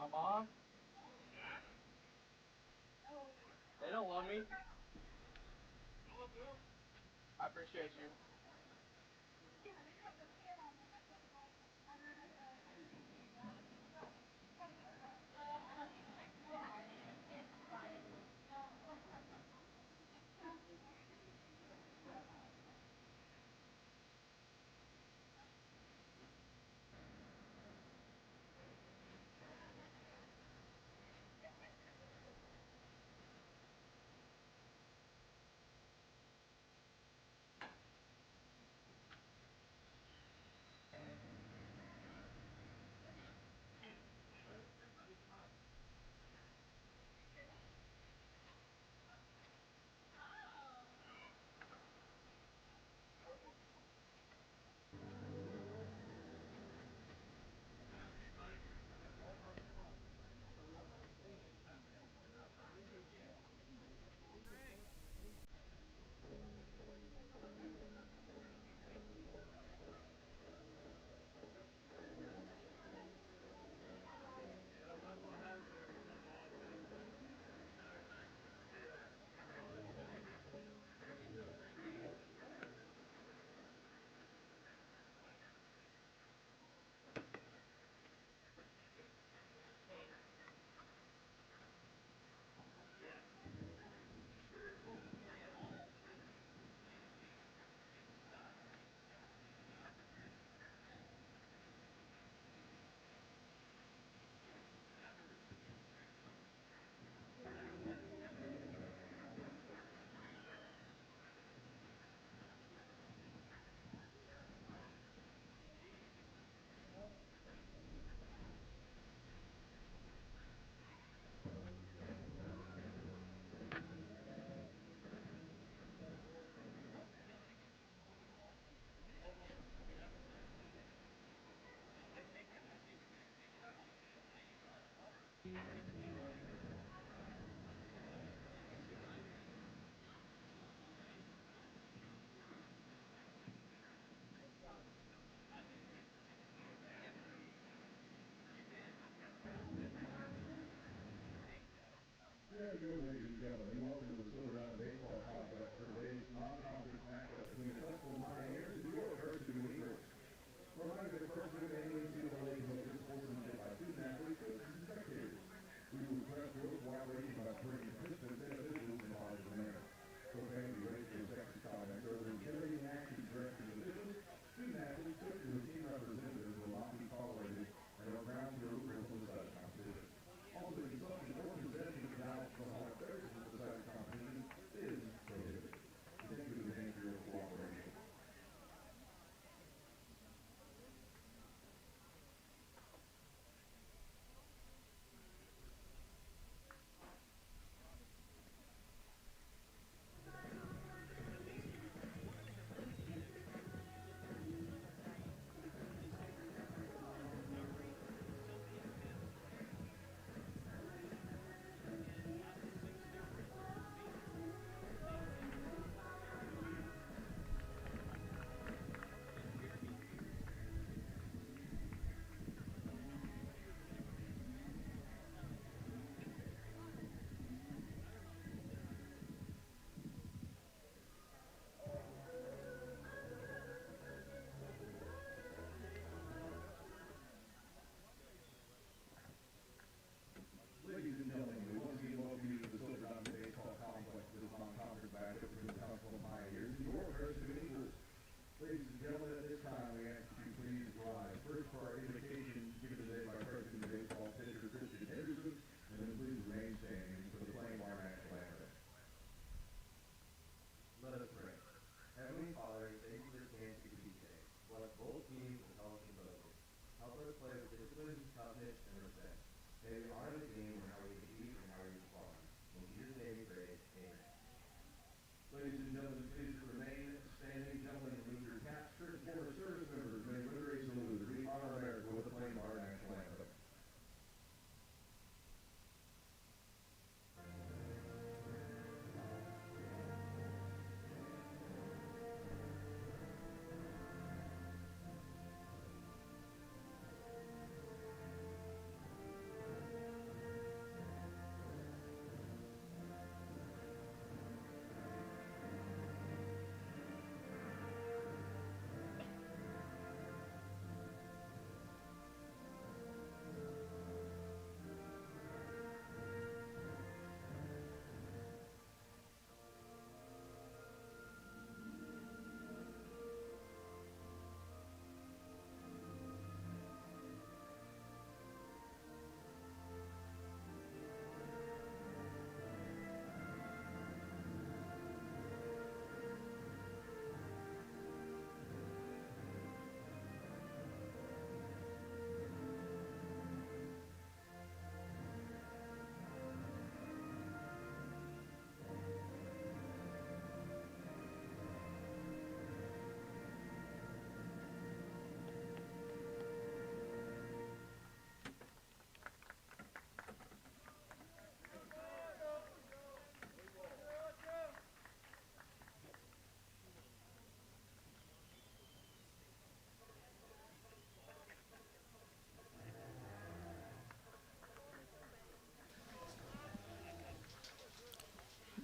My mom, they don't love me. I appreciate you. Good afternoon, ladies and gentlemen. Welcome to the Silver Island Baseball Complex for today's non-conference matchup between the Tusculum Pioneers and the York Carson-Newman Eagles. Reminder that Carson-Newman NCAA hosted sportsmanship by student athletes, coaches, and spectators. We will request your cooperation by supporting participants and officials in a positive manner. So fans, be ready for sexy comments or intimidating actions directed at officials. Student athletes, coaches, and team representatives will not be tolerated and are ground zero for such competition. Also, the consumption or possession of alcoholic beverages at the site of competition is prohibited. Thank you for your cooperation. Ladies and gentlemen, we once again welcome you to the Silver Island Baseball Complex for this non-conference matchup between the Tusculum Pioneers and the York Carson-Newman Eagles. Ladies and gentlemen, at this time we ask that you please rise. First for our invocation given today by Carson Baseball pitcher Christian Henderson, and then please remain standing for the playing of our national anthem. Let us pray. Heavenly Father, thank you for this chance to compete today. Bless both teams and help them both. Help us play with discipline, toughness, and respect. May we honor the game and how we compete and how we respond. In Jesus' name we pray. Amen. Ladies and gentlemen, please remain standing. Gentlemen, remove your caps. Former service members may literally salute. We honor America with the playing of our national anthem.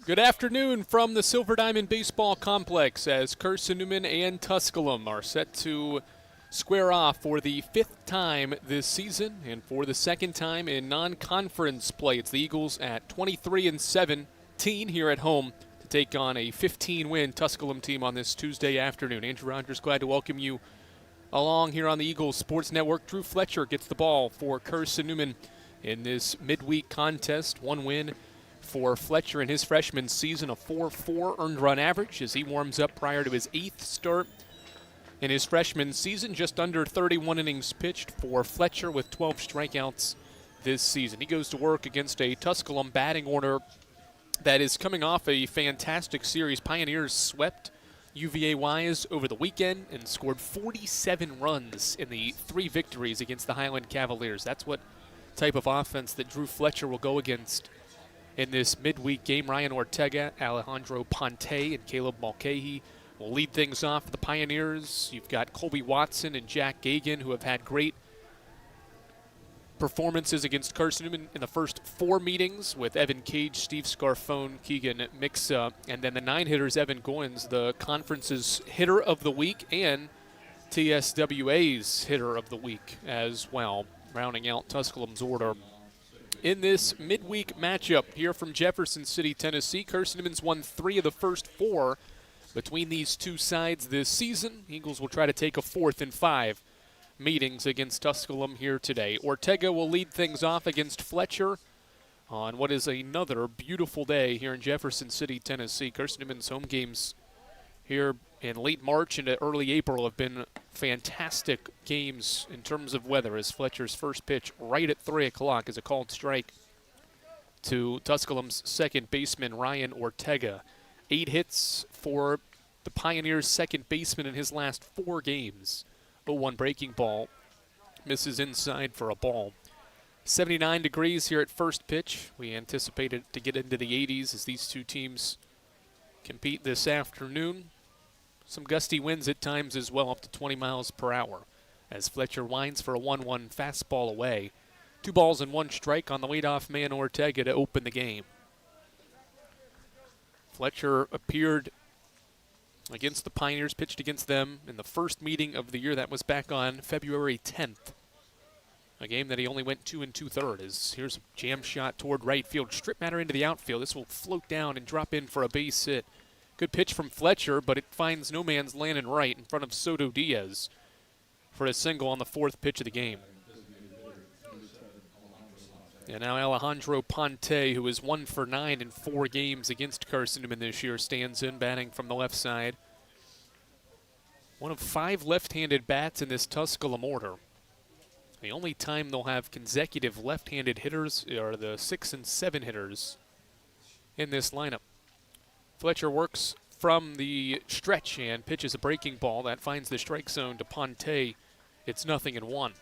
Good afternoon from the Silver Diamond Baseball Complex as Carson-Newman and Tusculum are set to square off for the 5th time this season and for the 2nd time in non-conference play. It's the Eagles at 23-17 here at home to take on a 15-win Tusculum team on this Tuesday afternoon. Andrew Rogers, glad to welcome you along here on the Eagles Sports Network. Drew Fletcher gets the ball for Carson-Newman in this midweek contest. One win for Fletcher in his freshman season, a 4.4 earned run average as he warms up prior to his 8th start in his freshman season. Just under 31 innings pitched for Fletcher with 12 strikeouts this season. He goes to work against a Tusculum batting order that is coming off a fantastic series. Pioneers swept UVA-wise over the weekend and scored 47 runs in the 3 victories against the Highland Cavaliers. That's what type of offense that Drew Fletcher will go against in this midweek game. Ryan Ortega, Alejandro Ponte, and Caleb Mulcahy will lead things off for the Pioneers. You've got Colby Watson and Jack Gagan, who have had great performances against Carson-Newman in the first 4 meetings, with Evan Cage, Steve Scarfone, Keegan Mixa, and then the 9-hitters, Evan Goins, the conference's hitter of the week and TSWA's hitter of the week as well, rounding out Tusculum's order. In this midweek matchup here from Jefferson City, Tennessee, Carson-Newman's won 3 of the first 4 between these two sides this season. Eagles will try to take a 4th in 5 meetings against Tusculum here today. Ortega will lead things off against Fletcher on what is another beautiful day here in Jefferson City, Tennessee. Carson-Newman's home games here in late March into early April have been fantastic games in terms of weather, as Fletcher's first pitch right at 3 o'clock is a called strike to Tusculum's second baseman, Ryan Ortega. 8 hits for the Pioneers' second baseman in his last 4 games. 0-1 breaking ball, misses inside for a ball. 79 degrees here at first pitch. We anticipated to get into the 80s as these two teams compete this afternoon. Some gusty winds at times as well, up to 20 miles per hour, as Fletcher winds for a 1-1 fastball away. 2 balls and 1 strike on the leadoff man Ortega to open the game. Fletcher appeared against the Pioneers, pitched against them in the first meeting of the year. That was back on February 10th. A game that he only went 2 2/3. Here's a jam shot toward right field. Strip matter into the outfield. This will float down and drop in for a base hit. Good pitch from Fletcher, but it finds no man's land in right in front of Soto Diaz for a single on the 4th pitch of the game. And now Alejandro Ponte, who is 1 for 9 in 4 games against Carson-Newman this year, stands in, batting from the left side. One of 5 left-handed bats in this Tusculum order. The only time they'll have consecutive left-handed hitters are the 6 and 7 hitters in this lineup. Fletcher works from the stretch and pitches a breaking ball that finds the strike zone to Ponte. It's 0-1.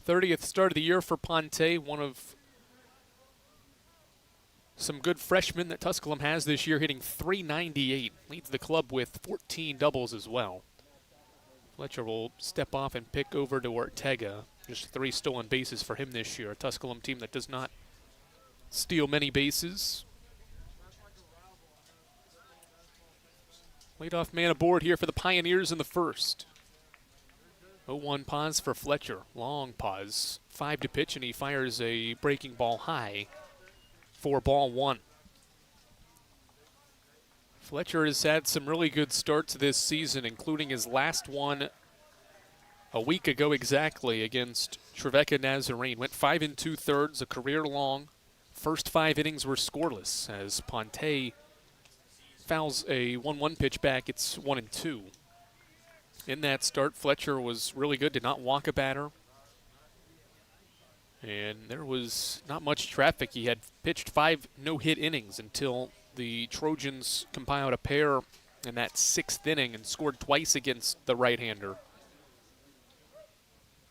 30th start of the year for Ponte, one of some good freshmen that Tusculum has this year, hitting .398. Leads the club with 14 doubles as well. Fletcher will step off and pick over to Ortega. Just 3 stolen bases for him this year. A Tusculum team that does not steal many bases. Leadoff man aboard here for the Pioneers in the first. 0-1 pause for Fletcher. Long pause. 5 to pitch, and he fires a breaking ball high for ball 1. Fletcher has had some really good starts this season, including his last one a week ago exactly against Trevecca Nazarene. Went 5 2/3, a career long. First 5 innings were scoreless as Ponte fouls a 1-1 pitch back. It's 1-2. In that start, Fletcher was really good, did not walk a batter. And there was not much traffic. He had pitched 5 no-hit innings until the Trojans compiled a pair in that 6th inning and scored twice against the right-hander.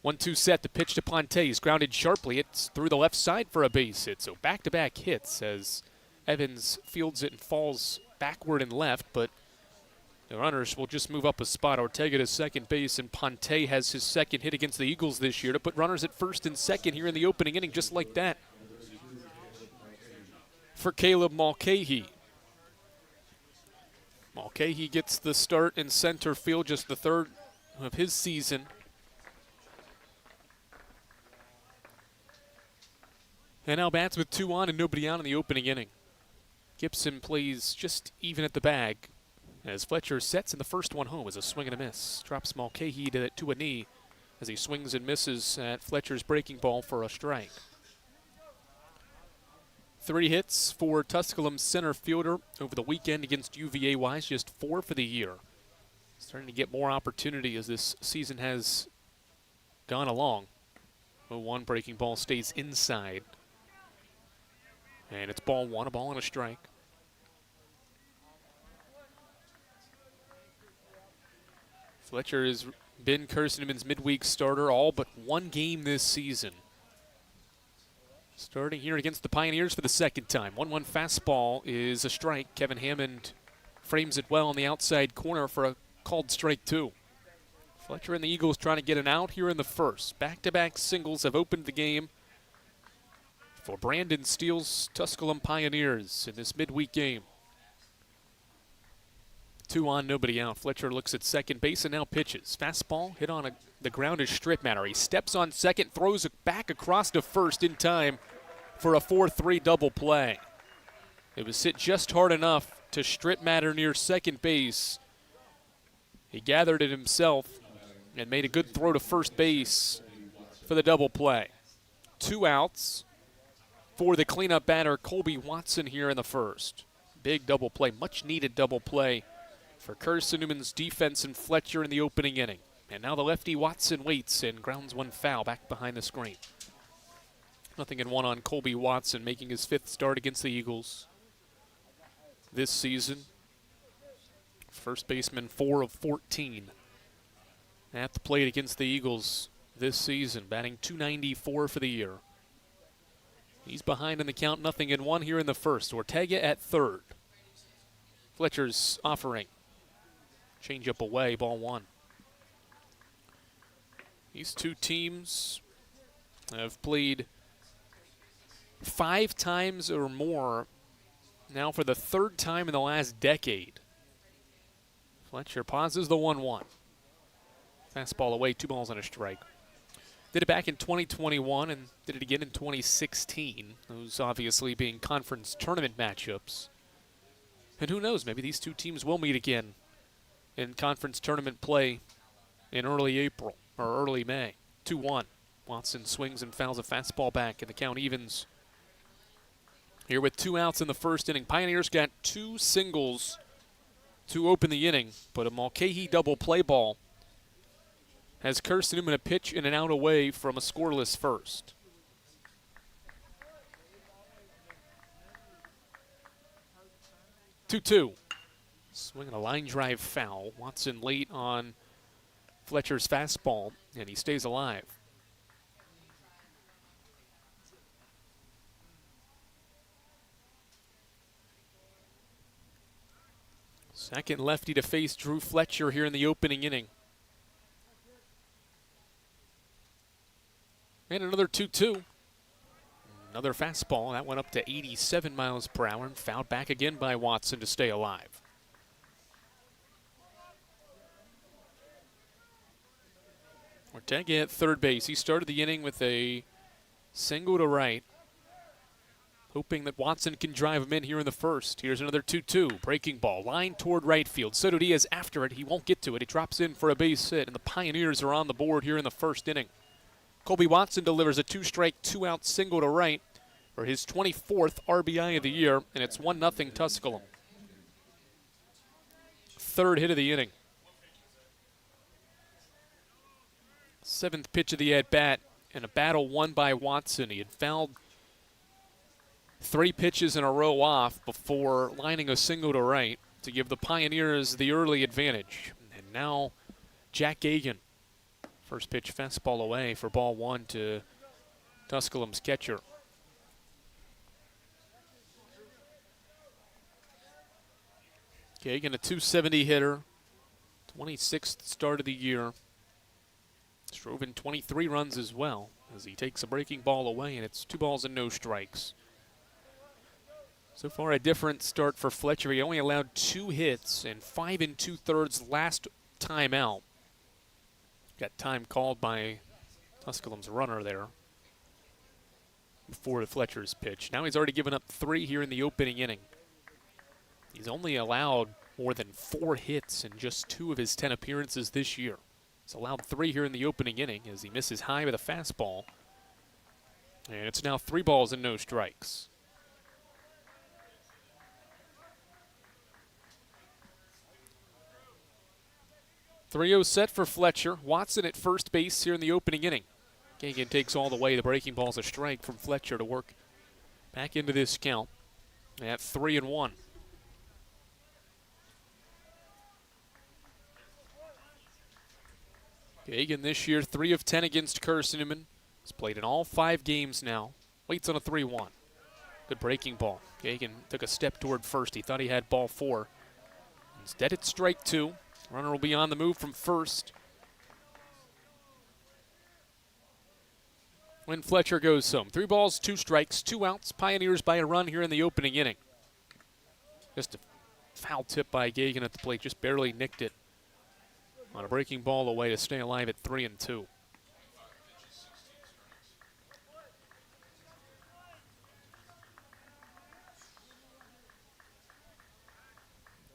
1-2 set, the pitch to Ponte. He's grounded sharply. It's through the left side for a base hit. So back-to-back hits as Evans fields it and falls backward and left, but the runners will just move up a spot. Ortega to second base, and Ponte has his second hit against the Eagles this year to put runners at first and second here in the opening inning, just like that. for Caleb Mulcahy. Mulcahy gets the start in center field, just the third of his season. And now bats with 2 on and nobody out in the opening inning. Gibson plays just even at the bag as Fletcher sets in the first one home as a swing and a miss. Drops Mulcahy to a knee as he swings and misses at Fletcher's breaking ball for a strike. 3 hits for Tusculum's center fielder over the weekend against UVA-wise, just 4 for the year. Starting to get more opportunity as this season has gone along. 0-1 breaking ball stays inside. And it's ball 1, a ball and a strike. Fletcher has been Carson-Newman's midweek starter all but 1 game this season. Starting here against the Pioneers for the second time. 1-1 fastball is a strike. Kevin Hammond frames it well on the outside corner for a called strike 2. Fletcher and the Eagles trying to get an out here in the first. Back-to-back singles have opened the game for Brandon Steele's Tusculum Pioneers in this midweek game. 2 on, nobody out. Fletcher looks at second base and now pitches. Fastball hit on the ground is strip matter. He steps on second, throws it back across to first in time for a 4-3 double play. It was hit just hard enough to strip matter near second base. He gathered it himself and made a good throw to first base for the double play. 2 outs for the cleanup batter, Colby Watson, here in the first. Big double play, much needed double play for Carson-Newman's defense and Fletcher in the opening inning. And now the lefty Watson waits and grounds one foul back behind the screen. 0-1 on Colby Watson, making his 5th start against the Eagles this season. First baseman 4 of 14 at the plate against the Eagles this season, batting .294 for the year. He's behind in the count, 0-1 here in the first. Ortega at third. Fletcher's offering. Change up away, ball 1. These two teams have played 5 times or more now for the 3rd time in the last decade. Fletcher pauses the 1-1. Fastball away, 2 balls and a strike. Did it back in 2021 and did it again in 2016. Those obviously being conference tournament matchups. And who knows, maybe these two teams will meet again in conference tournament play in early April or early May. 2-1. Watson swings and fouls a fastball back and the count evens. Here with 2 outs in the first inning. Pioneers got 2 singles to open the inning, but a Mulcahy double play ball has Carson-Newman a pitch and an out away from a scoreless first. Two. Swinging a line drive foul. Watson late on Fletcher's fastball, and he stays alive. Second lefty to face Drew Fletcher here in the opening inning. And another 2-2. Another fastball. That went up to 87 miles per hour and fouled back again by Watson to stay alive. Ortega at third base. He started the inning with a single to right, hoping that Watson can drive him in here in the first. Here's another 2-2. Breaking ball. Line toward right field. Soto Diaz after it. He won't get to it. He drops in for a base hit, and the Pioneers are on the board here in the first inning. Colby Watson delivers a 2-strike, 2-out single to right for his 24th RBI of the year, and it's 1-0 Tusculum. 3rd hit of the inning. 7th pitch of the at-bat, and a battle won by Watson. He had fouled 3 pitches in a row off before lining a single to right to give the Pioneers the early advantage. And now Jack Gagan. First pitch fastball away for ball 1 to Tusculum's catcher. Gagan, a .270 hitter, 26th start of the year. Drove in 23 runs as well as he takes a breaking ball away, and it's 2 balls and no strikes. So far, a different start for Fletcher. He only allowed 2 hits and 5 2/3 last time out. Got time called by Tusculum's runner there before Fletcher's pitch. Now he's already given up 3 here in the opening inning. He's only allowed more than 4 hits in just 2 of his 10 appearances this year. He's allowed 3 here in the opening inning as he misses high with a fastball. And it's now 3 balls and no strikes. .3-0 set for Fletcher. Watson at first base here in the opening inning. Gagan takes all the way. The breaking ball's a strike from Fletcher to work back into this count at 3-1. Gagan this year, 3 of 10 against Carson-Newman. He's played in all 5 games now. Waits on a 3-1. Good breaking ball. Gagan took a step toward first. He thought he had ball 4. Instead, it's strike 2. Runner will be on the move from first when Fletcher goes home. 3 balls, 2 strikes, 2 outs. Pioneers by a run here in the opening inning. Just a foul tip by Gagan at the plate. Just barely nicked it on a breaking ball away to stay alive at 3-2.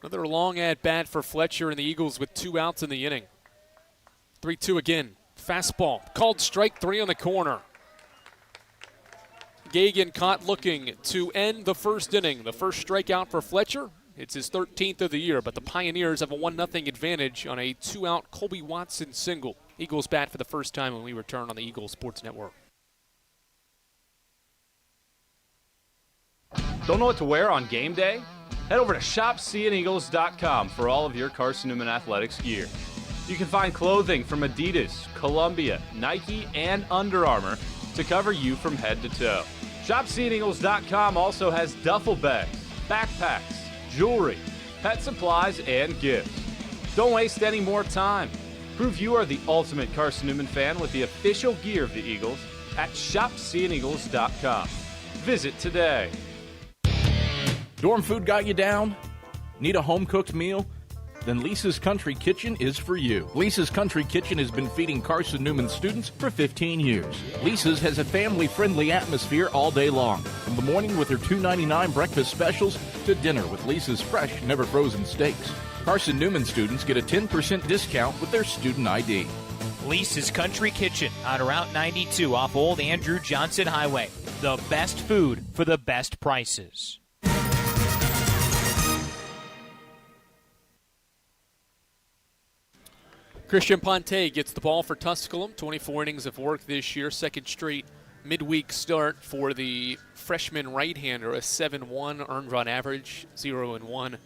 Another long at-bat for Fletcher and the Eagles with 2 outs in the inning. 3-2 again. Fastball. Called strike 3 on the corner. Gagan caught looking to end the first inning. The first strikeout for Fletcher. It's his 13th of the year, but the Pioneers have a 1-0 advantage on a 2-out Colby Watson single. Eagles bat for the first time when we return on the Eagles Sports Network. Don't know what to wear on game day? Head over to shopseeandeagles.com for all of your Carson-Newman athletics gear. You can find clothing from Adidas, Columbia, Nike, and Under Armour to cover you from head to toe. ShopSeeingEagles.com also has duffel bags, backpacks, jewelry, pet supplies, and gifts. Don't waste any more time. Prove you are the ultimate Carson-Newman fan with the official gear of the Eagles at ShopSeeingEagles.com. Visit today. Dorm food got you down? Need a home-cooked meal? Then Lisa's Country Kitchen is for you. Lisa's Country Kitchen has been feeding Carson-Newman students for 15 years. Lisa's has a family-friendly atmosphere all day long, from the morning with their $2.99 breakfast specials to dinner with Lisa's fresh, never-frozen steaks. Carson-Newman students get a 10% discount with their student ID. Lisa's Country Kitchen on Route 92 off Old Andrew Johnson Highway. The best food for the best prices. Christian Ponte gets the ball for Tusculum. 24 innings of work this year. Second straight midweek start for the freshman right-hander. A 7-1 earned run average, 0-1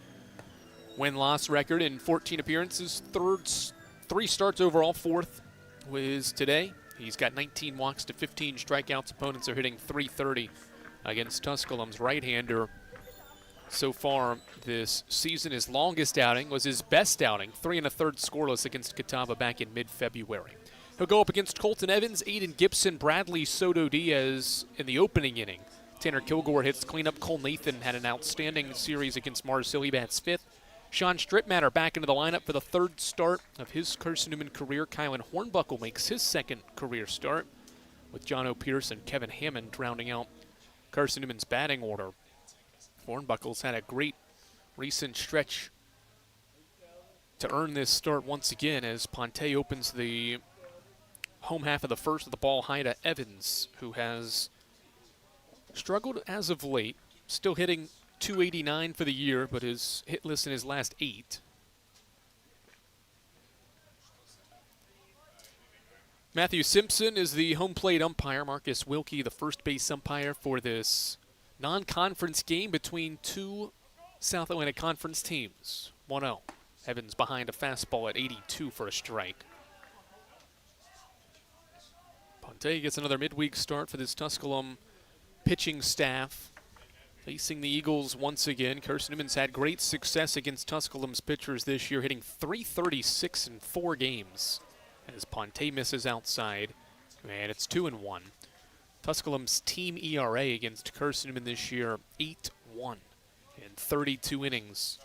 win-loss record in 14 appearances. 3 starts overall. 4th was today. He's got 19 walks to 15 strikeouts. Opponents are hitting .330 against Tusculum's right-hander. So far this season, his longest outing was his best outing, 3 1/3 scoreless against Catawba back in mid-February. He'll go up against Colton Evans, Aiden Gibson, Bradley Soto Diaz in the opening inning. Tanner Kilgore hits cleanup. Cole Nathan had an outstanding series against Marcel. He bats 5th. Sean Stripmatter back into the lineup for the 3rd start of his Carson-Newman career. Kylan Hornbuckle makes his 2nd career start, with John O'Pierce and Kevin Hammond rounding out Carson-Newman's batting order. Hornbuckle's had a great recent stretch to earn this start once again as Ponte opens the home half of the first with the ball high to Evans, who has struggled as of late. Still hitting .289 for the year, but is hitless in his last 8. Matthew Simpson is the home plate umpire. Marcus Wilkie, the first base umpire for this non-conference game between 2 South Atlantic Conference teams. 1-0. Evans behind a fastball at 82 for a strike. Ponte gets another midweek start for this Tusculum pitching staff. Facing the Eagles once again. Carson-Newman's had great success against Tusculum's pitchers this year, hitting .336 in 4 games. As Ponte misses outside, and it's 2-1. Tusculum's team ERA against Carson-Newman this year, 1 in 32 innings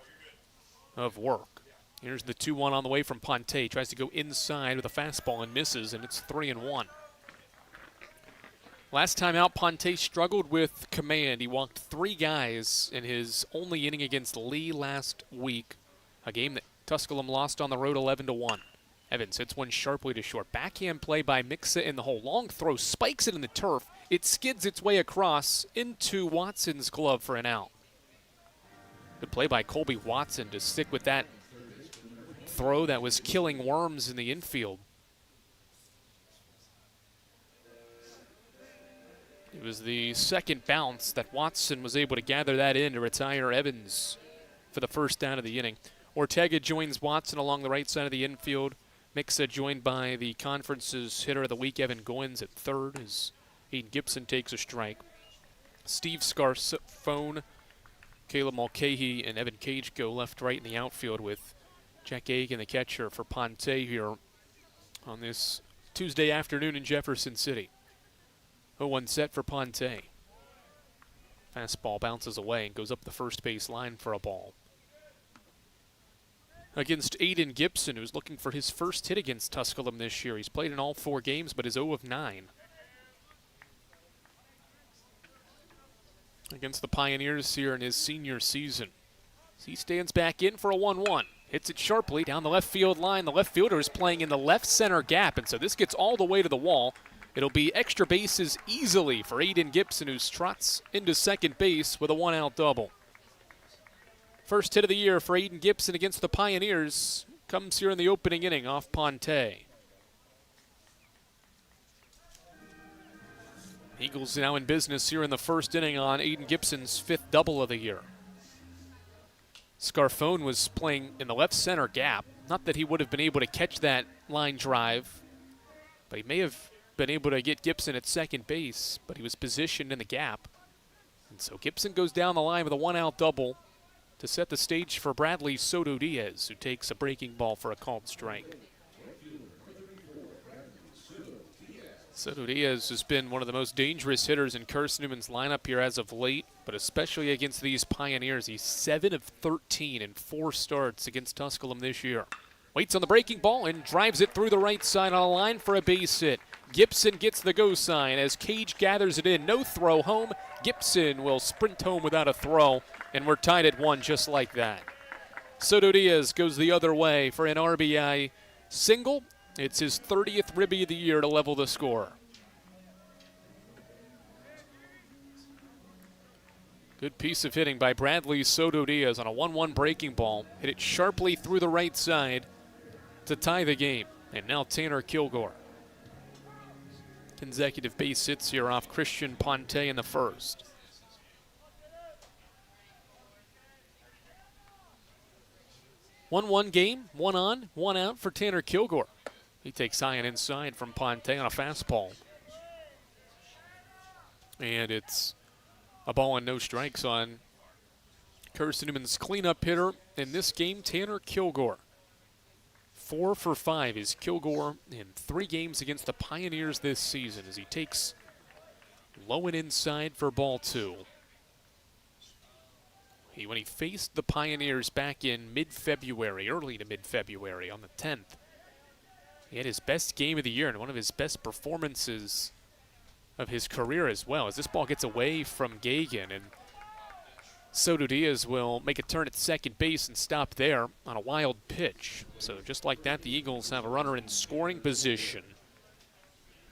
of work. Here's the 2-1 on the way from Ponte. Tries to go inside with a fastball and misses, and it's 3-1. Last time out, Ponte struggled with command. He walked 3 guys in his only inning against Lee last week, a game that Tusculum lost on the road 11-1. Evans hits one sharply to short. Backhand play by Mixa in the hole. Long throw, spikes it in the turf. It skids its way across into Watson's glove for an out. Good play by Colby Watson to stick with that throw that was killing worms in the infield. It was the second bounce that Watson was able to gather that in to retire Evans for the first out of the inning. Ortega joins Watson along the right side of the infield. Mixa joined by the conference's hitter of the week, Evan Goins, at third as Aiden Gibson takes a strike. Steve Scarfone, Caleb Mulcahy, and Evan Cage go left-right in the outfield with Jack Aiken, the catcher, for Ponte here on this Tuesday afternoon in Jefferson City. 0-1 set for Ponte. Fastball bounces away and goes up the first base line for a ball. Against Aiden Gibson, who's looking for his first hit against Tusculum this year. He's played in all 4 games, but is 0 of 9. Against the Pioneers here in his senior season. He stands back in for a 1-1. Hits it sharply down the left field line. The left fielder is playing in the left center gap, and so this gets all the way to the wall. It'll be extra bases easily for Aiden Gibson, who trots into second base with a 1-out double. First hit of the year for Aiden Gibson against the Pioneers comes here in the opening inning off Ponte. Eagles now in business here in the first inning on Aiden Gibson's 5th double of the year. Scarfone was playing in the left center gap. Not that he would have been able to catch that line drive, but he may have been able to get Gibson at second base, but he was positioned in the gap. And so Gibson goes down the line with a 1-out double to set the stage for Bradley Soto Diaz, who takes a breaking ball for a called strike. Soto Diaz has been one of the most dangerous hitters in Carson-Newman's lineup here as of late, but especially against these Pioneers. He's 7 of 13 in 4 starts against Tusculum this year. Waits on the breaking ball and drives it through the right side on a line for a base hit. Gibson gets the go sign as Cage gathers it in. No throw home. Gibson will sprint home without a throw, and we're tied at 1 just like that. Soto Diaz goes the other way for an RBI single. It's his 30th ribby of the year to level the score. Good piece of hitting by Bradley Soto Diaz on a 1-1 breaking ball. Hit it sharply through the right side to tie the game. And now Tanner Kilgore. Consecutive base hits here off Christian Ponte in the first. One game, 1 on, 1 out for Tanner Kilgore. He takes high and inside from Ponte on a fastball. And it's a ball and no strikes on Carson-Newman's cleanup hitter in this game, Tanner Kilgore. 4 for 5 is Kilgore in 3 games against the Pioneers this season as he takes low and inside for ball 2. When he faced the Pioneers back in mid-February, early to mid-February on the 10th, he had his best game of the year and one of his best performances of his career as well, as this ball gets away from Gagan, and Soto Diaz will make a turn at second base and stop there on a wild pitch. So just like that, the Eagles have a runner in scoring position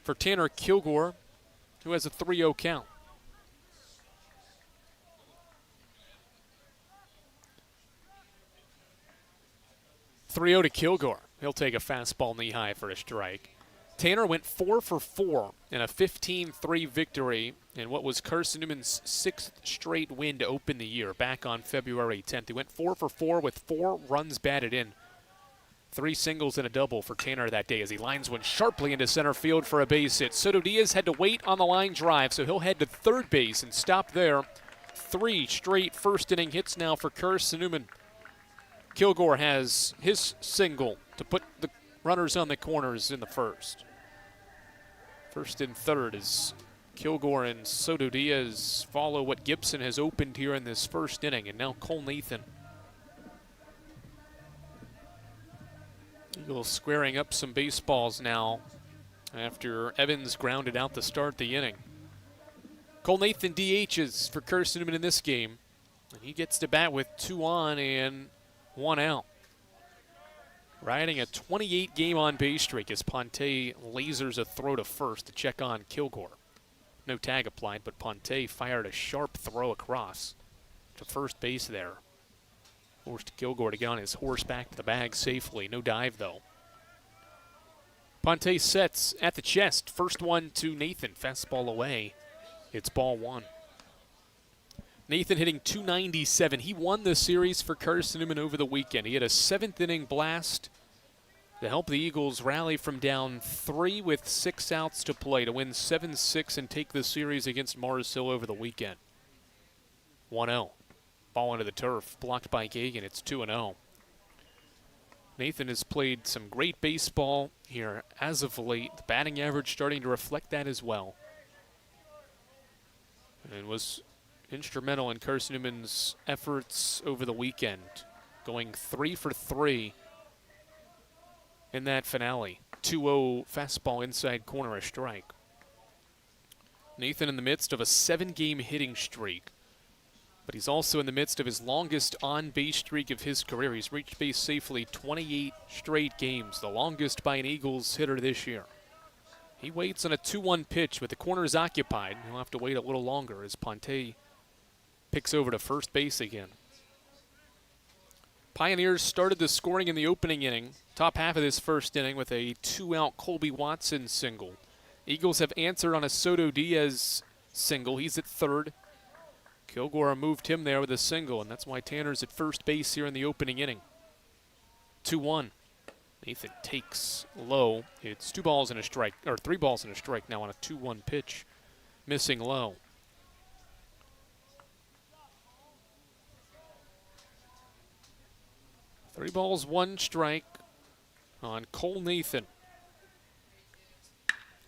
for Tanner Kilgore, who has a 3-0 count. .3-0 to Kilgore. He'll take a fastball knee high for a strike. Tanner went 4 for 4 in a 15-3 victory in what was Carson-Newman's 6th straight win to open the year back on February 10th. He went 4 for 4 with 4 runs batted in. 3 singles and a double for Tanner that day as he lines one sharply into center field for a base hit. Soto Diaz had to wait on the line drive, so he'll head to third base and stop there. 3 straight first inning hits now for Carson-Newman. Kilgore has his single to put the runners on the corners in the first. First and third as Kilgore and Soto Diaz follow what Gibson has opened here in this first inning, and now Cole Nathan. Eagles squaring up some baseballs now after Evans grounded out to start the inning. Cole Nathan DHs for Carson-Newman in this game, and he gets to bat with 2 on and 1 out. Riding a 28-game on-base streak as Ponte lasers a throw to first to check on Kilgore. No tag applied, but Ponte fired a sharp throw across to first base there. Forced Kilgore to get on his horse back to the bag safely. No dive, though. Ponte sets at the chest. First one to Nathan. Fastball away. It's ball 1. Nathan hitting .297. He won the series for Carson-Newman over the weekend. He had a 7th-inning blast to help the Eagles rally from down 3 with 6 outs to play to win 7-6 and take the series against Mars Hill over the weekend. 1-0. Ball into the turf, blocked by Gagan. It's 2-0. Nathan has played some great baseball here as of late. The batting average starting to reflect that as well. And was instrumental in Carson-Newman's efforts over the weekend, going 3 for 3 in that finale. 2-0 fastball inside corner, a strike. Nathan in the midst of a 7-game hitting streak, but he's also in the midst of his longest on-base streak of his career. He's reached base safely 28 straight games, the longest by an Eagles hitter this year. He waits on a 2-1 pitch with the corners occupied. He'll have to wait a little longer as Ponte picks over to first base again. Pioneers started the scoring in the opening inning, top half of this first inning, with a 2-out Colby Watson single. Eagles have answered on a Soto Diaz single. He's at third. Kilgore moved him there with a single, and that's why Tanner's at first base here in the opening inning. 2-1. Nathan takes low. It's 2 balls and a strike, or 3 balls and a strike now on a 2-1 pitch, missing low. Three balls, 1 strike on Cole Nathan.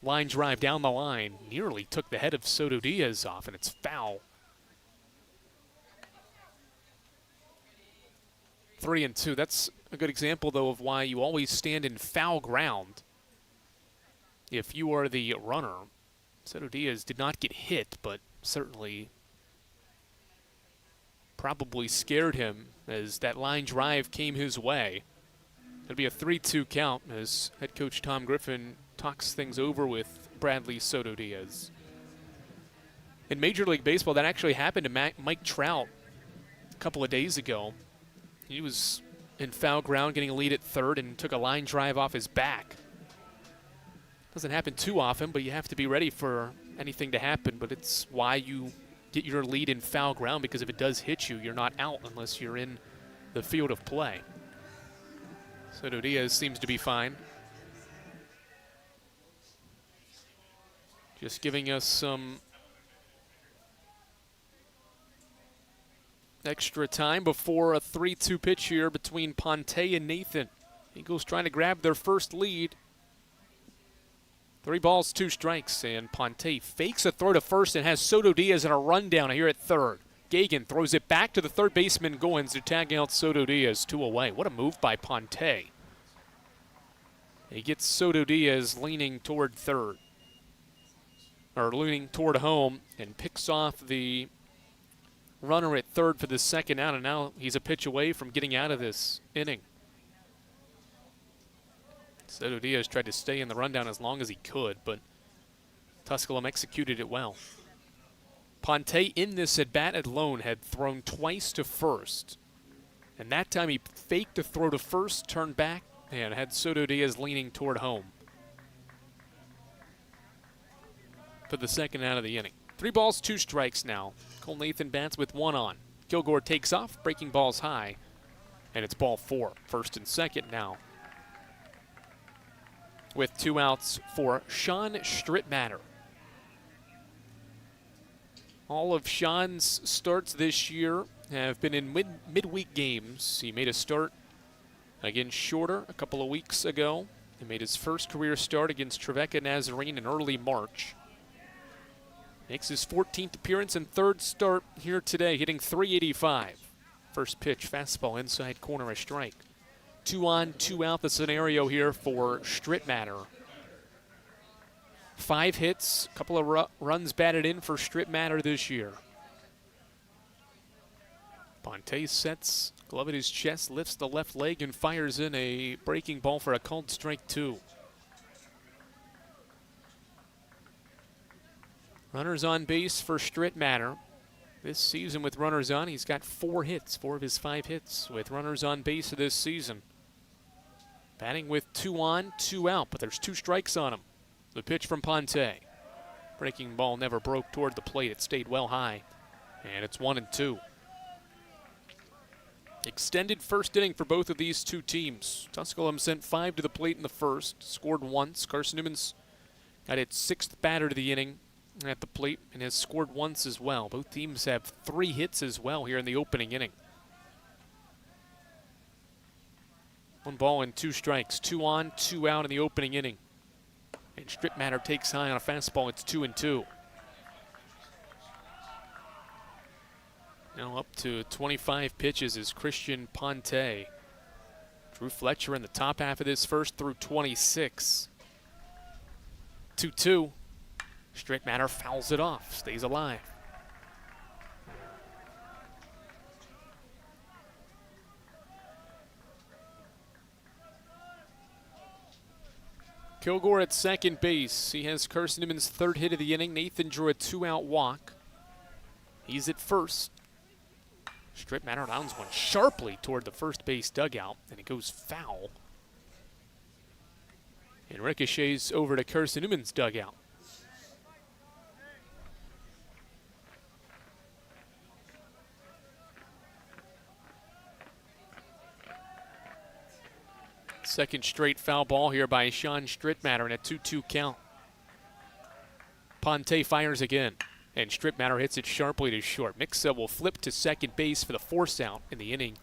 Line drive down the line, nearly took the head of Soto Diaz off, and it's foul. 3-2. That's a good example, though, of why you always stand in foul ground if you are the runner. Soto Diaz did not get hit, but certainly probably scared him as that line drive came his way. It'll be a 3-2 count as head coach Tom Griffin talks things over with Bradley Soto Diaz. In Major League Baseball, that actually happened to Mike Trout a couple of days ago. He was in foul ground getting a lead at third and took a line drive off his back. Doesn't happen too often, but you have to be ready for anything to happen. But it's why you get your lead in foul ground, because if it does hit you, you're not out unless you're in the field of play. Soto Diaz seems to be fine. Just giving us some extra time before a 3-2 pitch here between Ponte and Nathan. Eagles trying to grab their first lead. 3 balls, 2 strikes, and Ponte fakes a throw to first and has Soto Diaz in a rundown here at third. Gagan throws it back to the third baseman Goins to tag out Soto Diaz, 2 away. What a move by Ponte. He gets Soto Diaz leaning toward third, or leaning toward home, and picks off the runner at third for the second out, and now he's a pitch away from getting out of this inning. Soto Diaz tried to stay in the rundown as long as he could, but Tusculum executed it well. Ponte in this at-bat alone had thrown twice to first, and that time he faked a throw to first, turned back, and had Soto Diaz leaning toward home for the second out of the inning. 3 balls, 2 strikes now. Cole Nathan bats with 1 on. Kilgore takes off, breaking balls high, and it's ball 4. First and second now, with 2 outs for Sean Strittmatter. All of Sean's starts this year have been in midweek games. He made a start against Shorter a couple of weeks ago. He made his first career start against Trevecca Nazarene in early March. Makes his 14th appearance and third start here today, hitting .385. First pitch, fastball inside corner, a strike. 2 on, 2 out the scenario here for Strittmatter. 5 hits, a couple of runs batted in for Strittmatter this year. Ponte sets, glove at his chest, lifts the left leg and fires in a breaking ball for a called strike 2. Runners on base for Strittmatter. This season with runners on, he's got 4 hits, 4 of his 5 hits with runners on base this season. Batting with 2 on, 2 out, but there's 2 strikes on him. The pitch from Ponte. Breaking ball never broke toward the plate. It stayed well high, and it's 1-2. Extended first inning for both of these two teams. Tusculum sent 5 to the plate in the first, scored once. Carson-Newman's got its 6th batter to the inning at the plate and has scored once as well. Both teams have 3 hits as well here in the opening inning. 1 ball and 2 strikes, 2 on, 2 out in the opening inning. And Strittmatter takes high on a fastball. It's 2-2. Now up to 25 pitches is Christian Ponte. Drew Fletcher in the top half of this first through 26. 2-2. Strittmatter fouls it off, stays alive. Kilgore at second base. He has Carson-Newman's 3rd hit of the inning. Nathan drew a 2-out walk. He's at first. Strittmatter rounds one sharply toward the first base dugout, and it goes foul. And ricochets over to Carson-Newman's dugout. Second straight foul ball here by Sean Strittmatter in a 2-2 count. Ponte fires again, and Strittmatter hits it sharply to short. Mixa will flip to second base for the force out, and the inning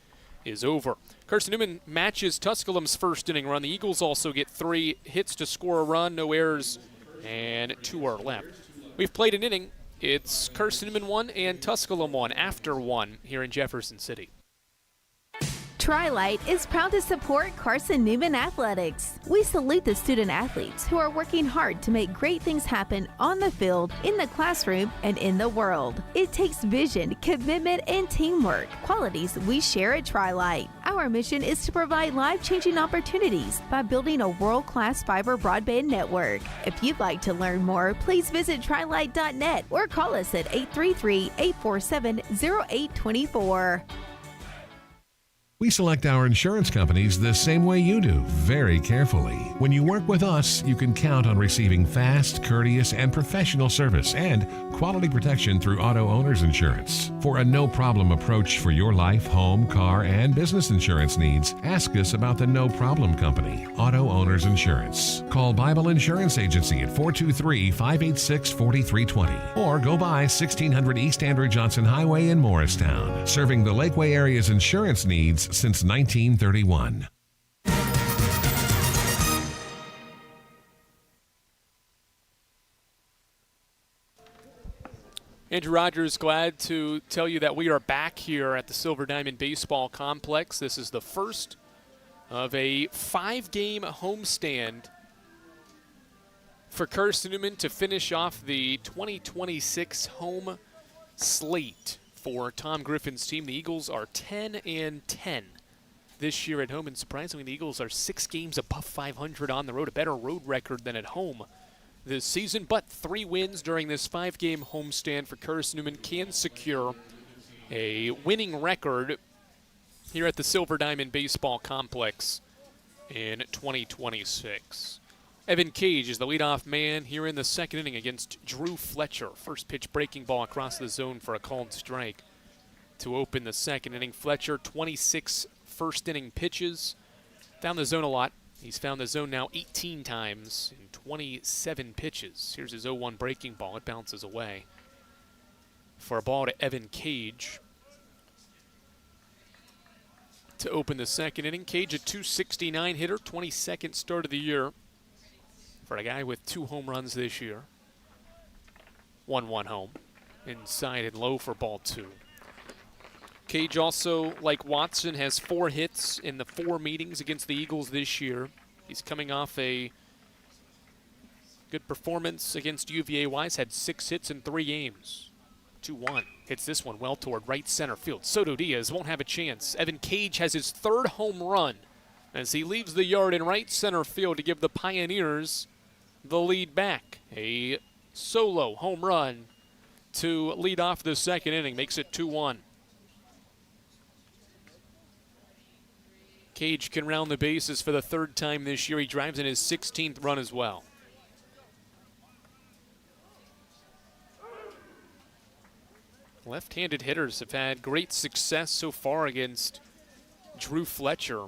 is over. Carson-Newman matches Tusculum's first inning run. The Eagles also get 3 hits to score a run, no errors, and 2 are left. We've played an inning. It's Carson-Newman 1 and Tusculum 1 after 1 here in Jefferson City. Tri-Light is proud to support Carson-Newman Athletics. We salute the student athletes who are working hard to make great things happen on the field, in the classroom, and in the world. It takes vision, commitment, and teamwork, qualities we share at Tri-Light. Our mission is to provide life-changing opportunities by building a world-class fiber broadband network. If you'd like to learn more, please visit trilight.net or call us at 833-847-0824. We select our insurance companies the same way you do, very carefully. When you work with us, you can count on receiving fast, courteous, and professional service and quality protection through Auto Owners Insurance. For a no-problem approach for your life, home, car, and business insurance needs, ask us about the No Problem Company, Auto Owners Insurance. Call Bible Insurance Agency at 423-586-4320 or go by 1600 East Andrew Johnson Highway in Morristown, serving the Lakeway area's insurance needs since 1931. Andrew Rogers, glad to tell you that we are back here at the Silver Diamond Baseball Complex. This is the first of a 5-game homestand for Carson-Newman to finish off the 2026 home slate. For Tom Griffin's team, the Eagles are 10-10 this year at home, and surprisingly, the Eagles are 6 games above 500 on the road, a better road record than at home this season. But 3 wins during this 5-game homestand for Carson-Newman can secure a winning record here at the Silver Diamond Baseball Complex in 2026. Evan Cage is the leadoff man here in the second inning against Drew Fletcher. First pitch breaking ball across the zone for a called strike to open the second inning. Fletcher, 26 first inning pitches. Found the zone a lot. He's found the zone now 18 times in 27 pitches. Here's his 0-1 breaking ball. It bounces away for a ball to Evan Cage. To open the second inning, Cage a .269 hitter, 22nd start of the year for a guy with 2 home runs this year. 1-1 home. Inside and low for ball 2. Cage also, like Watson, has 4 hits in the 4 meetings against the Eagles this year. He's coming off a good performance against UVA Wise, had 6 hits in 3 games. 2-1. Hits this one well toward right center field. Soto Diaz won't have a chance. Evan Cage has his 3rd home run as he leaves the yard in right center field to give the Pioneers the lead back. A solo home run to lead off the 2nd inning, makes it 2-1. Cage can round the bases for the 3rd time this year. He drives in his 16th run as well. Left-handed hitters have had great success so far against Drew Fletcher.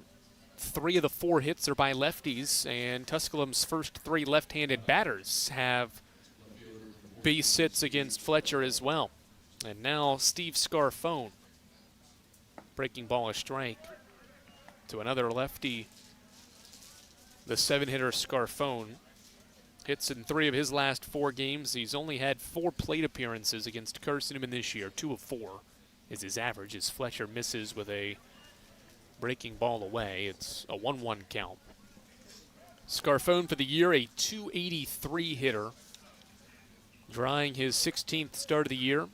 3 of the 4 hits are by lefties, and Tusculum's first 3 left-handed batters have base hits against Fletcher as well. And now Steve Scarfone. Breaking ball, a strike to another lefty. The 7-hitter Scarfone hits in 3 of his last 4 games. He's only had 4 plate appearances against Carson-Newman this year. 2 of 4 is his average as Fletcher misses with a breaking ball away. It's a 1-1 count. Scarfone for the year, a .283 hitter. Drawing his 16th start of the year.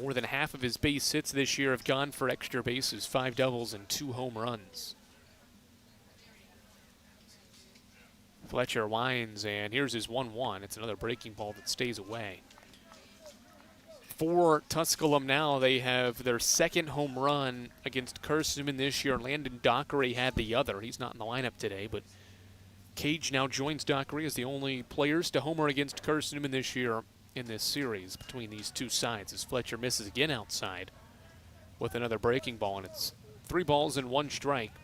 More than half of his base hits this year have gone for extra bases, 5 doubles and 2 home runs. Fletcher winds, and here's his 1-1. It's another breaking ball that stays away. For Tusculum now, they have their 2nd home run against Carson-Newman this year. Landon Dockery had the other. He's not in the lineup today, but Cage now joins Dockery as the only players to homer against Carson-Newman this year in this series between these 2 sides, as Fletcher misses again outside with another breaking ball, and it's 3 balls and 1 strike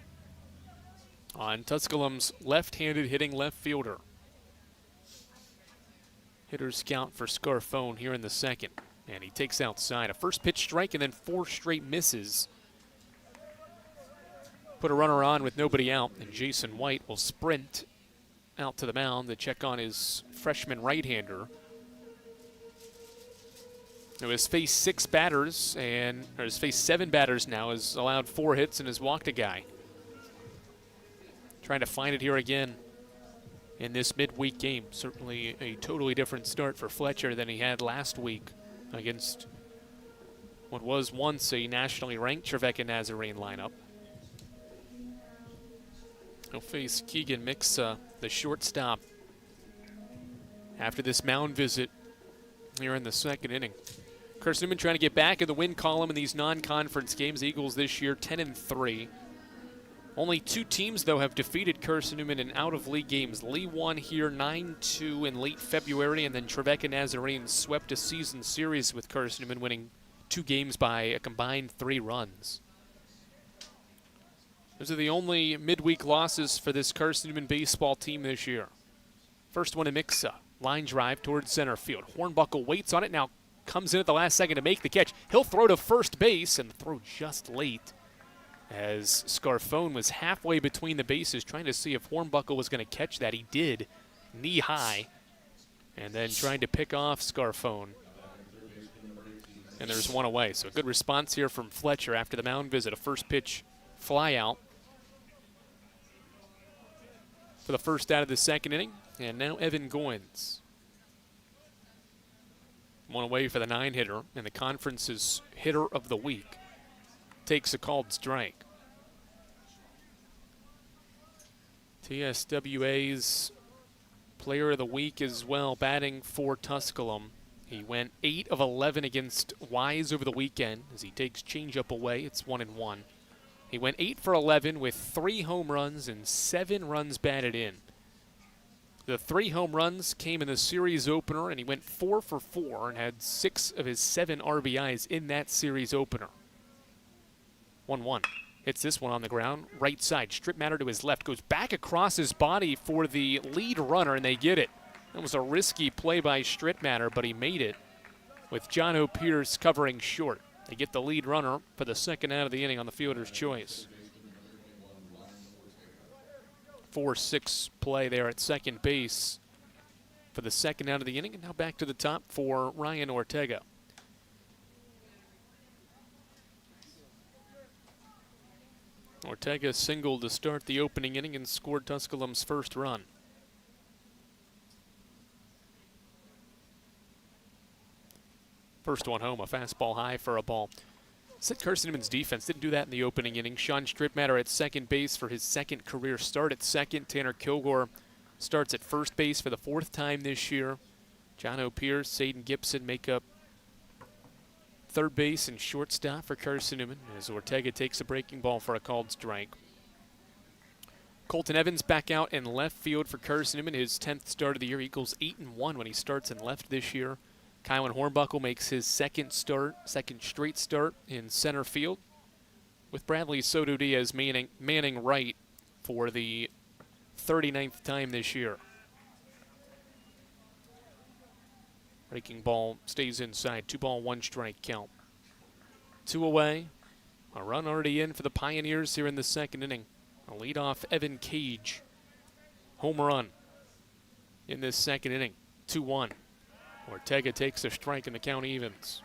on Tusculum's left-handed hitting left fielder. Hitters count for Scarfone here in the 2nd, and he takes outside. A first pitch strike and then 4 straight misses. Put a runner on with nobody out, and Jason White will sprint out to the mound to check on his freshman right-hander, who has faced 6 batters and has faced 7 batters now, has allowed 4 hits and has walked a guy. Trying to find it here again in this midweek game. Certainly a totally different start for Fletcher than he had last week against what was once a nationally ranked Trevecca Nazarene lineup. He'll face Keegan Mixa, the shortstop, after this mound visit here in the 2nd inning. Carson-Newman trying to get back in the win column in these non-conference games. The Eagles this year 10-3. Only 2 teams, though, have defeated Carson-Newman in out-of-league games. Lee won here 9-2 in late February, and then Trevecca Nazarene swept a season series with Carson-Newman, winning 2 games by a combined 3 runs. Those are the only midweek losses for this Carson-Newman baseball team this year. First one to Mixa. Line drive towards center field. Hornbuckle waits on it, now comes in at the last second to make the catch. He'll throw to first base, and the throw just late, as Scarfone was halfway between the bases trying to see if Hornbuckle was going to catch that. He did, knee high, and then trying to pick off Scarfone. And there's one away. So a good response here from Fletcher after the mound visit. A first pitch fly out for the first out of the 2nd inning. And now Evan Goins. One away for the 9-hitter, and the conference's hitter of the week takes a called strike. TSWA's player of the week as well, batting for Tusculum. He went 8 of 11 against Wise over the weekend as he takes changeup away. It's 1-1. He went 8 for 11 with 3 home runs and 7 runs batted in. The 3 home runs came in the series opener, and he went 4 for 4 and had 6 of his 7 RBIs in that series opener. 1-1. Hits this one on the ground, right side. Strip matter to his left, goes back across his body for the lead runner, and they get it. That was a risky play by Strittmatter, but he made it with John O'Pierce covering short. They get the lead runner for the 2nd out of the inning on the fielder's choice. 4-6 play there at second base for the second out of the inning, and now back to the top for Ryan Ortega. Ortega singled to start the opening inning and scored Tusculum's first run. First one home, a fastball high for a ball. Said Carson-Newman's defense didn't do that in the opening inning. Sean Strittmatter at second base for his second career start at second. Tanner Kilgore starts at first base for the fourth time this year. John O'Pierce, Saden Gibson make up third base and shortstop for Carson-Newman as Ortega takes a breaking ball for a called strike. Colton Evans back out in left field for Carson-Newman, his 10th start of the year. Eagles 8-1 when he starts in left this year. Kylan Hornbuckle makes his second straight start in center field, with Bradley Soto Diaz manning right for the 39th time this year. Breaking ball stays inside. 2-ball, 1-strike count. 2 away. A run already in for the Pioneers here in the second inning. A leadoff Evan Cage home run in this second inning. 2-1. Ortega takes a strike and the count evens.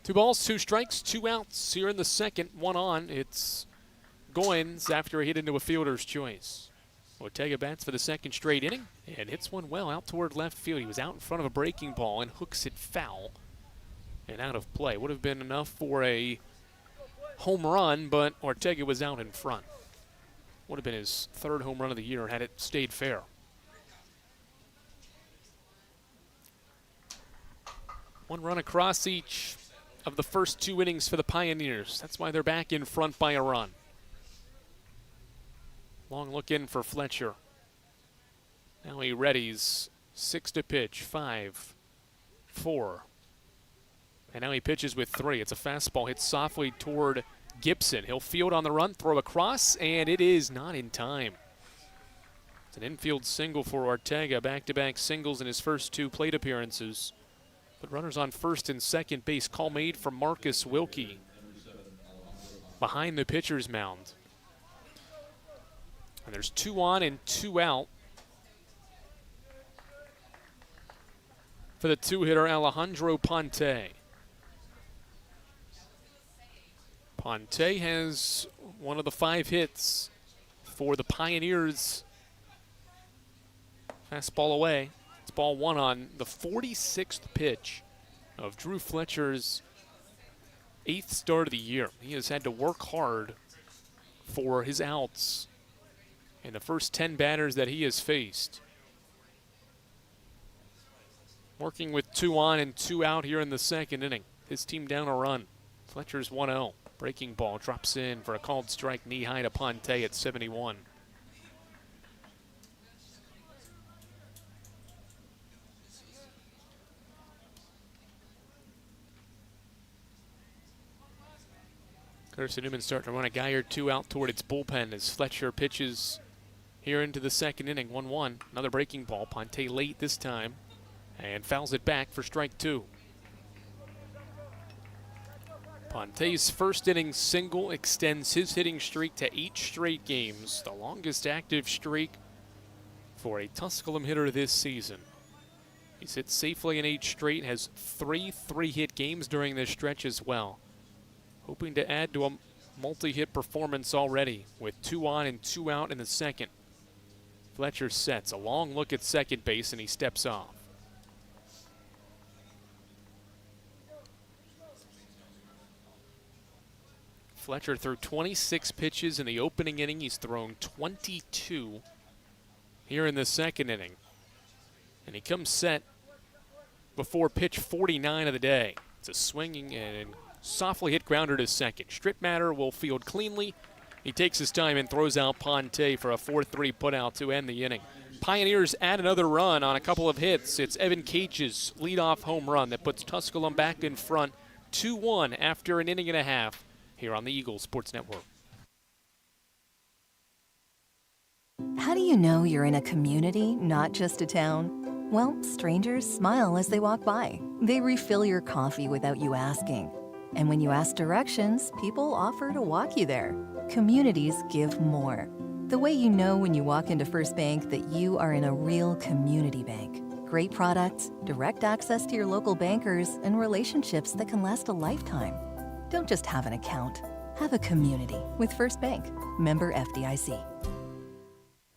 Two balls, 2 strikes, 2 outs here in the second. 1 on. It's Goins after he hit into a fielder's choice. Ortega bats for the second straight inning and hits one well out toward left field. He was out in front of a breaking ball and hooks it foul and out of play. Would have been enough for a home run, but Ortega was out in front. Would have been his 3rd home run of the year had it stayed fair. One run across each of the first 2 innings for the Pioneers. That's why they're back in front by a run. Long look in for Fletcher. Now he readies. 6 to pitch. 5, 4. And now he pitches with 3. It's a fastball hit softly toward Gibson. He'll field on the run, throw across, and it is not in time. It's an infield single for Ortega. Back-to-back singles in his first 2 plate appearances. But runners on first and second base. Call made for Marcus Wilkie behind the pitcher's mound. And there's 2 on and 2 out for the 2-hitter Alejandro Ponte. Ponte has one of the 5 hits for the Pioneers. Fastball away. It's ball 1 on the 46th pitch of Drew Fletcher's 8th start of the year. He has had to work hard for his outs in the first 10 batters that he has faced. Working with 2 on and 2 out here in the second inning. His team down a run. Fletcher's 1-0. Breaking ball drops in for a called strike knee-high to Ponte at 71. Carson-Newman starting to run a guy or 2 out toward its bullpen as Fletcher pitches here into the second inning. 1-1. Another breaking ball. Ponte late this time and fouls it back for strike 2. Ponte's first inning single extends his hitting streak to 8 straight games, the longest active streak for a Tusculum hitter this season. He's hit safely in 8 straight, has 3 3-hit games during this stretch as well. Hoping to add to a multi-hit performance already with 2 on and 2 out in the second. Fletcher sets a long look at second base and he steps off. Fletcher threw 26 pitches in the opening inning. He's thrown 22 here in the second inning. And he comes set before pitch 49 of the day. It's a swinging and softly hit grounder to second. Strittmatter will field cleanly. He takes his time and throws out Ponte for a 4-3 putout to end the inning. Pioneers add another run on a couple of hits. It's Evan Cage's leadoff home run that puts Tusculum back in front 2-1 after an inning and a half here on the Eagles Sports Network. How do you know you're in a community, not just a town? Well, strangers smile as they walk by. They refill your coffee without you asking. And when you ask directions, people offer to walk you there. Communities give more. The way you know when you walk into First Bank that you are in a real community bank. Great products, direct access to your local bankers, and relationships that can last a lifetime. Don't just have an account. Have a community with First Bank. Member FDIC.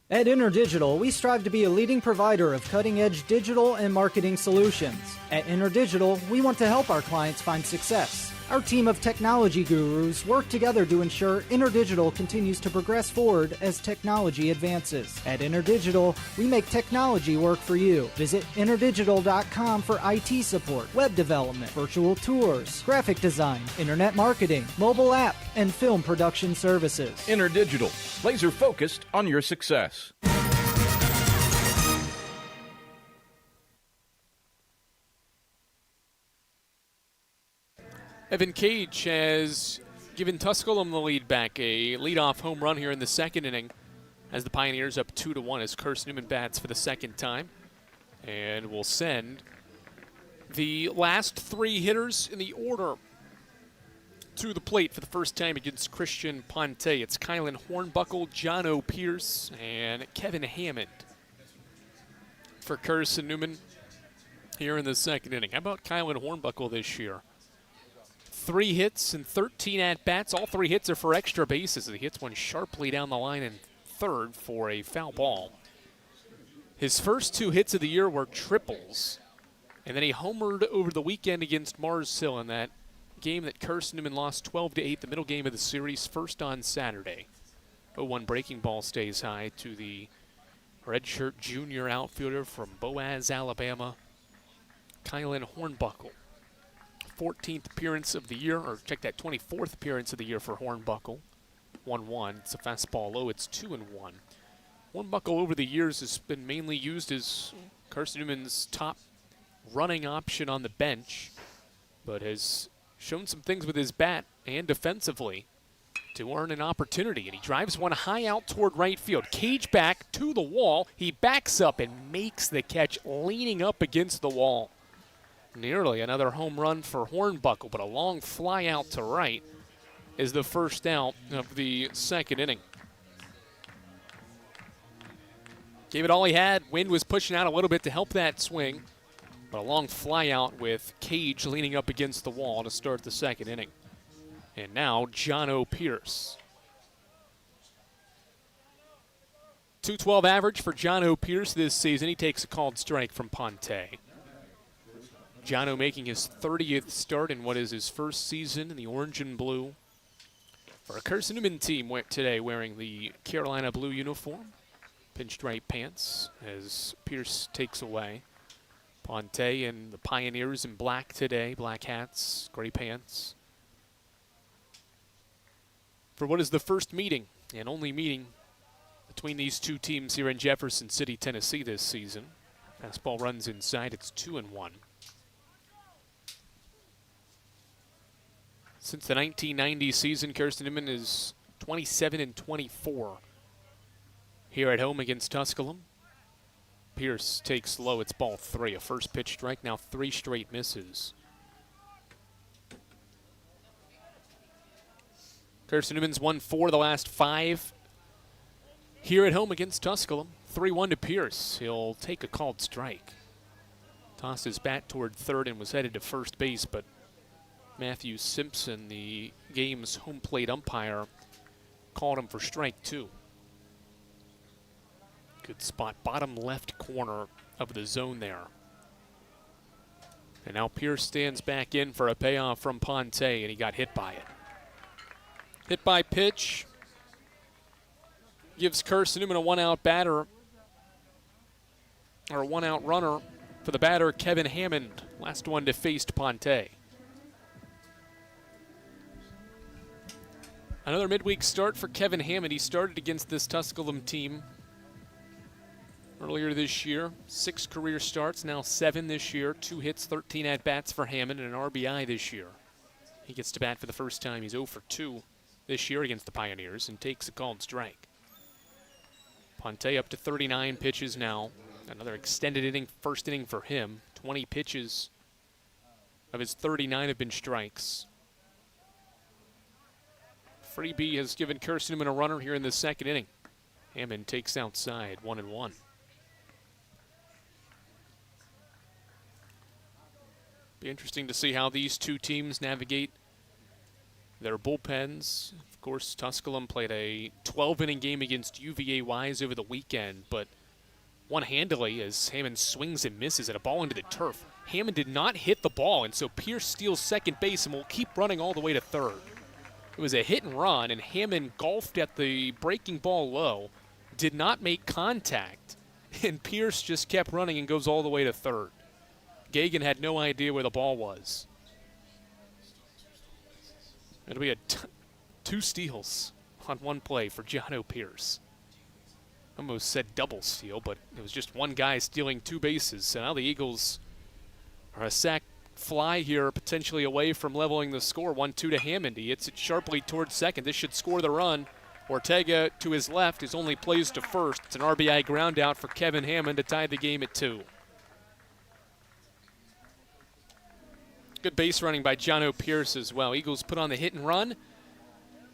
At InterDigital, we strive to be a leading provider of cutting-edge digital and marketing solutions. At InterDigital, we want to help our clients find success. Our team of technology gurus work together to ensure InterDigital continues to progress forward as technology advances. At InterDigital, we make technology work for you. Visit interdigital.com for IT support, web development, virtual tours, graphic design, internet marketing, mobile app, and film production services. InterDigital, laser focused on your success. Evan Cage has given Tusculum the lead back. A leadoff home run here in the second inning as the Pioneers up 2-1 as Carson-Newman bats for the second time. And will send the last three hitters in the order to the plate for the first time against Christian Ponte. It's Kylan Hornbuckle, John O. Pierce, and Kevin Hammond for Carson-Newman here in the second inning. How about Kylan Hornbuckle this year? 3 hits and 13 at-bats. All 3 hits are for extra bases. He hits one sharply down the line in third for a foul ball. His first 2 hits of the year were triples. And then he homered over the weekend against Mars Hill in that game that Carson-Newman lost 12-8, the middle game of the series, first on Saturday. 0-1 breaking ball stays high to the redshirt junior outfielder from Boaz, Alabama, Kylan Hornbuckle. 14th appearance of the year, or check that, 24th appearance of the year for Hornbuckle. 1-1. It's a fastball low. It's 2-1. Hornbuckle over the years has been mainly used as Carson-Newman's top running option on the bench, but has shown some things with his bat and defensively to earn an opportunity. And he drives one high out toward right field. Cage back to the wall. He backs up and makes the catch, leaning up against the wall. Nearly another home run for Hornbuckle, but a long fly out to right is the first out of the second inning. Gave it all he had. Wind was pushing out a little bit to help that swing, but a long fly out with Cage leaning up against the wall to start the second inning. And now John O. Pierce. .212 average for John O. Pierce this season. He takes a called strike from Ponte. Jono making his 30th start in what is his first season in the orange and blue. For a Carson-Newman team today wearing the Carolina blue uniform. Pinstripe pants as Pierce takes away. Ponte and the Pioneers in black today. Black hats, gray pants. For what is the first meeting and only meeting between these two teams here in Jefferson City, Tennessee this season. Fastball runs inside. It's 2-1. Since the 1990 season, Carson-Newman is 27-24 here at home against Tusculum. Pierce takes low. It's ball 3. A first pitch strike. Now 3 straight misses. Carson-Newman's won 4 of the last 5 here at home against Tusculum. 3-1 to Pierce. He'll take a called strike. Tossed his bat toward third and was headed to first base, but Matthew Simpson, the game's home plate umpire, called him for strike 2. Good spot, bottom left corner of the zone there. And now Pierce stands back in for a payoff from Ponte, and he got hit by it. Hit by pitch. Gives Carson-Newman a 1-out batter, or a 1-out runner for the batter, Kevin Hammond. Last one to face Ponte. Another midweek start for Kevin Hammond. He started against this Tusculum team earlier this year. 6 career starts, now 7 this year. 2 hits, 13 at-bats for Hammond, and an RBI this year. He gets to bat for the first time. He's 0 for 2 this year against the Pioneers and takes a called strike. Ponte up to 39 pitches now. Another extended inning, first inning for him. 20 pitches of his 39 have been strikes. Freebie has given Carson-Newman a runner here in the second inning. Hammond takes outside, 1-1. Be interesting to see how these two teams navigate their bullpens. Of course, Tusculum played a 12-inning game against UVA Wise over the weekend, but won handily as Hammond swings and misses at a ball into the turf. Hammond did not hit the ball, and so Pierce steals second base and will keep running all the way to third. It was a hit and run, and Hammond golfed at the breaking ball low, did not make contact, and Pierce just kept running and goes all the way to third. Gagan had no idea where the ball was. It'll be two steals on one play for Jono Pierce. Almost said double steal, but it was just one guy stealing two bases. So now the Eagles are a sac fly here, potentially away from leveling the score. 1-2 to Hammond. He hits it sharply towards second. This should score the run. Ortega to his left is only plays to first. It's an RBI ground out for Kevin Hammond to tie the game at 2. Good base running by Jono Pierce as well. Eagles put on the hit and run.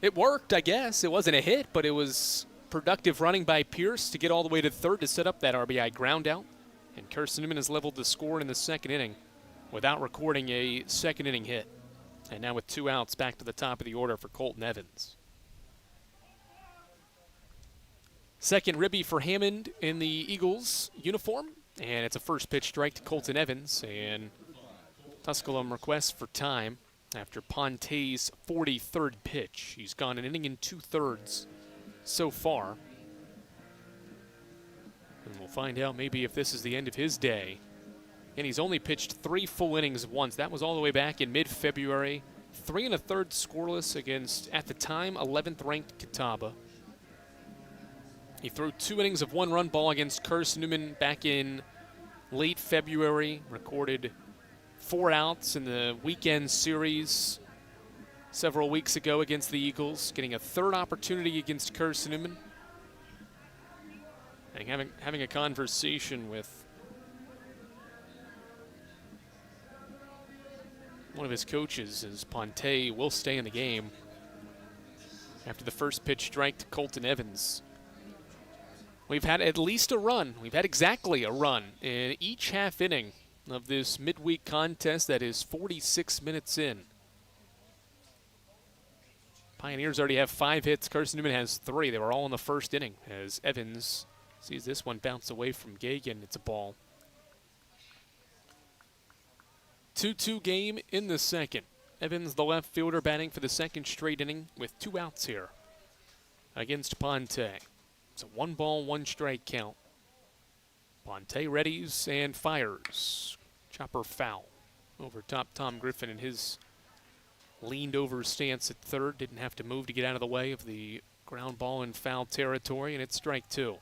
It worked, I guess. It wasn't a hit, but it was productive running by Pierce to get all the way to third to set up that RBI ground out. And Carson-Newman has leveled the score in the second inning without recording a second inning hit. And now with 2 outs, back to the top of the order for Colton Evans. Second ribby for Hammond in the Eagles uniform. And it's a first pitch strike to Colton Evans. And Tusculum requests for time after Ponte's 43rd pitch. He's gone an inning and 2/3 so far. And we'll find out maybe if this is the end of his day. And he's only pitched 3 full innings once. That was all the way back in mid-February. 3 1/3 scoreless against, at the time, 11th ranked Catawba. He threw 2 innings of 1-run ball against Carson-Newman back in late February. Recorded 4 outs in the weekend series several weeks ago against the Eagles, getting a 3rd opportunity against Carson-Newman. And having a conversation with one of his coaches as Ponte will stay in the game after the first pitch strike to Colton Evans. We've had at least a run. We've had exactly a run in each half inning of this midweek contest that is 46 minutes in. Pioneers already have 5 hits. Carson-Newman has 3. They were all in the first inning as Evans sees this one bounce away from Gagan. It's a ball. 2-2 game in the second. Evans, the left fielder, batting for the second straight inning with 2 outs here against Ponte. It's a 1-ball, 1-strike count. Ponte readies and fires. Chopper foul over top Tom Griffin in his leaned over stance at third. Didn't have to move to get out of the way of the ground ball in foul territory, and it's strike 2.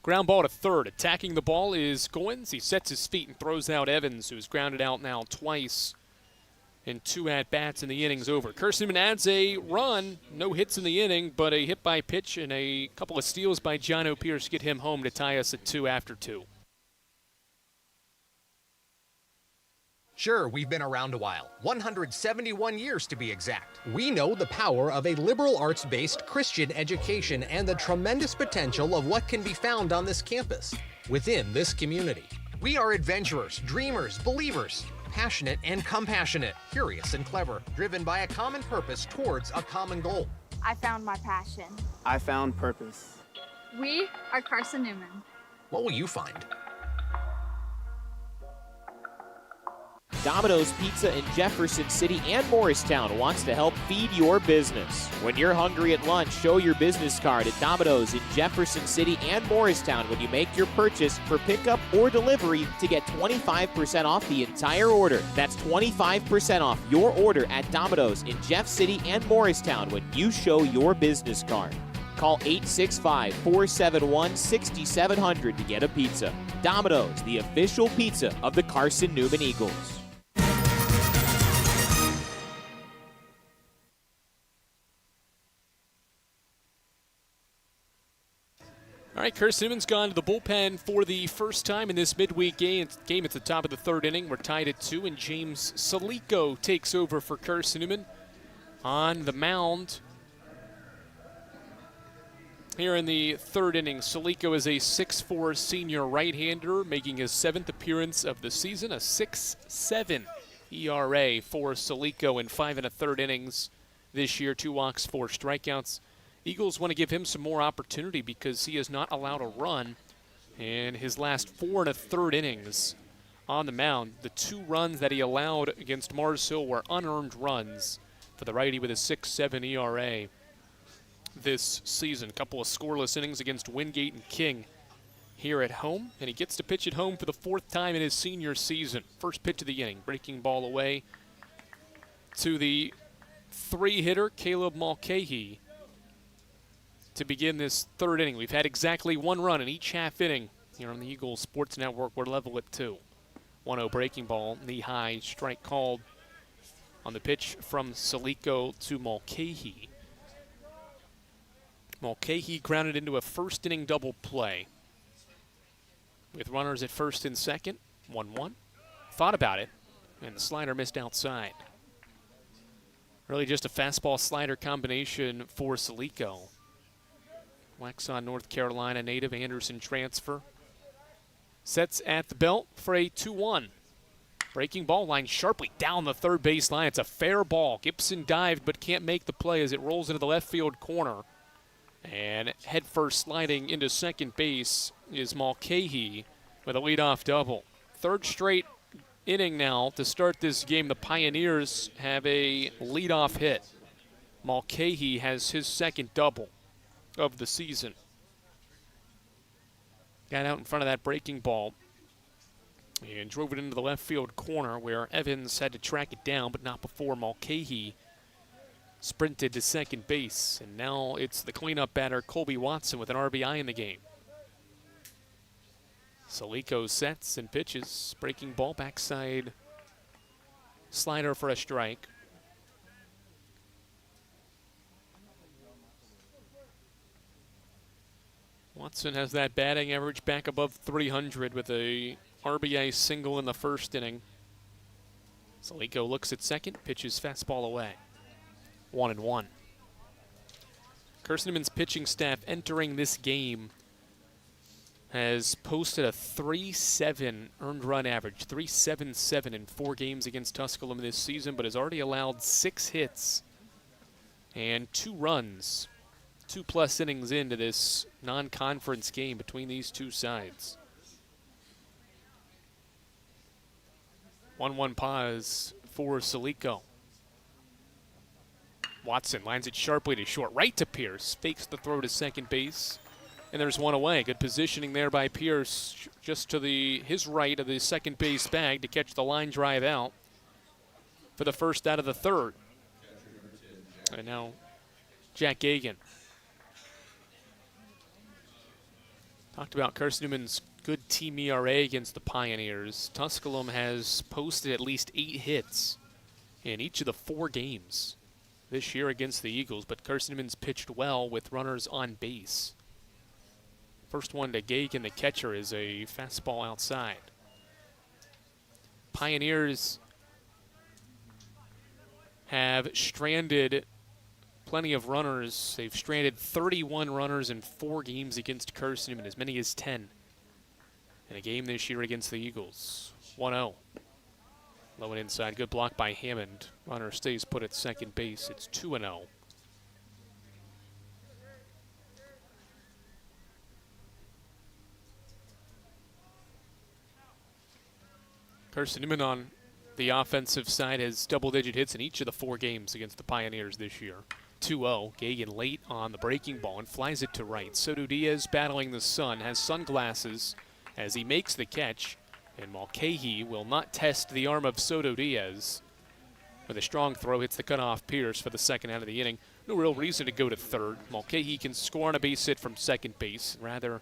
Ground ball to third. Attacking the ball is Goins. He sets his feet and throws out Evans, who's grounded out now twice in 2 at-bats in the inning's over. Carson-Newman adds a run. No hits in the inning, but a hit by pitch and a couple of steals by Jono Pierce get him home to tie us at 2 after 2. Sure, we've been around a while, 171 years to be exact. We know the power of a liberal arts-based Christian education and the tremendous potential of what can be found on this campus, within this community. We are adventurers, dreamers, believers, passionate and compassionate, curious and clever, driven by a common purpose towards a common goal. I found my passion. I found purpose. We are Carson-Newman. What will you find? Domino's Pizza in Jefferson City and Morristown wants to help feed your business. When you're hungry at lunch, show your business card at Domino's in Jefferson City and Morristown when you make your purchase for pickup or delivery to get 25% off the entire order. That's 25% off your order at Domino's in Jeff City and Morristown when you show your business card. Call 865-471-6700 to get a pizza. Domino's, the official pizza of the Carson-Newman Eagles. All right, Carson-Newman's gone to the bullpen for the first time in this midweek game. At the top of the third inning. We're tied at 2, and James Salico takes over for Carson-Newman on the mound. Here in the third inning, Salico is a 6'4" senior right-hander, making his 7th appearance of the season, a 6.7 ERA for Salico in 5 1/3 innings this year, 2 walks, 4 strikeouts. Eagles want to give him some more opportunity because he has not allowed a run in his last 4 1/3 innings on the mound. The 2 runs that he allowed against Mars Hill were unearned runs for the righty with a 6.7 ERA this season. A couple of scoreless innings against Wingate and King here at home, and he gets to pitch at home for the 4th time in his senior season. First pitch of the inning, breaking ball away to the 3-hitter, Caleb Mulcahy, to begin this third inning. We've had exactly 1 run in each half inning here on the Eagles Sports Network. We're level at 2. 1-0 breaking ball, knee-high, strike called on the pitch from Salico to Mulcahy. Mulcahy grounded into a first inning double play with runners at first and second, 1-1. Thought about it, and the slider missed outside. Really just a fastball slider combination for Salico. Waxhaw, North Carolina native, Anderson transfer. Sets at the belt for a 2-1. Breaking ball line sharply down the third base line. It's a fair ball. Gibson dived but can't make the play as it rolls into the left field corner. And headfirst sliding into second base is Mulcahy with a leadoff double. Third straight inning now to start this game. The Pioneers have a leadoff hit. Mulcahy has his second double of the season. Got out in front of that breaking ball and drove it into the left field corner where Evans had to track it down, but not before Mulcahy sprinted to second base. And now it's the cleanup batter, Colby Watson, with an RBI in the game. Salico sets and pitches. Breaking ball, backside slider for a strike. Watson has that batting average back above 300 with a RBI single in the first inning. Salico looks at second, pitches fastball away. 1-1. Carson-Newman's pitching staff entering this game has posted a 3.7 earned run average, 3.77 in 4 games against Tusculum this season, but has already allowed 6 hits and 2 runs, 2+ innings into this non-conference game between these two sides. 1-1 pause for Salico. Watson lines it sharply to short, right to Pierce, fakes the throw to second base, and there's one away. Good positioning there by Pierce, just to his right of the second base bag to catch the line drive out for the first out of the third. And now Jack Gagan. Talked about Carson-Newman's good team ERA against the Pioneers. Tusculum has posted at least 8 hits in each of the 4 games this year against the Eagles, but Carson-Newman's pitched well with runners on base. First one to Gagan, the catcher, is a fastball outside. Pioneers have stranded plenty of runners. They've stranded 31 runners in 4 games against Carson-Newman, as many as 10 in a game this year against the Eagles. 1-0. Low and inside. Good block by Hammond. Runner stays put at second base. It's 2-0. Carson-Newman on the offensive side has double-digit hits in each of the 4 games against the Pioneers this year. 2-0. Gagan late on the breaking ball and flies it to right. Soto Diaz battling the sun, has sunglasses as he makes the catch. And Mulcahy will not test the arm of Soto Diaz. With a strong throw, hits the cutoff Pierce for the second out of the inning. No real reason to go to third. Mulcahy can score on a base hit from second base. Rather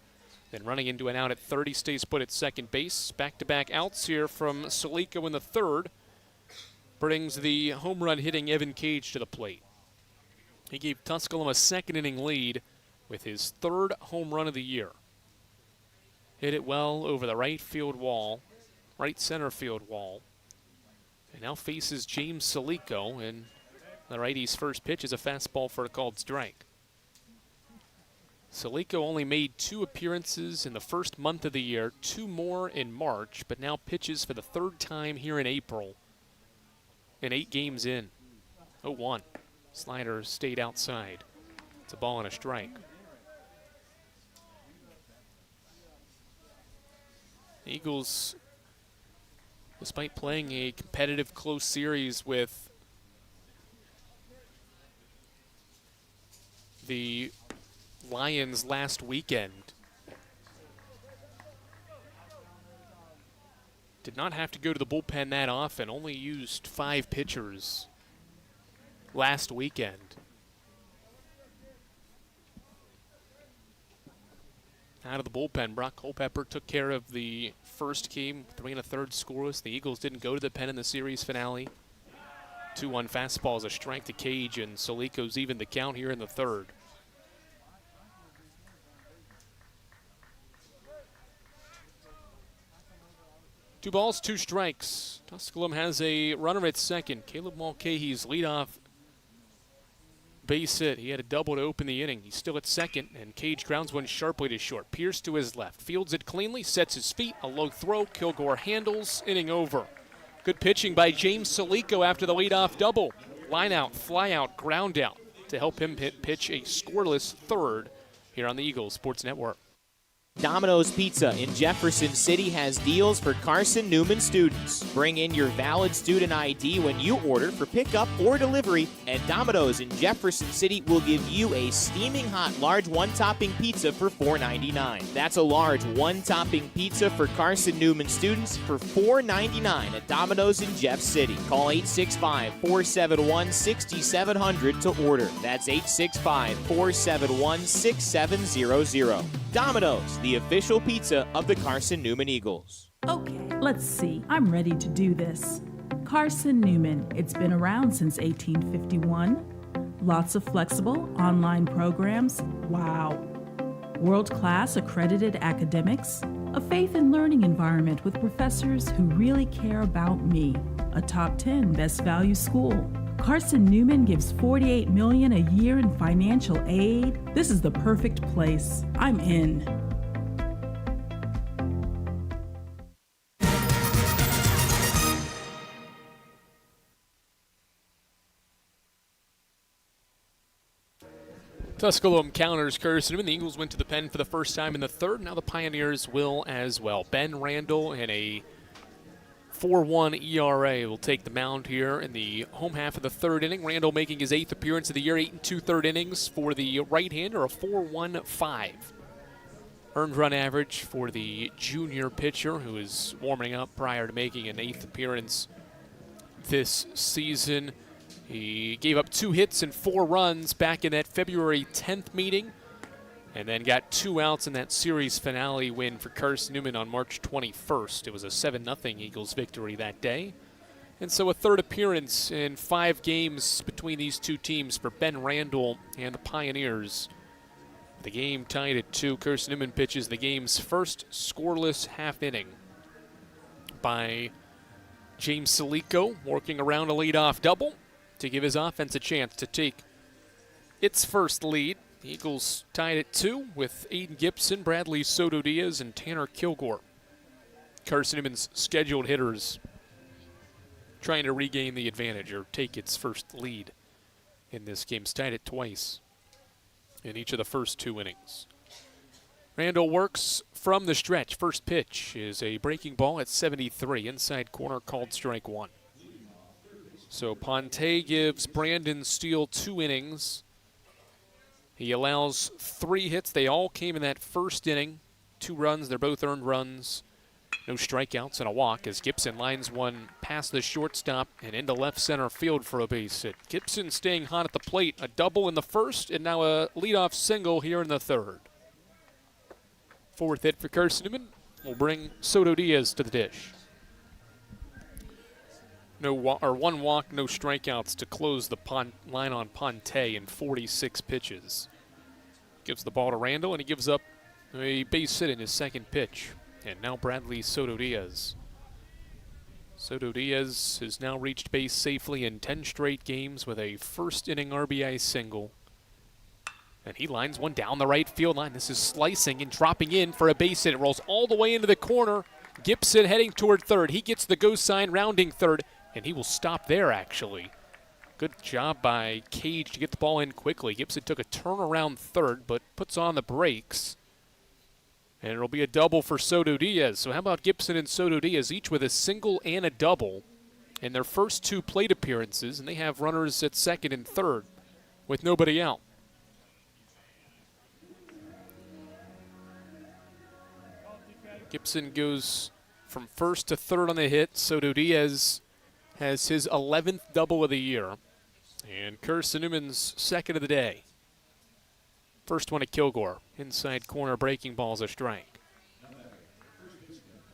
than running into an out at third, he stays put at second base. Back-to-back outs here from Salico in the third. Brings the home run hitting Evan Cage to the plate. He gave Tusculum a second inning lead with his 3rd home run of the year. Hit it well over the right center field wall. And now faces James Salico, and the righty's first pitch is a fastball for a called strike. Salico only made 2 appearances in the first month of the year, 2 more in March, but now pitches for the 3rd time here in April, and 8 games in. 0-1. Slider stayed outside. It's a ball and a strike. Eagles, despite playing a competitive close series with the Lions last weekend, did not have to go to the bullpen that often, only used 5 pitchers last weekend. Out of the bullpen, Brock Culpepper took care of the first game, 3 1/3 scoreless. The Eagles didn't go to the pen in the series finale. 2-1 fastball is a strike to Cage, and Salico's even the count here in the 3rd. Two balls, 2 strikes. Tusculum has a runner at second. Caleb Mulcahy's leadoff base hit. He had a double to open the inning. He's still at second, and Cage grounds one sharply to short. Pierce to his left. Fields it cleanly, sets his feet. A low throw. Kilgore handles. Inning over. Good pitching by James Salico after the leadoff double. Line out, fly out, ground out to help him pitch a scoreless 3rd here on the Eagles Sports Network. Domino's Pizza in Jefferson City has deals for Carson-Newman students. Bring in your valid student ID when you order for pickup or delivery, and Domino's in Jefferson City will give you a steaming hot large 1-topping pizza for $4.99. That's a large 1-topping pizza for Carson-Newman students for $4.99 at Domino's in Jeff City. Call 865-471-6700 to order. That's 865-471-6700. Domino's, the official pizza of the Carson-Newman Eagles. Okay, let's see. I'm ready to do this. Carson-Newman. It's been around since 1851. Lots of flexible online programs. Wow. World-class accredited academics. A faith and learning environment with professors who really care about me. A top 10 best value school. Carson-Newman gives $48 million a year in financial aid. This is the perfect place. I'm in. Tusculum counters Carson-Newman. The Eagles went to the pen for the first time in the 3rd. Now the Pioneers will as well. Ben Randall in a 4.1 ERA will take the mound here in the home half of the 3rd inning. Randall making his 8th appearance of the year, 8 2/3 innings for the right-hander, a 4.15 earned run average for the junior pitcher who is warming up prior to making an 8th appearance this season. He gave up 2 hits and 4 runs back in that February 10th meeting, and then got 2 outs in that series finale win for Carson-Newman on March 21st. It was a 7-0 Eagles victory that day. And so a 3rd appearance in 5 games between these 2 teams for Ben Randall and the Pioneers. The game tied at 2. Carson-Newman pitches the game's first scoreless half inning by James Salico, working around a leadoff double to give his offense a chance to take its first lead. The Eagles tied at 2 with Aiden Gibson, Bradley Soto Diaz, and Tanner Kilgore. Carson-Newman's scheduled hitters trying to regain the advantage or take its first lead in this game. It's tied at twice in each of the first 2 innings. Randall works from the stretch. First pitch is a breaking ball at 73. Inside corner, called strike 1. So Ponte gives Brandon Steele 2 innings. He allows 3 hits. They all came in that first inning. 2 runs. They're both earned runs. No strikeouts and a walk as Gibson lines one past the shortstop and into left center field for a base hit. Gibson staying hot at the plate. A double in the first and now a leadoff single here in the 3rd. 4th hit for Carson-Newman will bring Soto Diaz to the dish. 1 walk, no strikeouts to close the line on Ponte in 46 pitches. Gives the ball to Randall, and he gives up A base hit in his second pitch. And now Bradley Soto Diaz. Soto Diaz has now reached base safely in 10 straight games with a first inning RBI single. And he lines one down the right field line. This is slicing and dropping in for a base hit. It rolls all the way into the corner. Gibson heading toward third. He gets the go sign rounding third, and he will stop there actually. Good job by Cage to get the ball in quickly. Gibson took a turn around third, but puts on the brakes. And it'll be a double for Soto Diaz. So how about Gibson and Soto Diaz, each with a single and a double in their first 2 plate appearances, and they have runners at second and third with nobody out. Gibson goes from first to third on the hit. Soto Diaz has his 11th double of the year. And Carson-Newman's second of the day. First one at Kilgore. Inside corner breaking ball's a strike.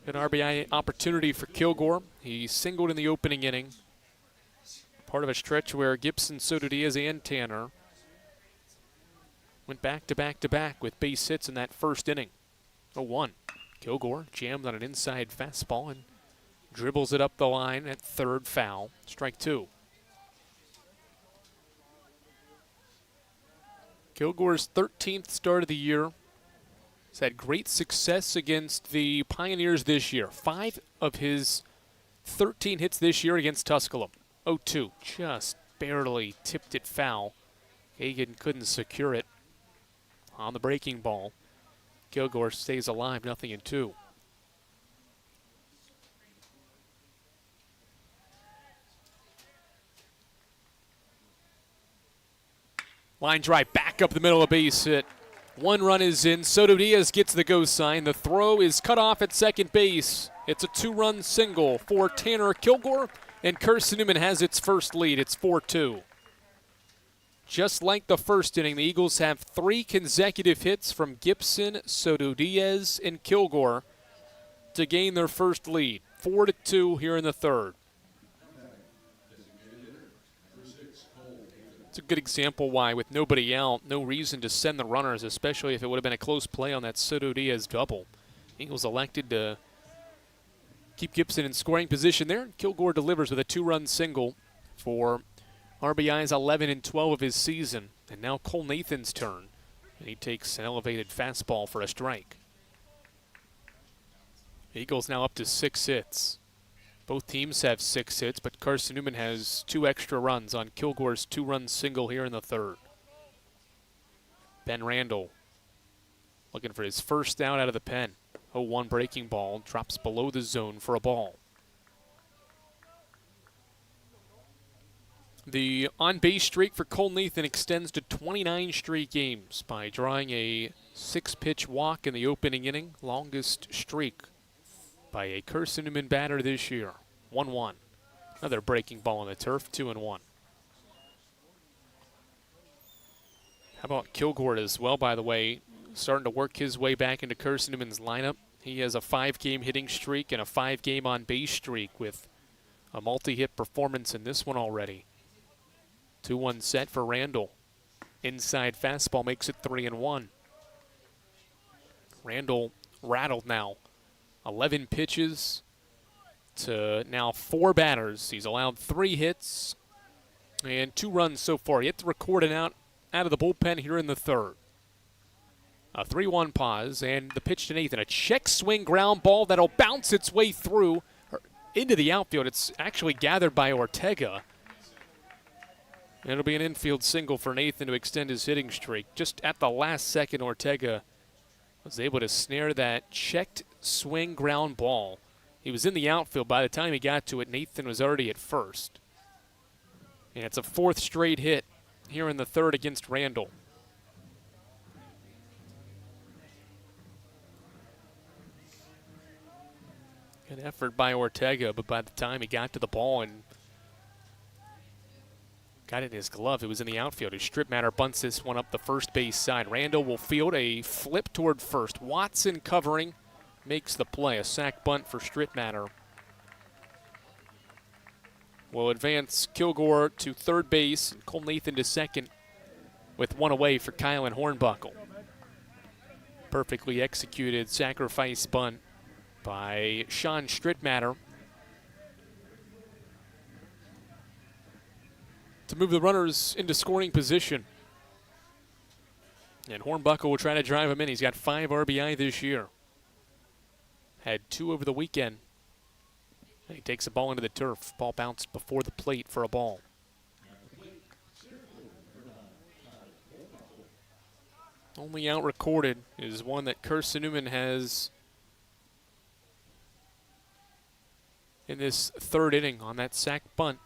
An RBI opportunity for Kilgore. He singled in the opening inning. Part of a stretch where Gibson, Soto Diaz, and Tanner went back to back to back with base hits in that first inning. 0-1. Kilgore jammed on an inside fastball and dribbles it up the line at third, foul. Strike 2. Kilgore's 13th start of the year. He's had great success against the Pioneers this year. 5 of his 13 hits this year against Tusculum. 0-2, just barely tipped it foul. Hagan couldn't secure it on the breaking ball. Kilgore stays alive, 0-2. Line drive back up the middle of base hit. 1 run is in. Soto Diaz gets the go sign. The throw is cut off at second base. It's a 2-run single for Tanner Kilgore, and Carson-Newman has its first lead. It's 4-2. Just like the first inning, the Eagles have 3 consecutive hits from Gibson, Soto Diaz, and Kilgore to gain their first lead. 4-2 here in the third. It's a good example why, with nobody out, no reason to send the runners, especially if it would have been a close play on that Soto Diaz double. Eagles elected to keep Gibson in scoring position there. Kilgore delivers with a 2-run single for RBI's 11 and 12 of his season. And now Cole Nathan's turn. And he takes an elevated fastball for a strike. Eagles now up to 6 hits. Both teams have 6 hits, but Carson-Newman has 2 extra runs on Kilgore's 2-run single here in the third. Ben Randall looking for his first out of the pen. 0-1 breaking ball, drops below the zone for a ball. The on-base streak for Cole Nathan extends to 29 straight games by drawing a 6-pitch walk in the opening inning, longest streak by a Carson-Newman batter this year. 1-1. Another breaking ball on the turf, 2-1. How about Kilgore as well, by the way, starting to work his way back into Carson-Newman's lineup. He has a 5-game hitting streak and a 5-game on-base streak with a multi-hit performance in this one already. 2-1 set for Randall. Inside fastball makes it 3-1. Randall rattled now. 11 pitches to now 4 batters. He's allowed 3 hits and 2 runs so far. Yet to record an out of the bullpen here in the third. A 3-1 pause, and the pitch to Nathan. A check swing ground ball that'll bounce its way through into the outfield. It's actually gathered by Ortega. And it'll be an infield single for Nathan to extend his hitting streak. Just at the last second, Ortega was able to snare that checked swing ground ball. He was in the outfield. By the time he got to it, Nathan was already at first. And it's a 4th straight hit here in the third against Randall. Good effort by Ortega, but by the time he got to the ball and got it in his glove, it was in the outfield. His strip matter bunts this one up the first base side. Randall will field a flip toward first. Watson covering, makes the play. A sac bunt for Strittmatter. Will advance Kilgore to third base. Cole Nathan to second with 1 away for Kylan Hornbuckle. Perfectly executed sacrifice bunt by Sean Strittmatter to move the runners into scoring position. And Hornbuckle will try to drive him in. He's got 5 RBI this year. Had 2 over the weekend. And he takes the ball into the turf. Ball bounced before the plate for a ball. Only out recorded is one that Carson-Newman has in this 3rd inning on that sac bunt.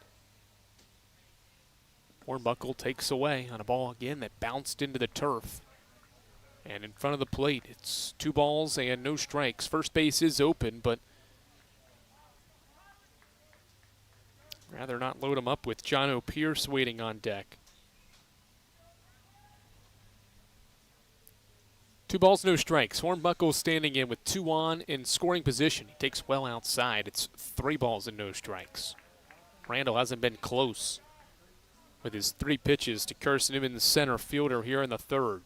Hornbuckle takes away on a ball again that bounced into the turf. And in front of the plate, it's 2 balls and no strikes. First base is open, but rather not load him up with John O'Pierce waiting on deck. 2 balls, no strikes. Hornbuckle standing in with 2 on in scoring position. He takes well outside. It's 3 balls and no strikes. Randall hasn't been close with his 3 pitches to Carson-Newman, the center fielder here in the 3rd.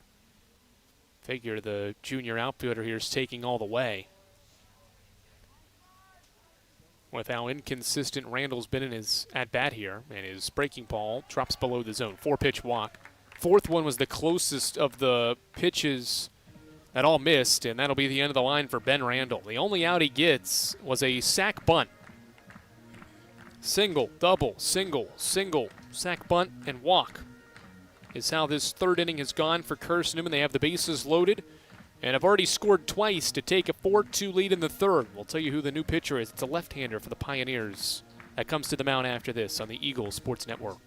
Figure the junior outfielder here is taking all the way. With how inconsistent Randall's been in his at-bat here, and his breaking ball drops below the zone. 4-pitch walk. 4th one was the closest of the pitches that all missed, and that'll be the end of the line for Ben Randall. The only out he gets was a sac bunt. Single, double, single, single, sac bunt, and walk is how this 3rd inning has gone for Carson-Newman. They have the bases loaded and have already scored twice to take a 4-2 lead in the 3rd. We'll tell you who the new pitcher is. It's a left-hander for the Pioneers that comes to the mound after this on the Eagle Sports Network.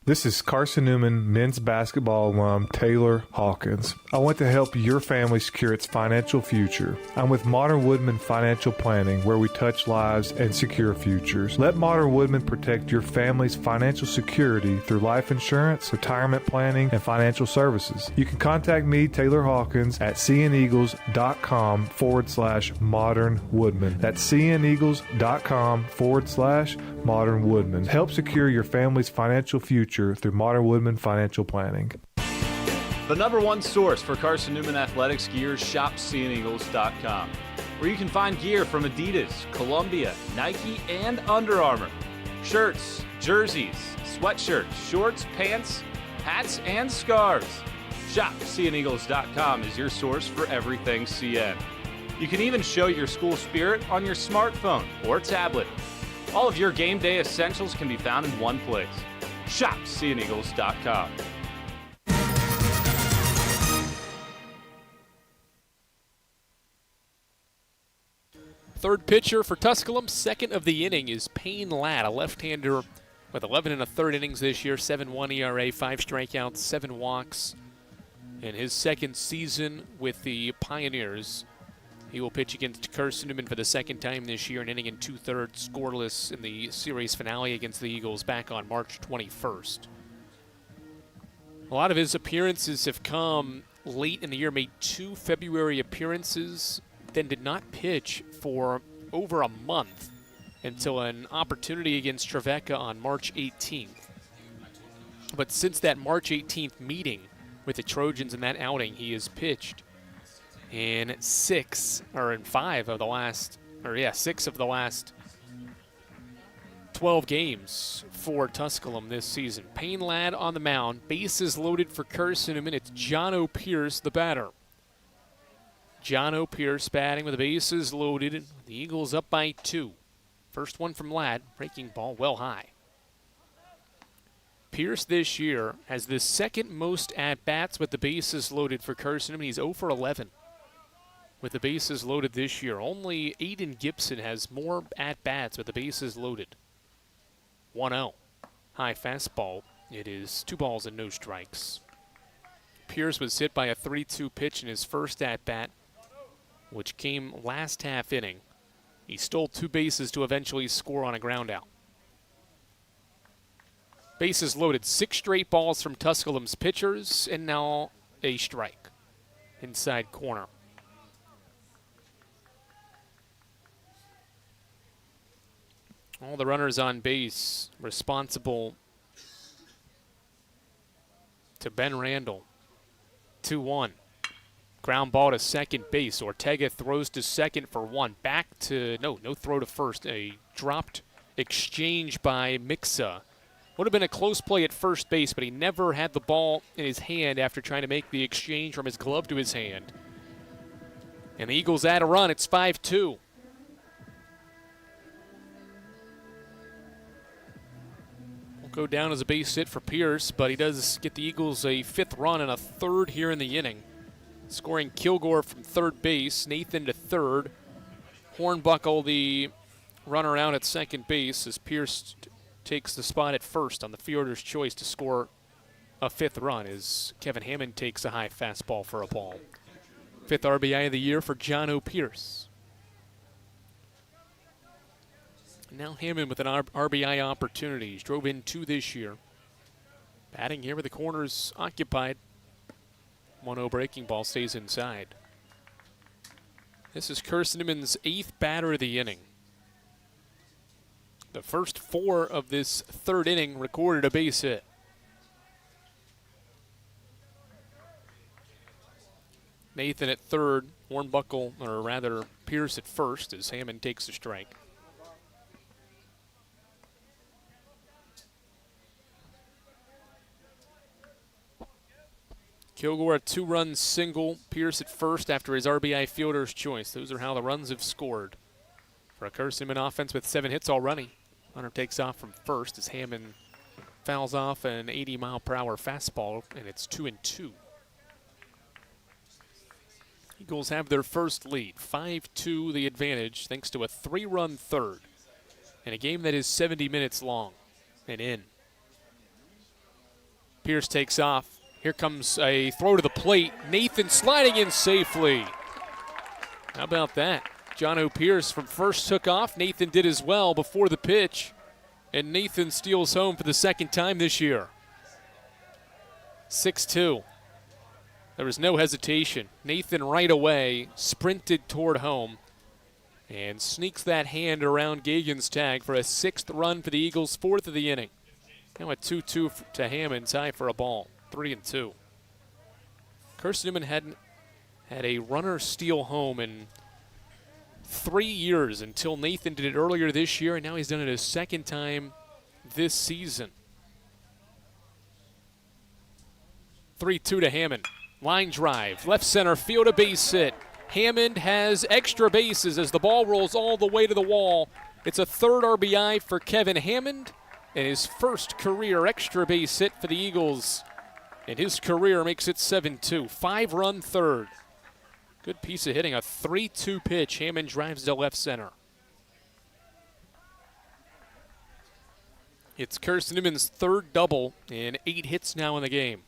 This is Carson-Newman men's basketball alum Taylor Hawkins. I want to help your family secure its financial future. I'm with Modern Woodman Financial Planning, where we touch lives and secure futures. Let Modern Woodman protect your family's financial security through life insurance, retirement planning, and financial services. You can contact me, Taylor Hawkins, at cneagles.com/Modern Woodman. That's cneagles.com/Modern Woodman. Help secure your family's financial future through Modern Woodman Financial Planning. The #1 source for Carson-Newman athletics gear is shopseeandeagles.com, where you can find gear from Adidas, Columbia, Nike, and Under Armour. Shirts, jerseys, sweatshirts, shorts, pants, hats, and scarves. Shopseeandeagles.com is your source for everything CN. You can even show your school spirit on your smartphone or tablet. All of your game day essentials can be found in one place. ShopSeeAndEagles.com. Third pitcher for Tusculum, 2nd of the inning, is Payne Ladd, a left-hander with 11 1/3 innings this year, 7.1 ERA, 5 strikeouts, 7 walks. In his 2nd season with the Pioneers, he will pitch against Carson-Newman for the 2nd time this year, an inning and 2/3 scoreless in the series finale against the Eagles back on March 21st. A lot of his appearances have come late in the year, made 2 February appearances, then did not pitch for over a month until an opportunity against Trevecca on March 18th. But since that March 18th meeting with the Trojans in that outing, he has pitched in 6 of the last 12 games for Tusculum this season. Payne Ladd on the mound, bases loaded for Carson-Newman. It's John O'Pierce, the batter. John O'Pierce batting with the bases loaded. The Eagles up by 2. First one from Ladd, breaking ball well high. Pierce this year has the 2nd most at-bats with the bases loaded for Carson-Newman. He's 0 for 11 with the bases loaded this year. Only Aiden Gibson has more at-bats with the bases loaded. 1-0. High fastball. It is 2 balls and no strikes. Pierce was hit by a 3-2 pitch in his first at-bat, which came last half inning. He stole 2 bases to eventually score on a ground out. Bases loaded, 6 straight balls from Tusculum's pitchers, and now a strike. Inside corner. All the runners on base responsible to Ben Randall. 2-1. Ground ball to second base. Ortega throws to second for one. Back to, no throw to first. A dropped exchange by Mixa. Would have been a close play at first base, but he never had the ball in his hand after trying to make the exchange from his glove to his hand. And the Eagles add a run. It's 5-2. Will go down as a base hit for Pierce, but he does get the Eagles a fifth run and a third here in the inning. Scoring Kilgore from third base, Nathan to third. Hornbuckle, the runner out at second base, as Pierce takes the spot at first on the fielder's choice to score a fifth run as Kevin Hammond takes a high fastball for a ball. Fifth RBI of the year for John O. Pierce. Now Hammond with an RBI opportunity. He's drove in 2 this year. Batting here with the corners occupied. 1-0 breaking ball stays inside. This is Carson-Newman's 8th batter of the inning. The first 4 of this third inning recorded a base hit. Nathan at third, Hornbuckle, or rather Pierce at first as Hammond takes the strike. Kilgore a 2-run single, Pierce at first after his RBI fielder's choice. Those are how the runs have scored. For a Carson-Newman offense with 7 hits already. Hunter takes off from first as Hammond fouls off an 80-mile-per-hour fastball, and it's 2-2. Eagles have their first lead, 5-2 the advantage, thanks to a 3-run third in a game that is 70 minutes long and in. Pierce takes off. Here comes a throw to the plate. Nathan sliding in safely. How about that? John O. Pierce from first took off. Nathan did as well before the pitch. And Nathan steals home for the second time this year. 6-2. There was no hesitation. Nathan right away sprinted toward home and sneaks that hand around Gagan's tag for a 6th run for the Eagles, 4th of the inning. Now a 2-2 to Hammond, tie for a ball. 3-2. Carson-Newman hadn't had a runner steal home in 3 years until Nathan did it earlier this year, and now he's done it a second time this season. 3-2 to Hammond. Line drive, left center field, a base hit. Hammond has extra bases as the ball rolls all the way to the wall. It's a 3rd RBI for Kevin Hammond and his first career extra base hit for the Eagles. And his career makes it 7-2. 5-run third. Good piece of hitting. A 3-2 pitch. Hammond drives to left center. It's Carson-Newman's 3rd double and 8 hits now in the game.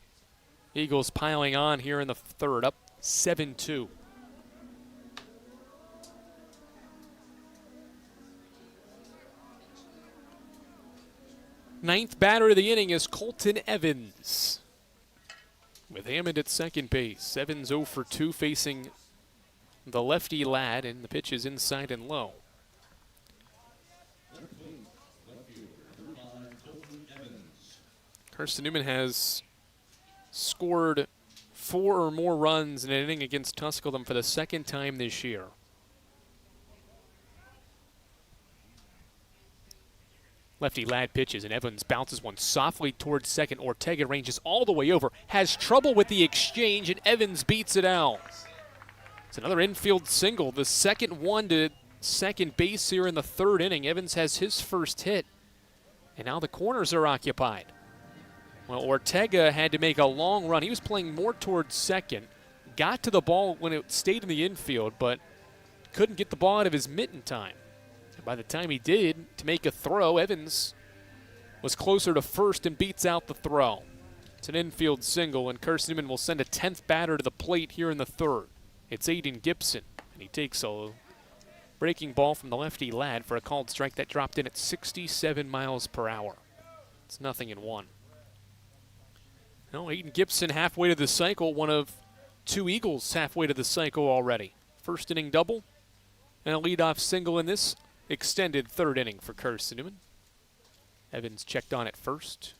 Eagles piling on here in the 3rd, up 7-2. Ninth batter of the inning is Colton Evans. With Hammond at second base, Evans 0 for 2 facing the lefty lad, and the pitch is inside and low. Carson-Newman has scored 4 or more runs in an inning against Tusculum for the 2nd time this year. Lefty lad pitches, and Evans bounces one softly towards second. Ortega ranges all the way over, has trouble with the exchange, and Evans beats it out. It's another infield single, the second one to second base here in the 3rd inning. Evans has his first hit, and now the corners are occupied. Well, Ortega had to make a long run. He was playing more towards second, got to the ball when it stayed in the infield, but couldn't get the ball out of his mitt in time. By the time he did to make a throw, Evans was closer to first and beats out the throw. It's an infield single, and Carson-Newman will send a 10th batter to the plate here in the 3rd. It's Aiden Gibson, and he takes a breaking ball from the lefty lad for a called strike that dropped in at 67 miles per hour. It's 0-1. Now Aiden Gibson halfway to the cycle, one of 2 Eagles halfway to the cycle already. First inning double and a leadoff single in this extended 3rd inning for Carson-Newman. Evans checked on at first.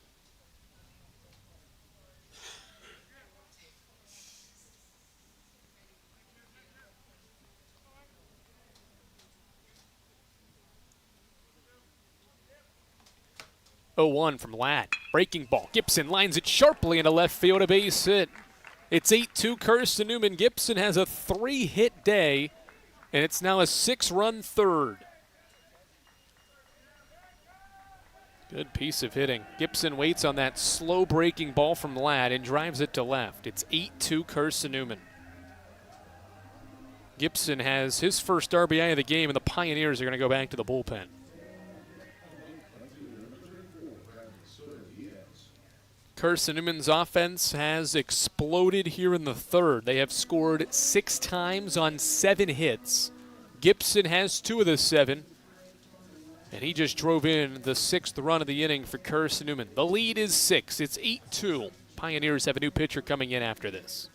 0-1 from Ladd. Breaking ball. Gibson lines it sharply into left field, a base hit. It's 8-2 Carson-Newman. Gibson has a 3-hit day, and it's now a 6-run third. Good piece of hitting. Gibson waits on that slow breaking ball from Ladd and drives it to left. It's 8-2 Carson-Newman. Gibson has his first RBI of the game, and the Pioneers are going to go back to the bullpen. Carson-Newman's offense has exploded here in the third. They have scored 6 times on 7 hits. Gibson has 2 of the 7. And he just drove in the 6th run of the inning for Carson-Newman. The lead is 6. It's 8-2. Pioneers have a new pitcher coming in after this.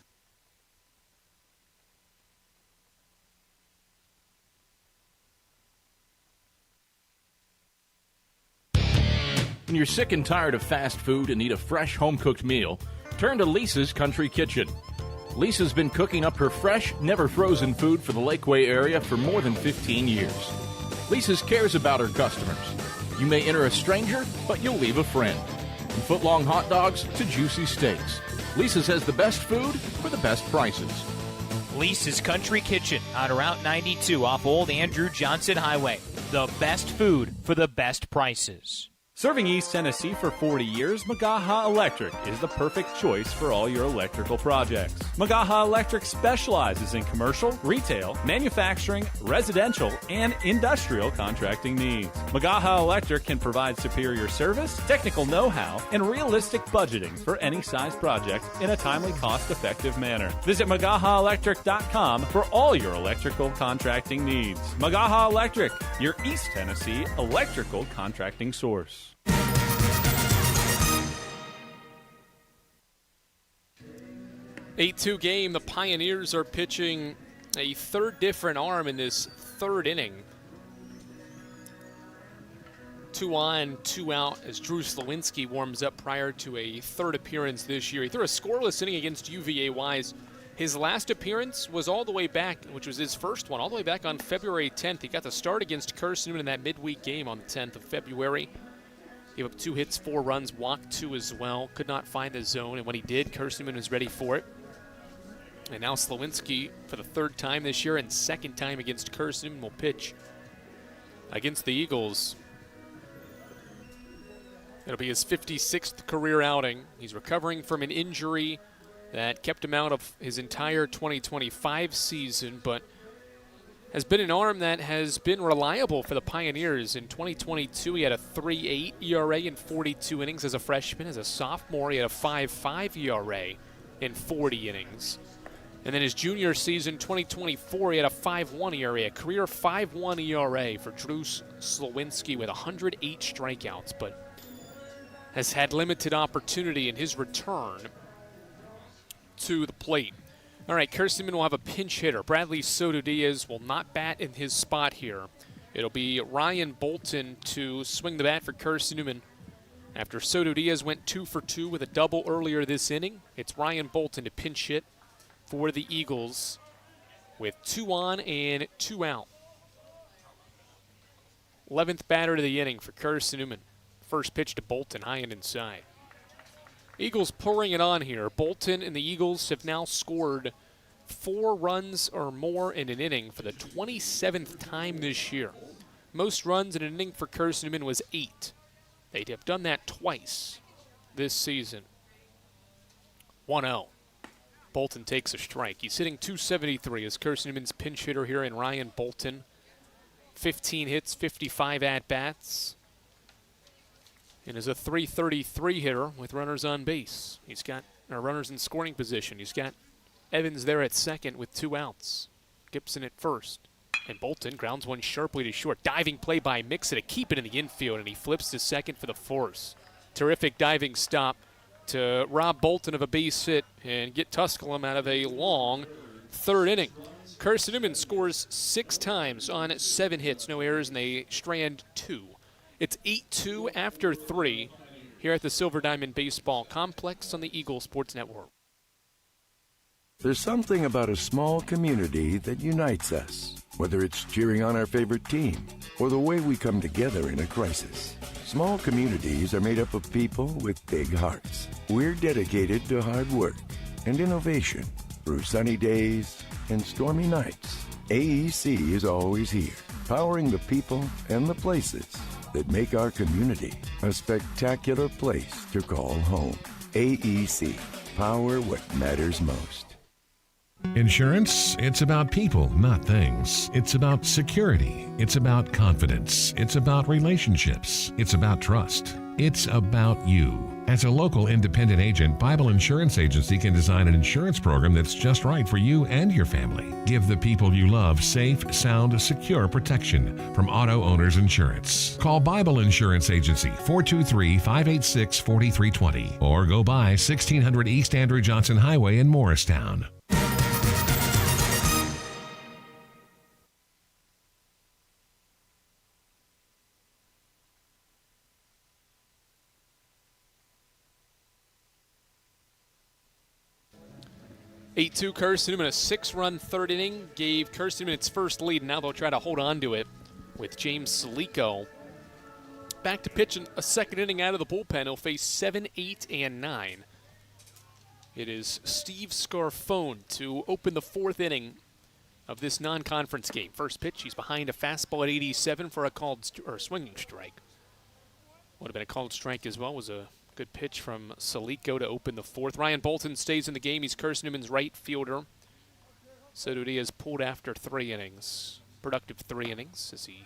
When you're sick and tired of fast food and need a fresh home-cooked meal, turn to Lisa's Country Kitchen. Lisa's been cooking up her fresh, never-frozen food for the Lakeway area for more than 15 years. Lisa's cares about her customers. You may enter a stranger, but you'll leave a friend. From foot-long hot dogs to juicy steaks, Lisa's has the best food for the best prices. Lisa's Country Kitchen on Route 92 off Old Andrew Johnson Highway. The best food for the best prices. Serving East Tennessee for 40 years, Magaha Electric is the perfect choice for all your electrical projects. Magaha Electric specializes in commercial, retail, manufacturing, residential, and industrial contracting needs. Magaha Electric can provide superior service, technical know-how, and realistic budgeting for any size project in a timely, cost-effective manner. Visit MagahaElectric.com for all your electrical contracting needs. Magaha Electric, your East Tennessee electrical contracting source. 8-2 game. The Pioneers are pitching a third different arm in this third inning. 2 on, 2 out as Drew Slawinski warms up prior to a third appearance this year. He threw a scoreless inning against UVA Wise. His last appearance was all the way back, which was his first one, all the way back on February 10th. He got the start against Carson-Newman in that midweek game on the 10th of February. Gave up 2 hits, 4 runs, walked 2 as well. Could not find the zone, and when he did, Carson-Newman was ready for it. And now Slawinski, for the 3rd time this year and 2nd time against Carson-Newman, will pitch against the Eagles. It'll be his 56th career outing. He's recovering from an injury that kept him out of his entire 2025 season, but has been an arm that has been reliable for the Pioneers. In 2022, he had a 3.8 ERA in 42 innings as a freshman. As a sophomore, he had a 5.5 ERA in 40 innings. And then his junior season, 2024, he had a 5.1 ERA, a career 5.1 ERA for Drew Slawinski with 108 strikeouts, but has had limited opportunity in his return to the plate. All right, Carson-Newman will have a pinch hitter. Bradley Soto Diaz will not bat in his spot here. It'll be Ryan Bolton to swing the bat for Carson-Newman. After Soto Diaz went 2 for 2 with a double earlier this inning, it's Ryan Bolton to pinch hit for the Eagles with 2 on and 2 out. 11th batter of the inning for Carson-Newman. First pitch to Bolton, high and inside. Eagles pouring it on here. Bolton and the Eagles have now scored 4 runs or more in an inning for the 27th time this year. Most runs in an inning for Carson-Newman was 8. They have done that twice this season. 1-0. Bolton takes a strike. He's hitting .273 as Carson-Newman's pinch hitter here in Ryan Bolton. 15 hits, 55 at-bats. And is a .333 hitter with runners on base. He's got runners in scoring position. He's got Evans there at second with 2 outs. Gibson at first. And Bolton grounds one sharply to short. Diving play by Mixon to keep it in the infield, and he flips to second for the force. Terrific diving stop to rob Bolton of a base hit and get Tusculum out of a long 3rd inning. Carson-Newman scores 6 times on 7 hits, no errors, and they strand 2. It's 8-2 after 3 here at the Silver Diamond Baseball Complex on the Eagle Sports Network. There's something about a small community that unites us, whether it's cheering on our favorite team or the way we come together in a crisis. Small communities are made up of people with big hearts. We're dedicated to hard work and innovation through sunny days and stormy nights. AEC is always here, powering the people and the places that make our community a spectacular place to call home. AEC, power what matters most. Insurance, it's about people, not things. It's about security. It's about confidence. It's about relationships. It's about trust. It's about you. As a local independent agent, Bible Insurance Agency can design an insurance program that's just right for you and your family. Give the people you love safe, sound, secure protection from Auto Owners Insurance. Call Bible Insurance Agency 423-586-4320 or go by 1600 East Andrew Johnson Highway in Morristown. (8-2) Carson-Newman, a 6-run third inning gave Carson-Newman its first lead. Now they'll try to hold on to it with James Salico back to pitch a second inning out of the bullpen. He'll face 7, 8, and 9. It is Steve Scarfone to open the fourth inning of this non-conference game. First pitch, he's behind a fastball at 87 for a swinging strike. Would have been a called strike as well. Was a good pitch from Salico to open the fourth. Ryan Bolton stays in the game. He's Carson-Newman's right fielder. So he has pulled after 3 innings. Productive 3 innings as he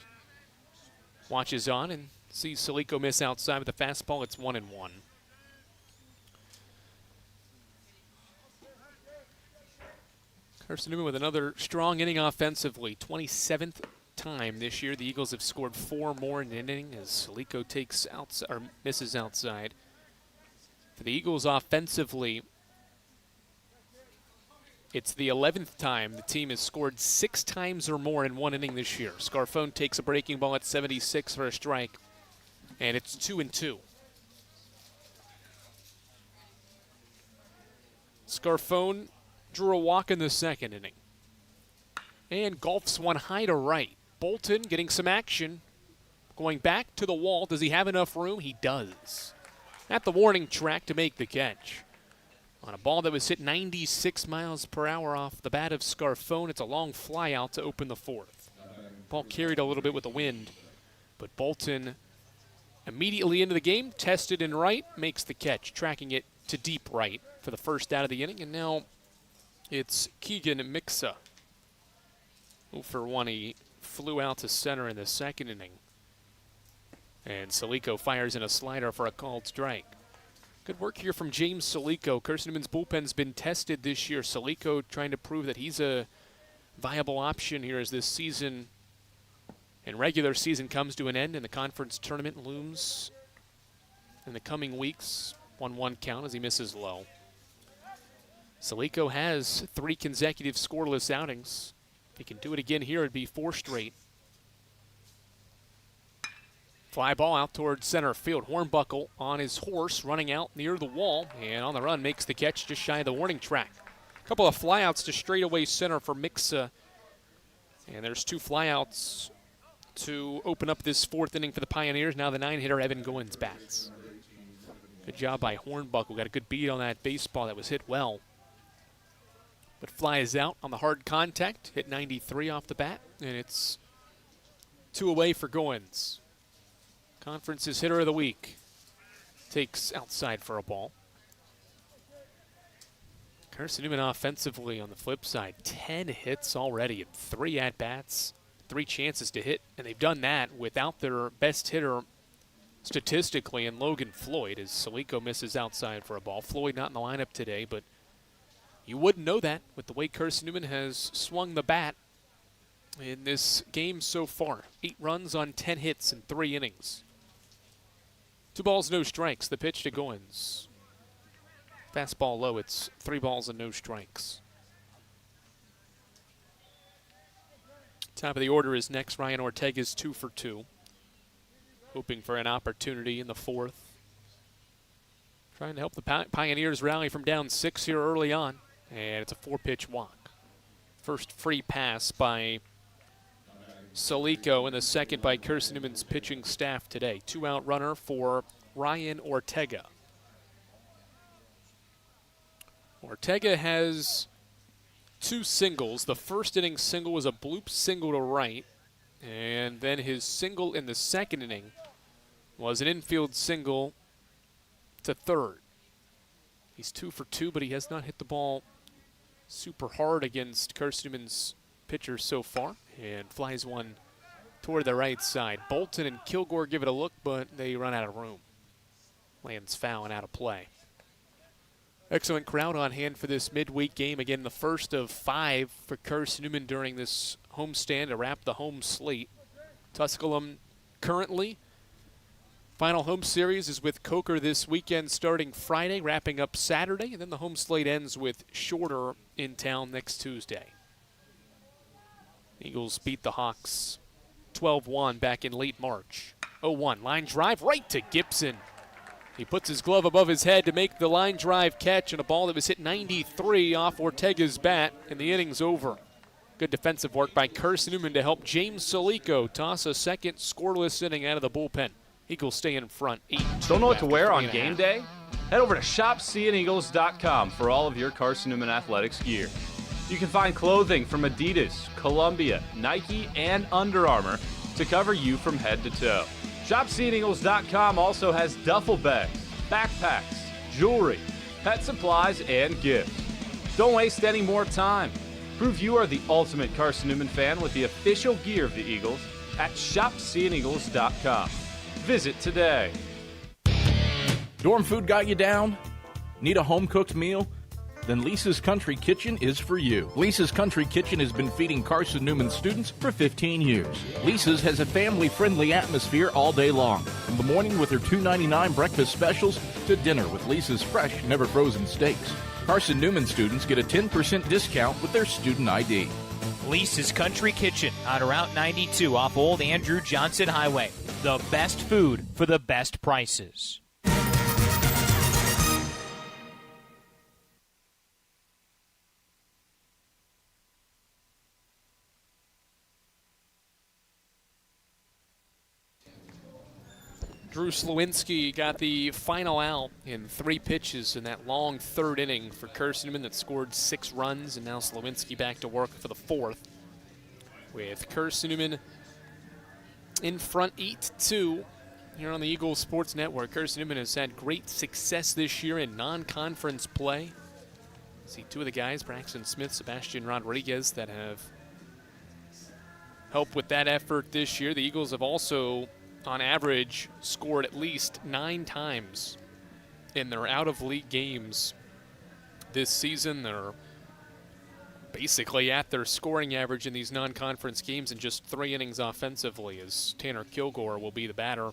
watches on and sees Salico miss outside with the fastball. It's 1-1. Carson-Newman with another strong inning offensively. 27th time this year the Eagles have scored 4 more in an inning as Salico misses outside. For the Eagles offensively, it's the 11th time the team has scored 6 times or more in 1 inning this year. Scarfone takes a breaking ball at 76 for a strike, and it's 2-2. Scarfone drew a walk in the second inning and golfs one high to right. Bolton getting some action, going back to the wall. Does he have enough room? He does. At the warning track to make the catch. On a ball that was hit 96 miles per hour off the bat of Scarfone, it's a long fly out to open the fourth. Ball carried a little bit with the wind, but Bolton immediately into the game, tested in right, makes the catch, tracking it to deep right for the first out of the inning, and now it's Keegan Mixa. 0-for-1, he flew out to center in the second inning. And Salico fires in a slider for a called strike. Good work here from James Salico. Carson-Newman's bullpen's been tested this year. Salico trying to prove that he's a viable option here as this season and regular season comes to an end and the conference tournament looms in the coming weeks. 1-1 count as he misses low. Salico has 3 consecutive scoreless outings. If he can do it again here, it'd be 4 straight. Fly ball out towards center field. Hornbuckle on his horse, running out near the wall, and on the run makes the catch just shy of the warning track. A couple of flyouts to straightaway center for Mixa, and there's 2 flyouts to open up this fourth inning for the Pioneers. Now the 9-hitter Evan Goins bats. Good job by Hornbuckle. Got a good beat on that baseball that was hit well. But flies out on the hard contact. Hit 93 off the bat, and it's 2 away for Goins. Conference's hitter of the week. Takes outside for a ball. Carson-Newman offensively on the flip side. 10 hits already and 3 at-bats, 3 chances to hit. And they've done that without their best hitter statistically in Logan Floyd as Salico misses outside for a ball. Floyd not in the lineup today, but you wouldn't know that with the way Carson-Newman has swung the bat in this game so far. 8 runs on 10 hits in 3 innings. 2 balls, no strikes. The pitch to Goins. Fastball low. It's 3 balls and no strikes. Top of the order is next. Ryan Ortega's 2 for 2. Hoping for an opportunity in the fourth. Trying to help the Pioneers rally from down 6 here early on. And it's a 4-pitch walk. First free pass by Solico and the second by Carson-Newman's pitching staff today. 2-out runner for Ryan Ortega. Ortega has 2 singles. The first inning single was a bloop single to right, and then his single in the second inning was an infield single to third. He's 2 for 2, but he has not hit the ball super hard against Carson-Newman's pitchers so far, and flies one toward the right side. Bolton and Kilgore give it a look, but they run out of room. Lands foul and out of play. Excellent crowd on hand for this midweek game. Again, the first of 5 for Carson-Newman during this homestand to wrap the home slate. Tusculum currently. Final home series is with Coker this weekend starting Friday, wrapping up Saturday, and then the home slate ends with Shorter in town next Tuesday. Eagles beat the Hawks 12-1 back in late March. 0-1, line drive right to Gibson. He puts his glove above his head to make the line drive catch, and a ball that was hit 93 off Ortega's bat, and the inning's over. Good defensive work by Carson-Newman to help James Solico toss a second scoreless inning out of the bullpen. Eagles stay in front 8-2. Don't know what to wear on game day? Head over to shopseeandeagles.com for all of your Carson-Newman athletics gear. You can find clothing from Adidas, Columbia, Nike, and Under Armour to cover you from head to toe. ShopSeeingEagles.com also has duffel bags, backpacks, jewelry, pet supplies, and gifts. Don't waste any more time. Prove you are the ultimate Carson-Newman fan with the official gear of the Eagles at ShopSeeingEagles.com. Visit today. Dorm food got you down? Need a home-cooked meal? Then Lisa's Country Kitchen is for you. Lisa's Country Kitchen has been feeding Carson-Newman students for 15 years. Lisa's has a family-friendly atmosphere all day long, from the morning with her $2.99 breakfast specials to dinner with Lisa's fresh, never-frozen steaks. Carson-Newman students get a 10% discount with their student ID. Lisa's Country Kitchen on Route 92 off Old Andrew Johnson Highway. The best food for the best prices. Drew Slawinski got the final out in 3 pitches in that long third inning for Carson-Newman that scored 6 runs, and now Slawinski back to work for the 4th. With Carson-Newman in front 8-2 here on the Eagles Sports Network. Carson-Newman has had great success this year in non-conference play. See 2 of the guys, Braxton Smith, Sebastian Rodriguez, that have helped with that effort this year. The Eagles have also, on average, scored at least 9 times in their out-of-league games this season. They're basically at their scoring average in these non-conference games in just 3 innings offensively, as Tanner Kilgore will be the batter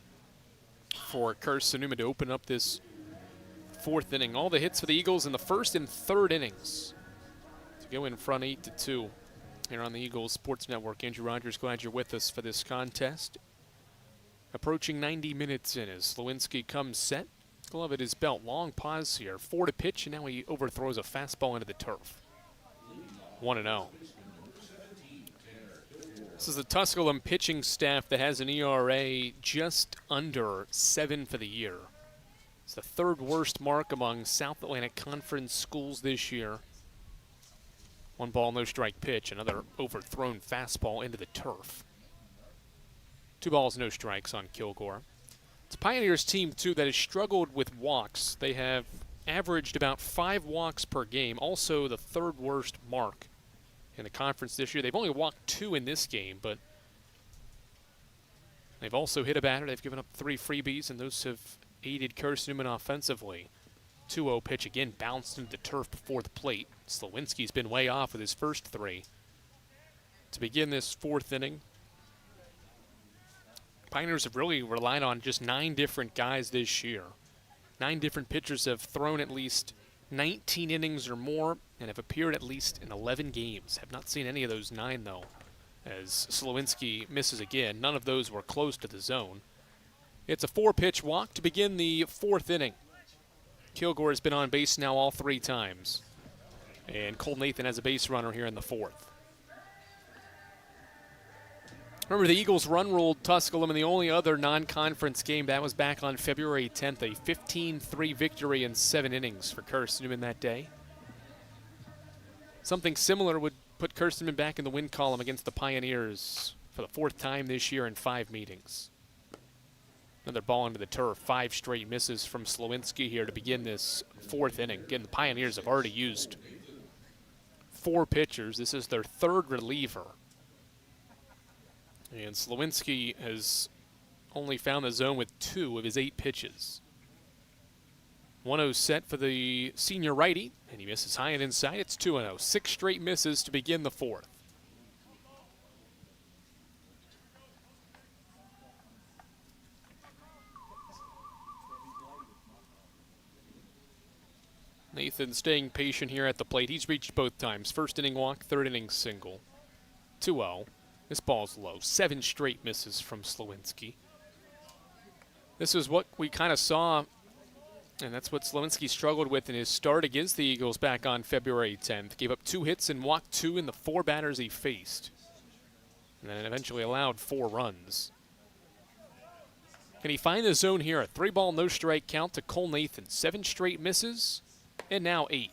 for Carson-Newman to open up this 4th inning. All the hits for the Eagles in the 1st and 3rd innings to go in front 8-2 here on the Eagles Sports Network. Andrew Rogers, glad you're with us for this contest. Approaching 90 minutes in as Slawinski comes set. Glove at his belt. Long pause here. 4 to pitch, and now he overthrows a fastball into the turf. 1-0. This is the Tusculum pitching staff that has an ERA just under 7 for the year. It's the 3rd worst mark among South Atlantic Conference schools this year. 1 ball, no strike pitch. Another overthrown fastball into the turf. 2 balls, no strikes on Kilgore. It's a Pioneers team, too, that has struggled with walks. They have averaged about 5 walks per game, also the 3rd worst mark in the conference this year. They've only walked 2 in this game, but they've also hit a batter. They've given up 3 freebies, and those have aided Carson-Newman offensively. 2-0 pitch again, bounced into the turf before the plate. Slawinski's been way off with his first 3. To begin this 4th inning, Pioneers have really relied on just 9 different guys this year. 9 different pitchers have thrown at least 19 innings or more and have appeared at least in 11 games. Have not seen any of those 9, though, as Slawinski misses again. None of those were close to the zone. It's a 4-pitch walk to begin the 4th inning. Kilgore has been on base now all 3 times. And Cole Nathan has a base runner here in the fourth. Remember, the Eagles run-ruled Tusculum in the only other non-conference game. That was back on February 10th, a 15-3 victory in 7 innings for Carson-Newman that day. Something similar would put Carson-Newman back in the win column against the Pioneers for the 4th time this year in 5 meetings. Another ball into the turf, 5 straight misses from Slowinski here to begin this 4th inning. Again, the Pioneers have already used 4 pitchers. This is their 3rd reliever. And Slowinski has only found the zone with 2 of his 8 pitches. 1-0 set for the senior righty, and he misses high and inside. It's 2-0. 6 straight misses to begin the 4th. Nathan staying patient here at the plate. He's reached both times. 1st inning walk, 3rd inning single. 2-0. This ball's low. 7 straight misses from Slowinski. This is what we kind of saw, and that's what Slowinski struggled with in his start against the Eagles back on February 10th. Gave up 2 hits and walked 2 in the 4 batters he faced. And then eventually allowed 4 runs. Can he find the zone here? A 3-ball, no-strike count to Cole Nathan. 7 straight misses, and now 8.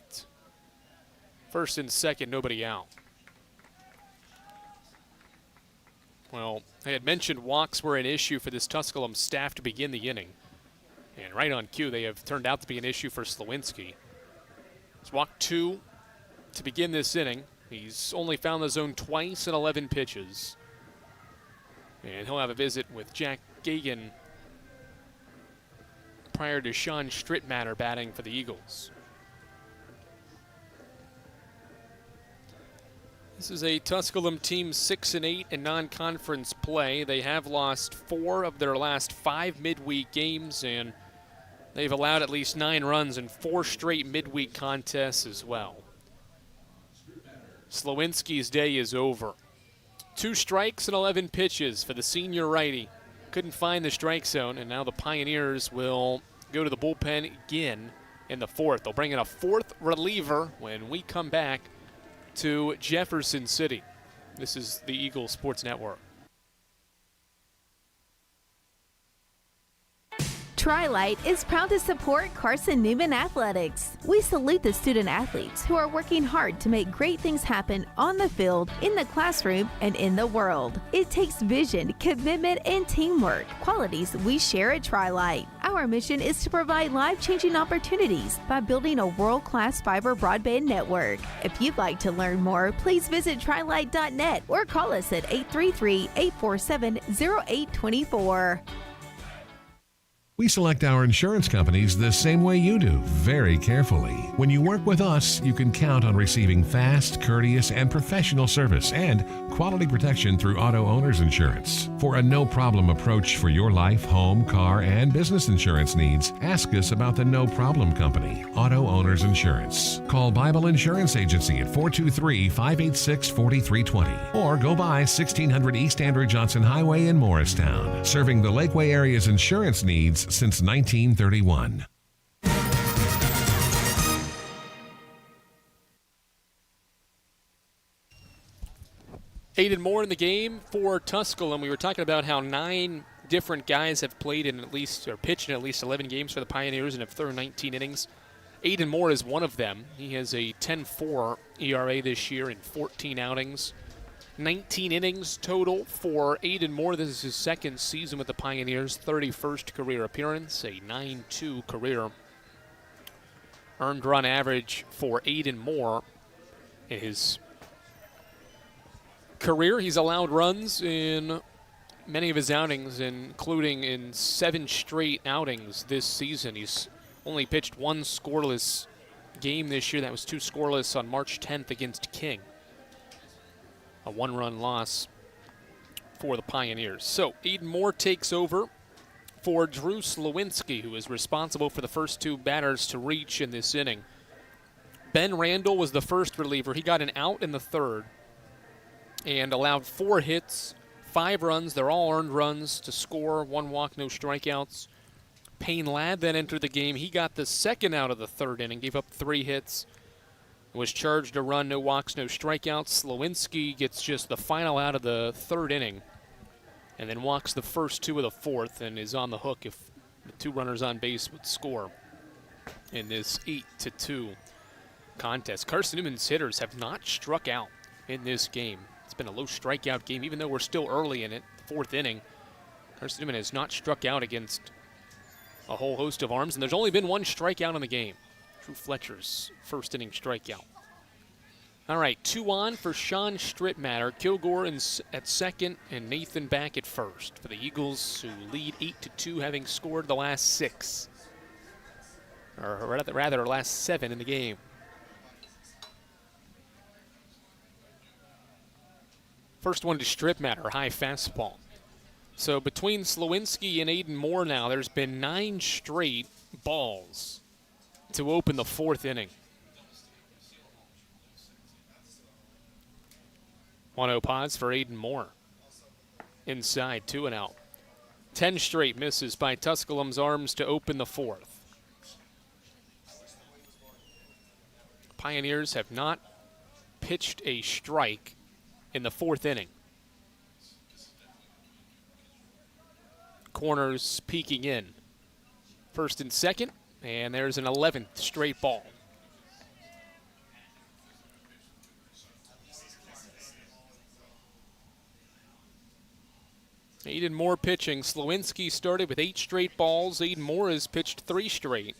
1st and 2nd, nobody out. Well, I had mentioned walks were an issue for this Tusculum staff to begin the inning. And right on cue, they have turned out to be an issue for Slowinski. He's walked 2 to begin this inning. He's only found the zone twice in 11 pitches. And he'll have a visit with Jack Gagan prior to Sean Strittmatter batting for the Eagles. This is a Tusculum team 6-8 in non-conference play. They have lost 4 of their last 5 midweek games, and they've allowed at least 9 runs in 4 straight midweek contests as well. Slowinski's day is over. 2 strikes and 11 pitches for the senior righty. Couldn't find the strike zone, and now the Pioneers will go to the bullpen again in the 4th. They'll bring in a 4th reliever when we come back to Jefferson City. This is the Eagle Sports Network. Tri-Light is proud to support Carson-Newman Athletics. We salute the student athletes who are working hard to make great things happen on the field, in the classroom, and in the world. It takes vision, commitment, and teamwork, qualities we share at Tri-Light. Our mission is to provide life-changing opportunities by building a world-class fiber broadband network. If you'd like to learn more, please visit trilight.net or call us at 833-847-0824. We select our insurance companies the same way you do, very carefully. When you work with us, you can count on receiving fast, courteous, and professional service and quality protection through Auto Owners Insurance. For a no-problem approach for your life, home, car, and business insurance needs, ask us about the No Problem Company, Auto Owners Insurance. Call Bible Insurance Agency at 423-586-4320 or go by 1600 East Andrew Johnson Highway in Morristown, serving the Lakeway area's insurance needs since 1931. Aiden Moore in the game for Tusculum. We were talking about how 9 different guys have played in at least, or pitched in at least 11 games for the Pioneers and have thrown 19 innings. Aiden Moore is one of them. He has a 10.4 ERA this year in 14 outings. 19 innings total for Aiden Moore. This is his 2nd season with the Pioneers, 31st career appearance, a 9.2 career earned run average for Aiden Moore. In his career, he's allowed runs in many of his outings, including in 7 straight outings this season. He's only pitched 1 scoreless game this year. That was 2 scoreless on March 10th against King. A 1-run loss for the Pioneers. So Aiden Moore takes over for Drew Slowinski, who is responsible for the first 2 batters to reach in this inning. Ben Randall was the first reliever. He got an out in the 3rd and allowed 4 hits, 5 runs. They're all earned runs to score, 1 walk, no strikeouts. Payne Ladd then entered the game. He got the 2nd out of the 3rd inning, gave up 3 hits, Was charged a run, no walks, no strikeouts. Slowinski gets just the final out of the third inning and then walks the first two of the fourth and is on the hook if the two runners on base would score in this 8-2 contest. Carson-Newman's hitters have not struck out in this game. It's been a low strikeout game, even though we're still early in it, fourth inning. Carson-Newman has not struck out against a whole host of arms, and there's only been one strikeout in the game. Drew Fletcher's first inning strikeout. All right, 2 on for Sean Strittmatter. Kilgore at second and Nathan back at first for the Eagles, who lead 8-2, having scored the last 6. Or rather, last 7 in the game. First one to Strittmatter, high fastball. So between Slowinski and Aiden Moore now, there's been 9 straight balls to open the fourth inning. 1-0 pause for Aiden Moore. Inside, 2 and out. 10 straight misses by Tusculum's arms to open the fourth. Pioneers have not pitched a strike in the fourth inning. Corners peeking in. First and second, and there's an 11th straight ball. Aiden Moore pitching. Slowinski started with 8 straight balls. Aiden Moore has pitched 3 straight.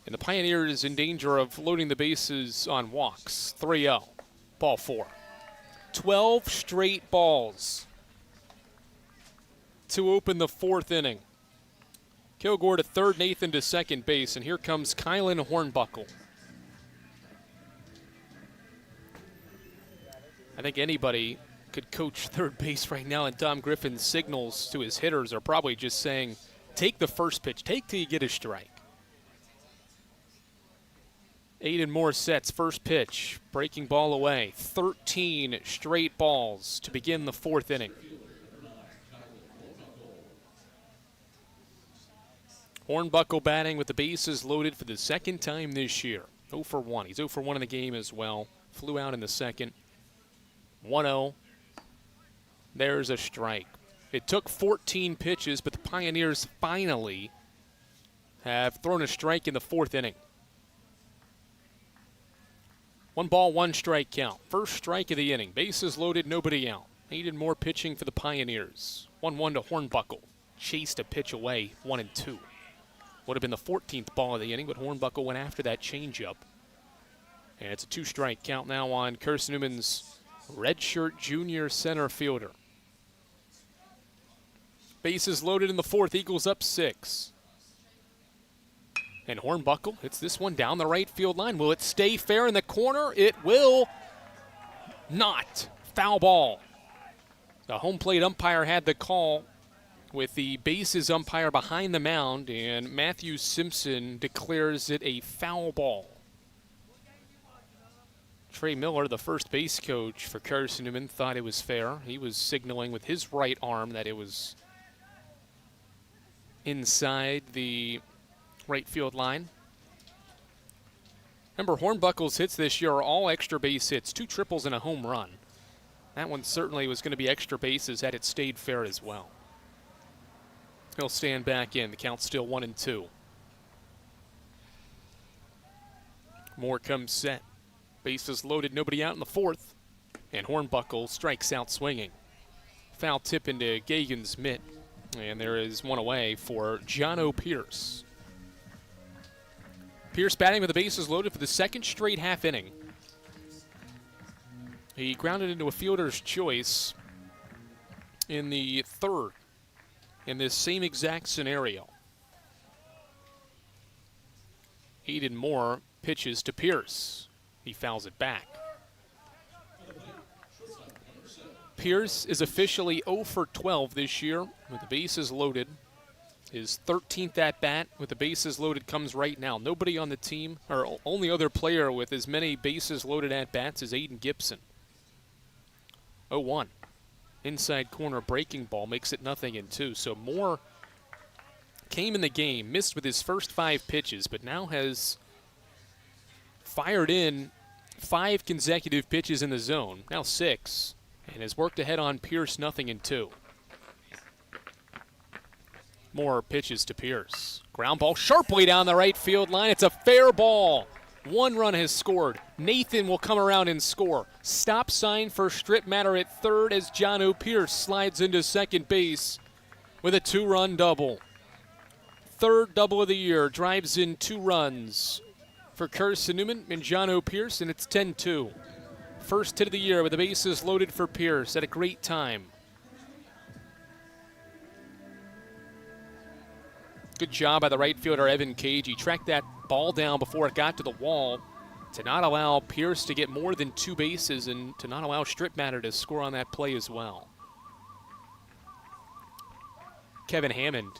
And the Pioneers in danger of loading the bases on walks. 3-0. Ball 4. 12 straight balls to open the fourth inning. Kilgore to third, Nathan to second base, and here comes Kylan Hornbuckle. I think anybody could coach third base right now, and Tom Griffin's signals to his hitters are probably just saying, take the first pitch, take till you get a strike. Aiden Moore sets first pitch, breaking ball away. 13 straight balls to begin the fourth inning. Hornbuckle batting with the bases loaded for the second time this year. 0 for 1. He's 0 for 1 in the game as well. Flew out in the second. 1-0. There's a strike. It took 14 pitches, but the Pioneers finally have thrown a strike in the fourth inning. 1 ball, 1 strike count. First strike of the inning. Bases loaded, nobody out. Aiden Moore pitching for the Pioneers. 1-1 to Hornbuckle. Chased a pitch away, 1-2. Would have been the 14th ball of the inning, but Hornbuckle went after that changeup. And it's a 2-strike count now on Carson-Newman's redshirt junior center fielder. Bases loaded in the fourth. Eagles up 6. And Hornbuckle hits this one down the right field line. Will it stay fair in the corner? It will not. Foul ball. The home plate umpire had the call with the bases umpire behind the mound, and Matthew Simpson declares it a foul ball. Trey Miller, the first base coach for Carson-Newman, thought it was fair. He was signaling with his right arm that it was inside the right field line. Remember, Hornbuckle's hits this year are all extra base hits, 2 triples and a home run. That one certainly was going to be extra bases had it stayed fair as well. He'll stand back in. The count's still 1-2. Moore comes set. Bases loaded, nobody out in the fourth. And Hornbuckle strikes out swinging. Foul tip into Gagan's mitt. And there is one away for Jono Pierce. Pierce batting with the bases loaded for the second straight half inning. He grounded into a fielder's choice in the third in this same exact scenario. Aiden Moore pitches to Pierce. He fouls it back. Pierce is officially 0 for 12 this year with the bases loaded. His 13th at-bat with the bases loaded comes right now. Nobody on the team, or only other player with as many bases loaded at-bats is Aiden Gibson. 0-1. Inside corner breaking ball makes it 0-2. So Moore came in the game, missed with his first 5 pitches, but now has fired in 5 consecutive pitches in the zone, now 6, and has worked ahead on Pierce, 0-2. More pitches to Pierce. Ground ball sharply down the right field line. It's a fair ball. 1 run has scored. Nathan will come around and score. Stop sign for Strip Matter at third as John Pierce slides into second base with a 2-run double. Third double of the year, drives in 2 runs for Carson-Newman and John Pierce, and it's 10-2. First hit of the year with the bases loaded for Pierce at a great time. Good job by the right fielder, Evan Cage. He tracked that ball down before it got to the wall to not allow Pierce to get more than 2 bases and to not allow Strip Matter to score on that play as well. Kevin Hammond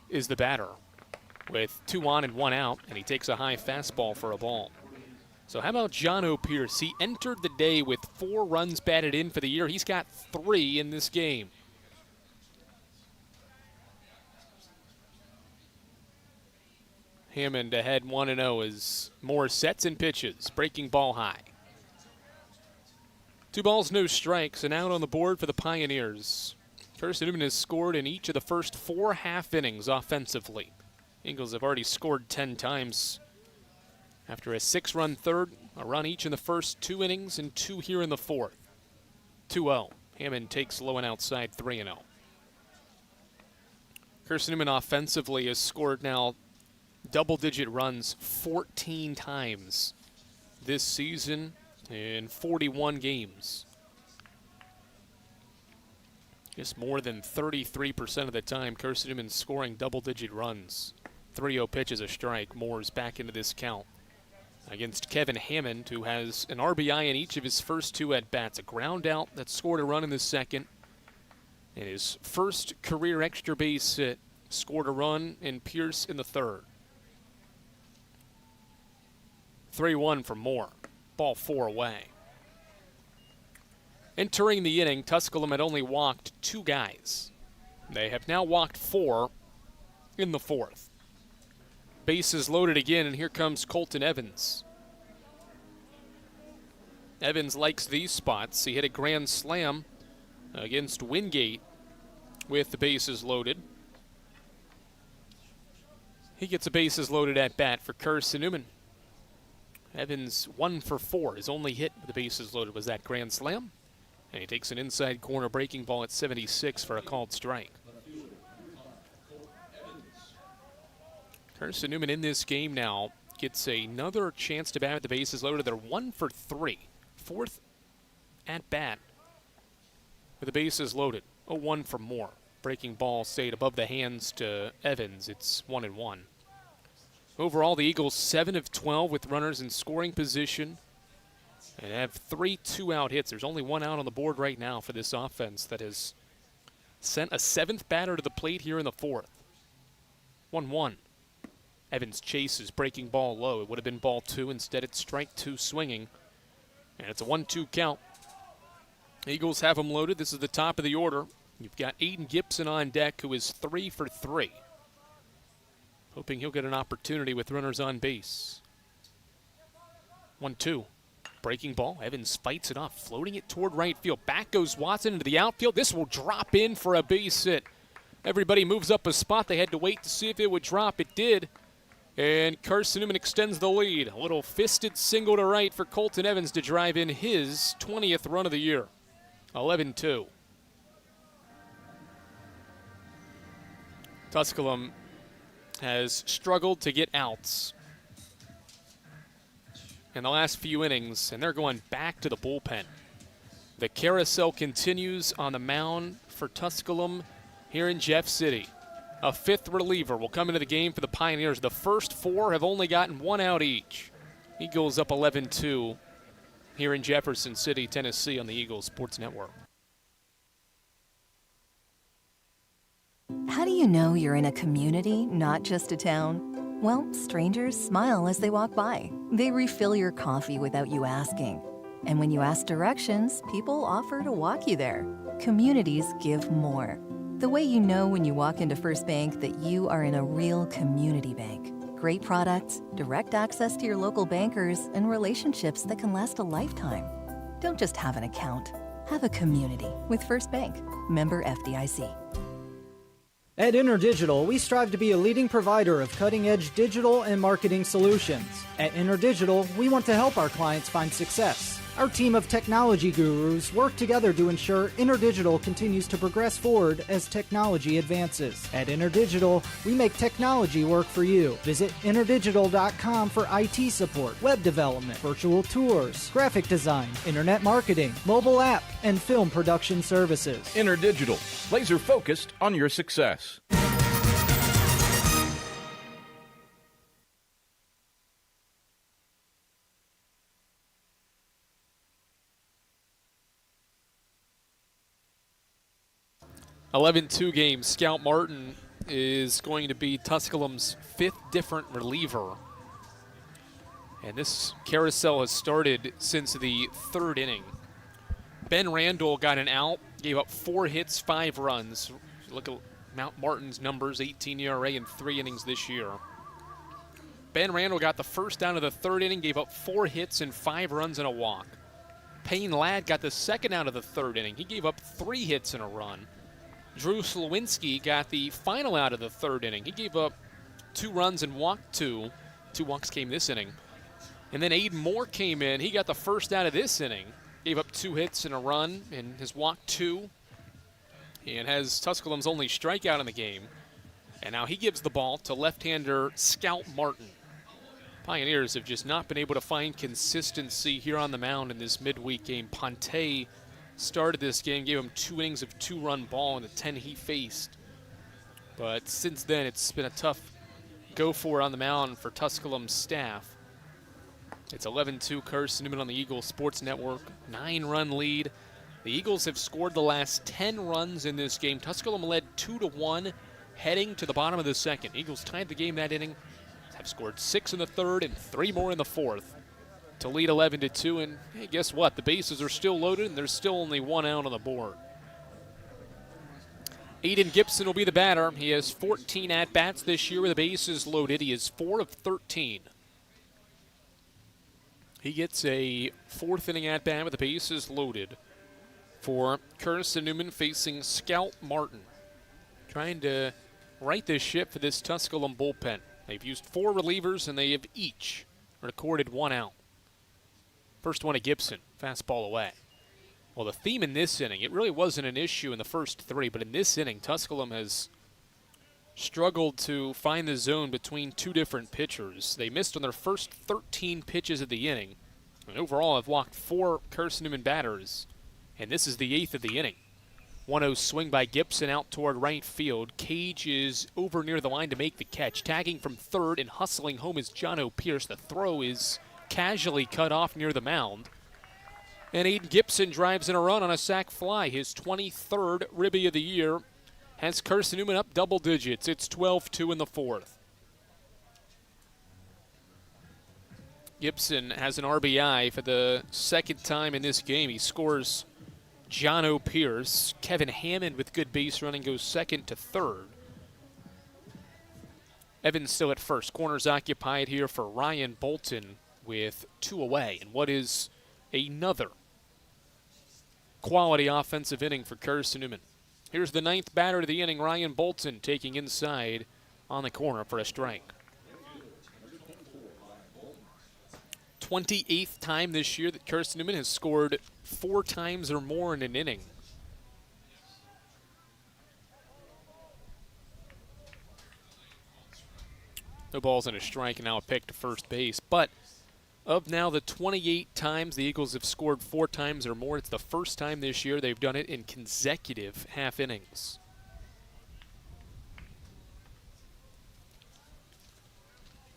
is the batter with 2 on and 1 out, and he takes a high fastball for a ball. So how about John Pierce? He entered the day with 4 runs batted in for the year. He's got 3 in this game. Hammond ahead 1-0 as Moore sets and pitches, breaking ball high. 2 balls, no strikes, and out on the board for the Pioneers. Carson-Newman has scored in each of the first 4 half innings offensively. Eagles have already scored 10 times after a 6-run third, a run each in the first 2 innings, and 2 here in the 4th. 2-0. Hammond takes low and outside 3-0. Carson-Newman offensively has scored now double-digit runs 14 times this season in 41 games. Just more than 33% of the time, Carson-Newman scoring double-digit runs. 3-0 pitch is a strike. Moore's back into this count against Kevin Hammond, who has an RBI in each of his first 2 at-bats. A ground out that scored a run in the second. And his first career extra base hit scored a run in Pierce in the third. 3-1 for Moore. Ball 4 away. Entering the inning, Tusculum had only walked 2 guys. They have now walked 4 in the 4th. Bases loaded again, and here comes Colton Evans. Evans likes these spots. He hit a grand slam against Wingate with the bases loaded. He gets a bases loaded at bat for Carson-Newman. Evans 1 for 4. His only hit with the bases loaded was that grand slam. And he takes an inside corner breaking ball at 76 for a called strike. Carson-Newman in this game now gets another chance to bat with the bases loaded. They're 1 for 3. 4th at bat with the bases loaded. 0-1 for Moore. Breaking ball stayed above the hands to Evans. It's 1-1. Overall, the Eagles 7 of 12 with runners in scoring position and have 3 2-out hits. There's only 1 out on the board right now for this offense that has sent a 7th batter to the plate here in the 4th. 1-1. Evans chases, breaking ball low. It would have been ball 2. Instead, it's strike 2 swinging. And it's a 1-2 count. Eagles have them loaded. This is the top of the order. You've got Aiden Gibson on deck, who is 3 for 3. Hoping he'll get an opportunity with runners on base. 1-2. Breaking ball. Evans fights it off, floating it toward right field. Back goes Watson into the outfield. This will drop in for a base hit. Everybody moves up a spot. They had to wait to see if it would drop. It did. And Carson-Newman extends the lead. A little fisted single to right for Colton Evans to drive in his 20th run of the year. 11-2. Tusculum has struggled to get outs in the last few innings, and they're going back to the bullpen. The carousel continues on the mound for Tusculum here in Jeff City. A 5th reliever will come into the game for the Pioneers. The first 4 have only gotten 1 out each. Eagles up 11-2 here in Jefferson City, Tennessee on the Eagles Sports Network. How do you know you're in a community, not just a town? Well, strangers smile as they walk by. They refill your coffee without you asking. And when you ask directions, people offer to walk you there. Communities give more. The way you know when you walk into First Bank that you are in a real community bank. Great products, direct access to your local bankers, and relationships that can last a lifetime. Don't just have an account. Have a community with First Bank. Member FDIC. At InterDigital, we strive to be a leading provider of cutting-edge digital and marketing solutions. At InterDigital, we want to help our clients find success. Our team of technology gurus work together to ensure InterDigital continues to progress forward as technology advances. At InterDigital, we make technology work for you. Visit interdigital.com for IT support, web development, virtual tours, graphic design, internet marketing, mobile app, and film production services. InterDigital, laser focused on your success. (11-2) game. Scout Martin is going to be Tusculum's 5th different reliever. And this carousel has started since the 3rd inning. Ben Randall got an out, gave up 4 hits, 5 runs. Look at Mount Martin's numbers, 18 ERA in 3 innings this year. Ben Randall got the first out of the 3rd inning, gave up 4 hits and 5 runs and a walk. Payne Ladd got the second out of the 3rd inning. He gave up 3 hits and a run. Drew Slawinski got the final out of the 3rd inning. He gave up 2 runs and walked 2. 2 walks came this inning. And then Aiden Moore came in. He got the first out of this inning. Gave up 2 hits and a run and has walked 2. And has Tusculum's only strikeout in the game. And now he gives the ball to left-hander Scout Martin. Pioneers have just not been able to find consistency here on the mound in this midweek game. Ponte started this game, gave him 2 innings of 2-run ball in the 10 he faced. But since then, it's been a tough go for on the mound for Tusculum's staff. It's 11-2 Carson-Newman on the Eagles Sports Network, 9-run lead. The Eagles have scored the last 10 runs in this game. Tusculum led 2-1 heading to the bottom of the 2nd. Eagles tied the game that inning, have scored 6 in the 3rd and 3 more in the 4th. To lead 11-2, and hey, guess what? The bases are still loaded, and there's still only 1 out on the board. Aiden Gibson will be the batter. He has 14 at-bats this year with the bases loaded. He is 4 of 13. He gets a 4th inning at-bat with the bases loaded for Carson-Newman facing Scout Martin. Trying to right this ship for this Tusculum bullpen. They've used 4 relievers, and they have each recorded 1 out. First one to Gibson, fastball away. Well, the theme in this inning, it really wasn't an issue in the first 3, but in this inning, Tusculum has struggled to find the zone between 2 different pitchers. They missed on their first 13 pitches of the inning, and overall have walked 4 Carson-Newman batters, and this is the 8th of the inning. 1-0 swing by Gibson out toward right field. Cage is over near the line to make the catch. Tagging from 3rd and hustling home is Jono Pierce. The throw is casually cut off near the mound. And Aiden Gibson drives in a run on a sac fly. His 23rd ribby of the year has Carson-Newman up double digits. It's 12-2 in the 4th. Gibson has an RBI for the 2nd time in this game. He scores Jono Pierce. Kevin Hammond with good base running goes 2nd to 3rd. Evans still at 1st. Corners occupied here for Ryan Bolton with 2 away, and what is another quality offensive inning for Carson-Newman. Here's the 9th batter of the inning, Ryan Bolton, taking inside on the corner for a strike. 28th time this year that Carson-Newman has scored 4 times or more in an inning. No balls and a strike, and now a pick to first base, but of now the 28 times the Eagles have scored 4 times or more, it's the first time this year they've done it in consecutive half innings.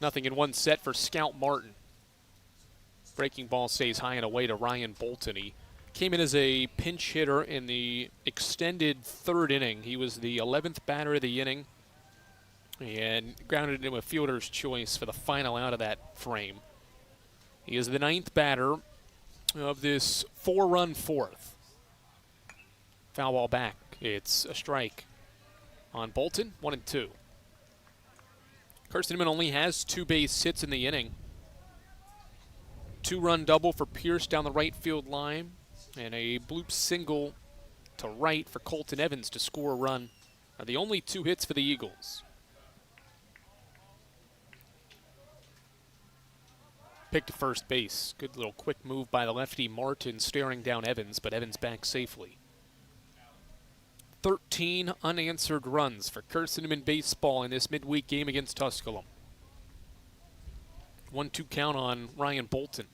Nothing in 1 set for Scout Martin. Breaking ball stays high and away to Ryan Bolton. He came in as a pinch hitter in the extended 3rd inning. He was the 11th batter of the inning and grounded into a fielder's choice for the final out of that frame. He is the 9th batter of this 4-run 4th. Foul ball back. It's a strike on Bolton, 1-2. Carson-Newman only has 2 base hits in the inning. 2-run double for Pierce down the right field line, and a bloop single to right for Colton Evans to score a run. Are the only 2 hits for the Eagles. Pick to first base. Good little quick move by the lefty Martin, staring down Evans, but Evans back safely. 13 unanswered runs for Carson-Newman baseball in this midweek game against Tusculum. 1-2 count on Ryan Bolton.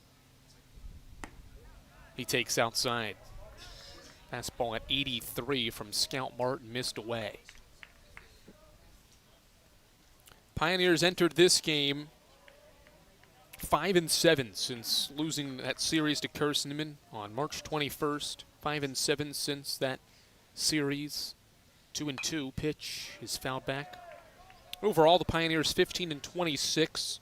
He takes outside. Fastball at 83 from Scout Martin, missed away. Pioneers entered this game 5-7 since losing that series to Carson-Newman on March 21st. 5-7 since that series. 2-2. Pitch is fouled back. Overall, the Pioneers 15-26.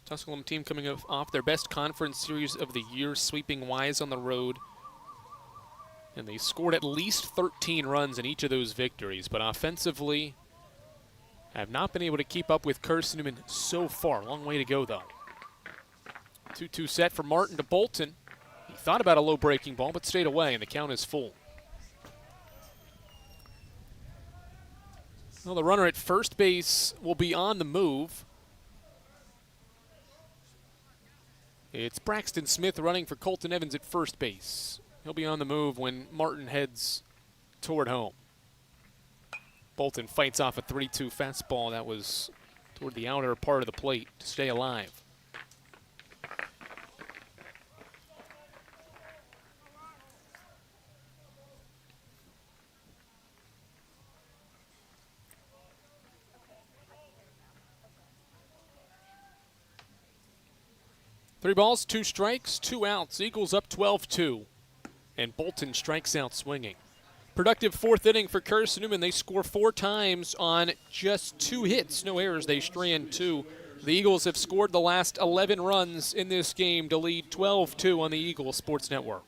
Tusculum team coming off their best conference series of the year, sweeping Wise on the road. And they scored at least 13 runs in each of those victories, but offensively have not been able to keep up with Carson-Newman so far. Long way to go, though. 2-2 set for Martin to Bolton. He thought about a low breaking ball, but stayed away, and the count is full. Well, the runner at first base will be on the move. It's Braxton Smith running for Colton Evans at first base. He'll be on the move when Martin heads toward home. Bolton fights off a 3-2 fastball that was toward the outer part of the plate to stay alive. Three balls, 2 strikes, 2 outs. Eagles up 12-2. And Bolton strikes out swinging. Productive 4th inning for Carson-Newman. They score 4 times on just 2 hits. No errors. They strand 2. The Eagles have scored the last 11 runs in this game to lead 12-2 on the Eagles Sports Network.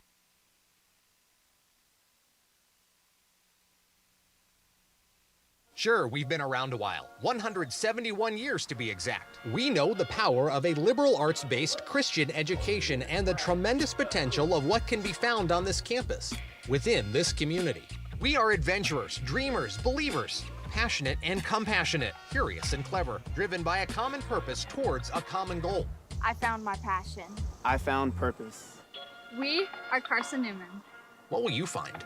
Sure, we've been around a while, 171 years to be exact. We know the power of a liberal arts-based Christian education and the tremendous potential of what can be found on this campus, within this community. We are adventurers, dreamers, believers, passionate and compassionate, curious and clever, driven by a common purpose towards a common goal. I found my passion. I found purpose. We are Carson-Newman. What will you find?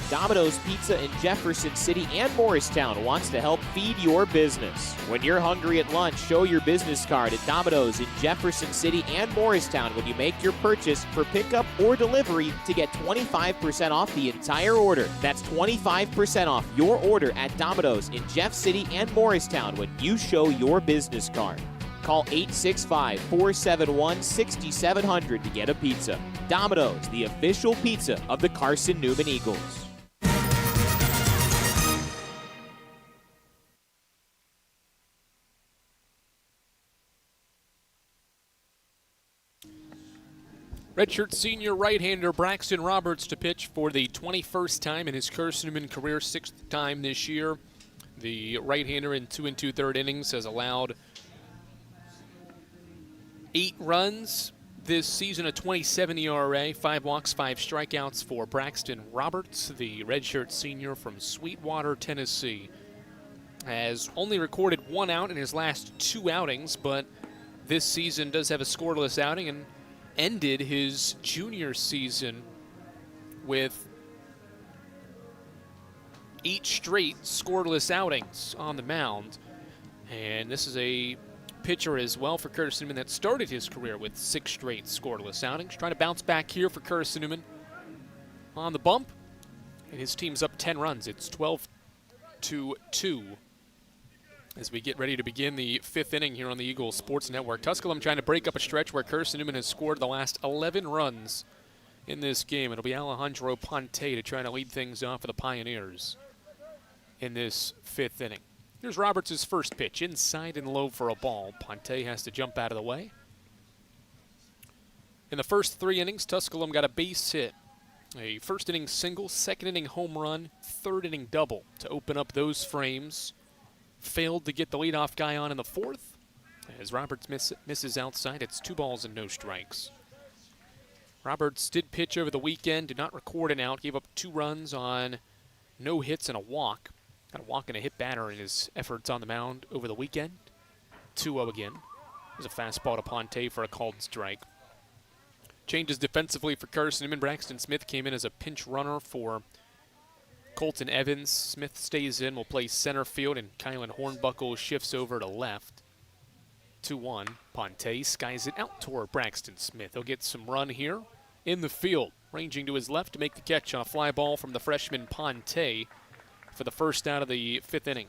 Domino's Pizza in Jefferson City and Morristown wants to help feed your business. When you're hungry at lunch, show your business card at Domino's in Jefferson City and Morristown when you make your purchase for pickup or delivery to get 25% off the entire order. That's 25% off your order at Domino's in Jeff City and Morristown when you show your business card. Call 865-471-6700 to get a pizza. Domino's, the official pizza of the Carson-Newman Eagles. Redshirt senior right-hander Braxton Roberts to pitch for the 21st time in his Carson-Newman career, 6th time this year. The right-hander in 2 2/3 innings has allowed 8 runs this season, a 27 ERA, 5 walks, 5 strikeouts for Braxton Roberts, the redshirt senior from Sweetwater, Tennessee. Has only recorded 1 out in his last 2 outings, but this season does have a scoreless outing and ended his junior season with 8 straight scoreless outings on the mound. And this is a pitcher as well for Carson-Newman that started his career with 6 straight scoreless outings. Trying to bounce back here for Carson-Newman on the bump. And his team's up 10 runs. It's 12-2 as we get ready to begin the 5th inning here on the Eagles Sports Network. Tusculum trying to break up a stretch where Carson-Newman has scored the last 11 runs in this game. It'll be Alejandro Ponte to try to lead things off for the Pioneers in this 5th inning. Here's Roberts' first pitch, inside and low for a ball. Ponte has to jump out of the way. In the first 3 innings, Tusculum got a base hit A first inning single, second inning home run, third inning double to open up those frames. Failed to get the leadoff guy on in the fourth. As Roberts misses outside, it's 2 balls and no strikes. Roberts did pitch over the weekend, did not record an out, gave up 2 runs on no hits and a walk. Got a walk and a hit batter in his efforts on the mound over the weekend. 2-0 again. There's a fastball to Ponte for a called strike. Changes defensively for Carson-Newman. Braxton Smith came in as a pinch runner for Colton Evans. Smith stays in, will play center field, and Kylan Hornbuckle shifts over to left. 2-1. Ponte skies it out toward Braxton Smith. He'll get some run here in the field. Ranging to his left to make the catch on a fly ball from the freshman Ponte for the first out of the 5th inning.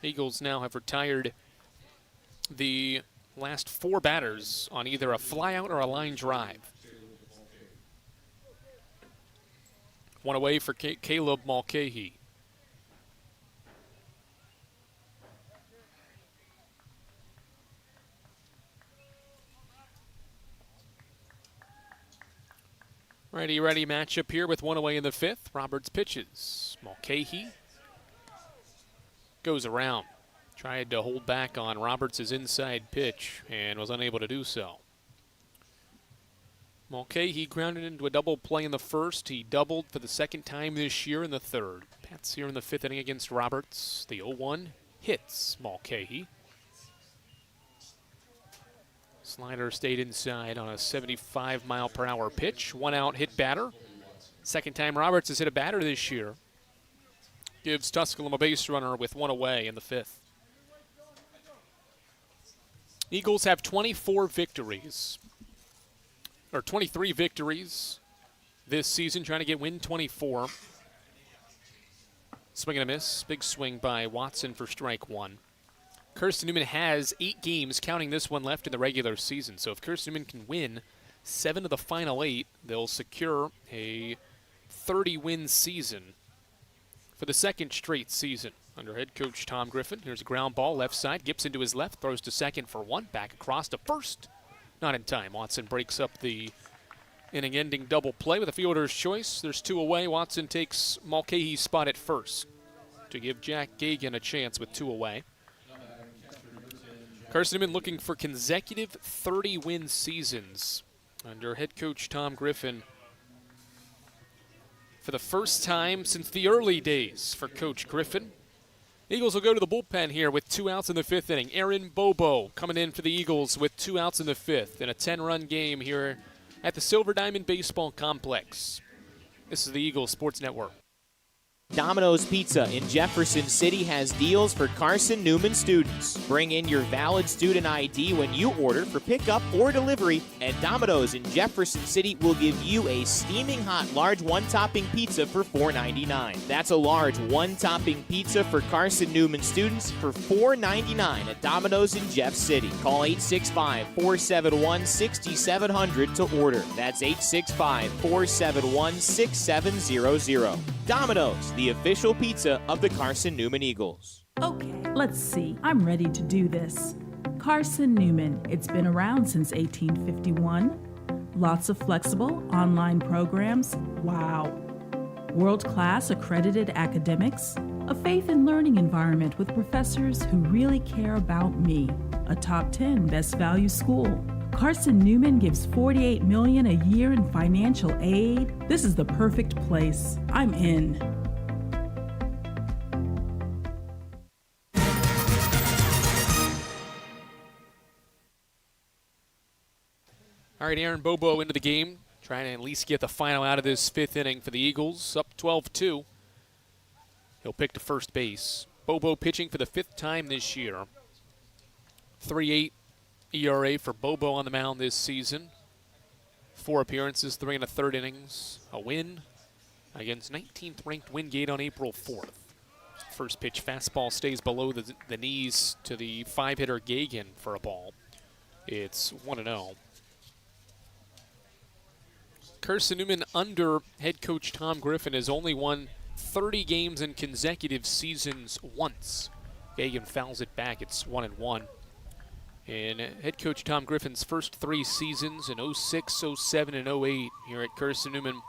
Eagles now have retired the last 4 batters on either a flyout or a line drive. One away for Caleb Mulcahy. Righty-righty matchup here with 1 away in the 5th. Roberts pitches. Mulcahy goes around. Tried to hold back on Roberts' inside pitch and was unable to do so. Mulcahy grounded into a double play in the first. He doubled for the 2nd time this year in the 3rd. Bats here in the 5th inning against Roberts. The 0-1 hits Mulcahy. Slider stayed inside on a 75-mile-per-hour pitch. 1 out hit batter. 2nd time Roberts has hit a batter this year. Gives Tusculum a base runner with 1 away in the 5th. Eagles have 23 victories this season, trying to get win 24. Swing and a miss. Big swing by Watson for strike 1. Carson-Newman has 8 games, counting this one, left in the regular season. So if Carson-Newman can win 7 of the final 8, they'll secure a 30-win season for the 2nd straight season under head coach Tom Griffin. Here's a ground ball left side. Gibson to his left, throws to second for 1. Back across to first. Not in time. Watson breaks up the inning-ending double play with a fielder's choice. There's 2 away. Watson takes Mulcahy's spot at first to give Jack Gagan a chance with 2 away. Carson-Newman looking for consecutive 30-win seasons under head coach Tom Griffin for the first time since the early days for Coach Griffin. Eagles will go to the bullpen here with 2 outs in the 5th inning. Aaron Bobo coming in for the Eagles with 2 outs in the 5th in a 10-run game here at the Silver Diamond Baseball Complex. This is the Eagles Sports Network. Domino's Pizza in Jefferson City has deals for Carson-Newman students. Bring in your valid student ID when you order for pickup or delivery, and Domino's in Jefferson City will give you a steaming hot large 1-topping pizza for $4.99. That's a large 1-topping pizza for Carson-Newman students for $4.99 at Domino's in Jeff City. Call 865-471-6700 to order. That's 865-471-6700. Domino's, the official pizza of the Carson-Newman Eagles. Okay, let's see. I'm ready to do this. Carson-Newman. It's been around since 1851. Lots of flexible online programs. Wow. World-class accredited academics. A faith and learning environment with professors who really care about me. A top 10 best value school. Carson-Newman gives $48 million a year in financial aid. This is the perfect place. I'm in. All right, Aaron Bobo into the game, trying to at least get the final out of this 5th inning for the Eagles, up 12-2. He'll pick to first base. Bobo pitching for the 5th time this year. 3.8 ERA for Bobo on the mound this season. 4 appearances, 3 1/3 innings. A win against 19th ranked Wingate on April 4th. First pitch fastball stays below the knees to the 5-hitter Gagan for a ball. It's 1-0. Carson-Newman under head coach Tom Griffin has only won 30 games in consecutive seasons once. Gagan fouls it back. It's 1-1. In head coach Tom Griffin's first 3 seasons in 06, 07, and 08 here at Carson-Newman,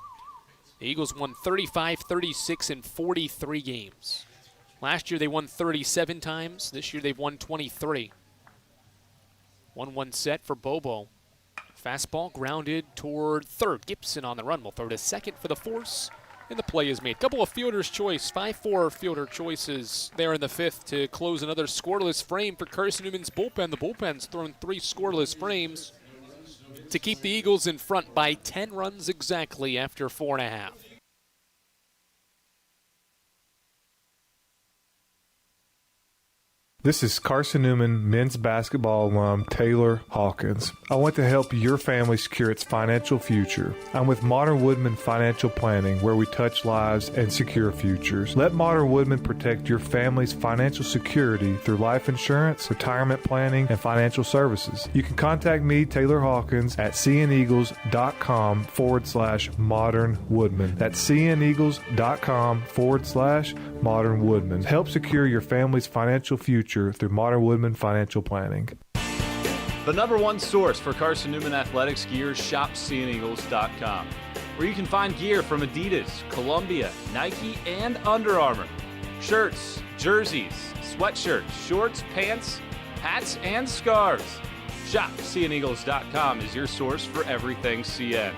The Eagles won 35, 36, and 43 games. Last year they won 37 times. This year they've won 23. 1-1 set for Bobo. Fastball grounded toward third. Gibson on the run will throw to second for the force, and the play is made. Couple of fielder's choice, 5-4 fielder choices there in the fifth to close another scoreless frame for Carson-Newman's bullpen. The bullpen's thrown 3 scoreless frames to keep the Eagles in front by 10 runs exactly after 4.5. This is Carson-Newman men's basketball alum Taylor Hawkins. I want to help your family secure its financial future. I'm with Modern Woodman Financial Planning, where we touch lives and secure futures. Let Modern Woodman protect your family's financial security through life insurance, retirement planning, and financial services. You can contact me, Taylor Hawkins, at cneagles.com/Modern Woodman. That's cneagles.com/Modern Woodman. Help secure your family's financial future through Modern Woodman Financial Planning. The number one source for Carson-Newman athletics gear is shopcneagles.com, where you can find gear from Adidas, Columbia, Nike, and Under Armour. Shirts, jerseys, sweatshirts, shorts, pants, hats, and scarves. Shopcneagles.com is your source for everything CN.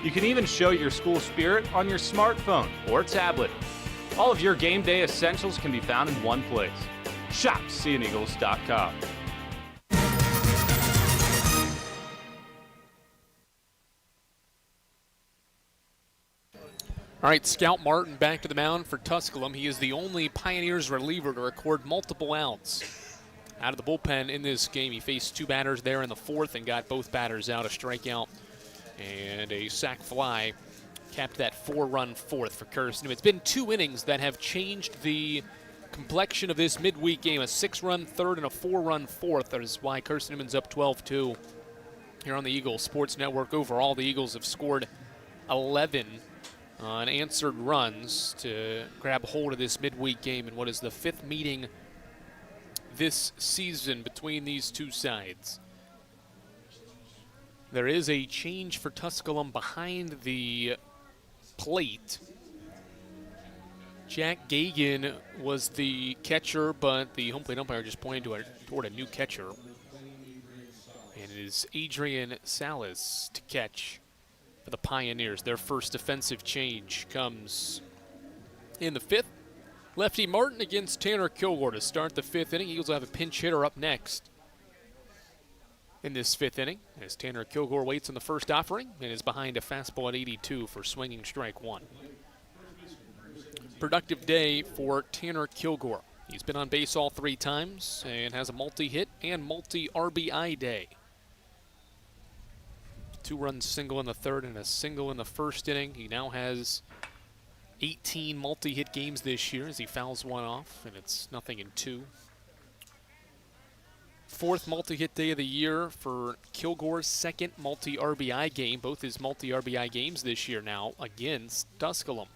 You can even show your school spirit on your smartphone or tablet. All of your game day essentials can be found in one place. ShopCNeagles.com. All right, Scout Martin back to the mound for Tusculum. He is the only Pioneers reliever to record multiple outs out of the bullpen in this game. He faced 2 batters there in the fourth and got both batters out, a strikeout and a sac fly. Capped that 4-run fourth for Carson-Newman. It's been 2 innings that have changed the complexion of this midweek game. A 6-run third and a 4-run fourth. That is why Carson-Newman's up 12-2 here on the Eagles Sports Network. Overall, the Eagles have scored 11 unanswered runs to grab hold of this midweek game in what is the 5th meeting this season between these two sides. There is a change for Tusculum behind the plate. Jack Gagan was the catcher, but the home plate umpire just pointed toward a new catcher. And it is Adrian Salas to catch for the Pioneers. Their first defensive change comes in the 5th. Lefty Martin against Tanner Kilgore to start the 5th inning. Eagles will have a pinch hitter up next in this 5th inning, as Tanner Kilgore waits on the first offering and is behind a fastball at 82 for swinging strike 1. Productive day for Tanner Kilgore. He's been on base all 3 times and has a multi-hit and multi-RBI day. 2-run single in the 3rd and a single in the 1st inning. He now has 18 multi-hit games this year as he fouls 1 off, and it's 0-2. 4th multi-hit day of the year for Kilgore's 2nd multi-RBI game. Both his multi-RBI games this year now against Tusculum.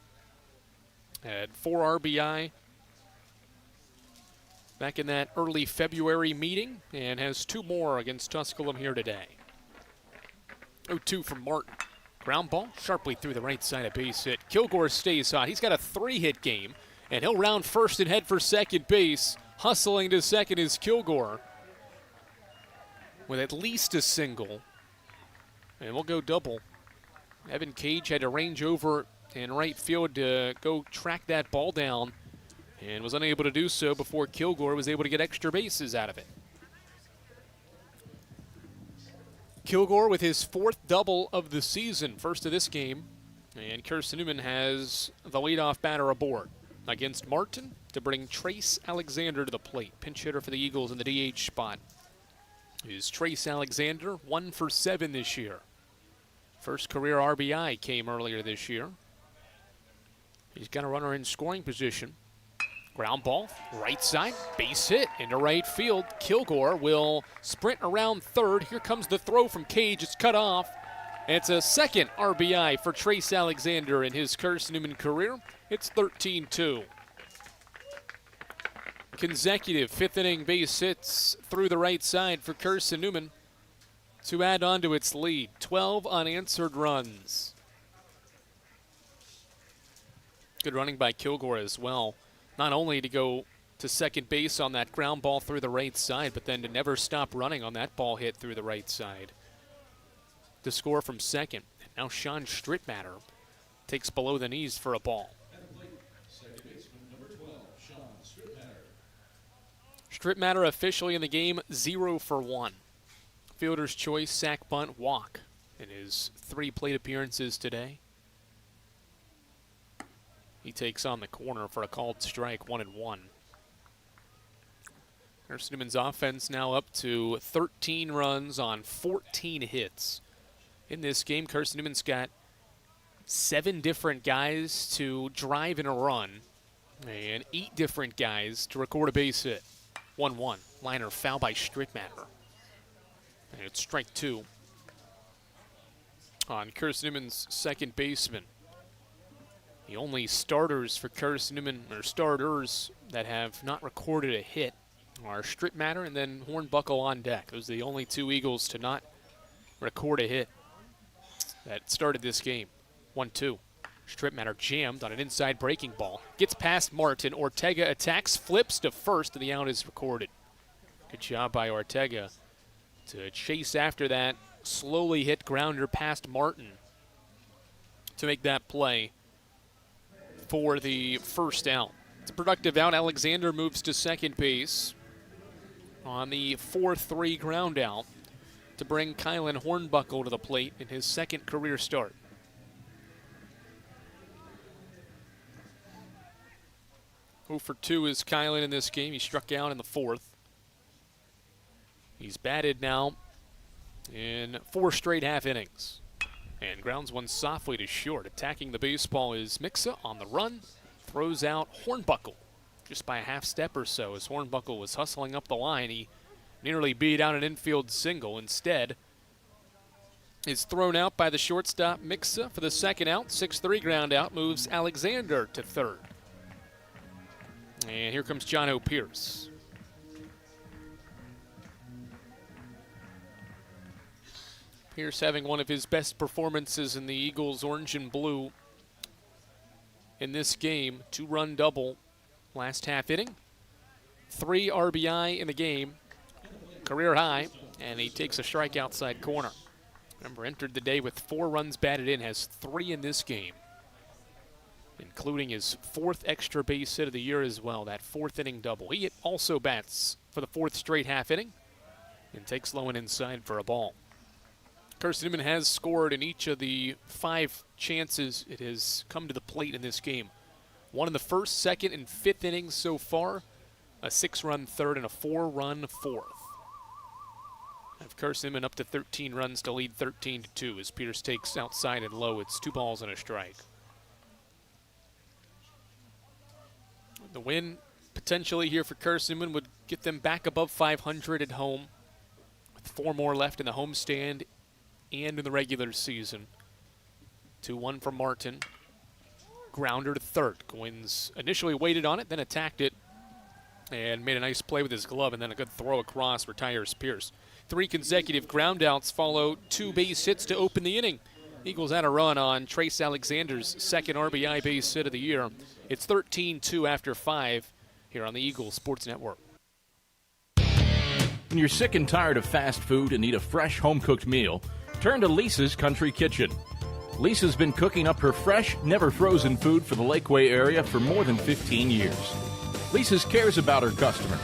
Had 4 RBI back in that early February meeting and has 2 more against Tusculum here today. 0-2 from Martin. Ground ball sharply through the right side of base hit. Kilgore stays hot. He's got a 3-hit game, and he'll round first and head for second base. Hustling to second is Kilgore with at least a single. And we'll go double. Evan Cage had to range over in right field to go track that ball down and was unable to do so before Kilgore was able to get extra bases out of it. Kilgore with his 4th double of the season, first of this game, and Carson-Newman has the leadoff batter aboard against Martin to bring Trace Alexander to the plate. Pinch hitter for the Eagles in the DH spot is Trace Alexander, 1 for 7 this year. First career RBI came earlier this year. He's got a runner in scoring position. Ground ball, right side, base hit into right field. Kilgore will sprint around third. Here comes the throw from Cage. It's cut off. And it's a 2nd RBI for Trace Alexander in his Carson-Newman career. It's 13-2. Consecutive 5th inning base hits through the right side for Carson-Newman to add on to its lead. 12 unanswered runs. Good running by Kilgore as well. Not only to go to second base on that ground ball through the right side, but then to never stop running on that ball hit through the right side to score from second. And now Sean Strittmatter takes below the knees for a ball. Strittmatter officially in the game 0 for 1. Fielder's choice, sack, bunt, walk in his 3 plate appearances today. He takes on the corner for a called strike, 1-1. Carson-Newman's offense now up to 13 runs on 14 hits. In this game, Carson-Newman's got 7 different guys to drive in a run and 8 different guys to record a base hit. 1-1. Liner foul by Strittmatter. And it's strike 2 on Carson-Newman's second baseman. The only starters for Carson-Newman, or starters that have not recorded a hit, are Strittmatter and then Hornbuckle on deck. Those are the only 2 Eagles to not record a hit that started this game. 1-2. Strittmatter jammed on an inside breaking ball. Gets past Martin. Ortega attacks, flips to first, and the out is recorded. Good job by Ortega to chase after that slowly hit grounder past Martin to make that play for the first out. It's a productive out. Alexander moves to second base on the 4-3 ground out to bring Kylan Hornbuckle to the plate in his second career start. Who for 2 is Kylan in this game. He struck out in the 4th. He's batted now in 4 straight half innings. And grounds one softly to short. Attacking the baseball is Mixa on the run. Throws out Hornbuckle just by a half step or so. As Hornbuckle was hustling up the line, he nearly beat out an infield single. Instead, is thrown out by the shortstop Mixa for the second out. 6-3 ground out moves Alexander to third. And here comes John O. Pierce. Pierce having one of his best performances in the Eagles orange and blue in this game. 2-run double last half inning. 3 RBI in the game, career high, and he takes a strike outside corner. Remember, entered the day with 4 runs batted in, has 3 in this game, including his 4th extra base hit of the year as well, that 4th inning double. He also bats for the 4th straight half inning and takes low and inside for a ball. Carson-Newman has scored in each of the 5 chances it has come to the plate in this game. 1 in the 1st, 2nd, and 5th innings so far. A 6-run 3rd and a 4-run 4th. Have Carson-Newman up to 13 runs to lead 13-2 as Pierce takes outside and low. It's 2 balls and a strike. The win potentially here for Carson-Newman would get them back above 500 at home with 4 more left in the homestand and in the regular season. 2-1 from Martin. Grounder to third. Goins initially waited on it, then attacked it, and made a nice play with his glove, and then a good throw across retires Pierce. 3 consecutive groundouts follow 2 base hits to open the inning. Eagles had a run on Trace Alexander's 2nd RBI base hit of the year. It's 13-2 after 5 here on the Eagles Sports Network. When you're sick and tired of fast food and need a fresh home-cooked meal, turn to Lisa's Country Kitchen. Lisa's been cooking up her fresh, never-frozen food for the Lakeway area for more than 15 years. Lisa's cares about her customers.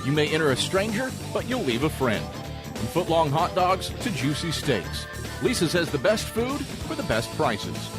You may enter a stranger, but you'll leave a friend. From foot-long hot dogs to juicy steaks, Lisa's has the best food for the best prices.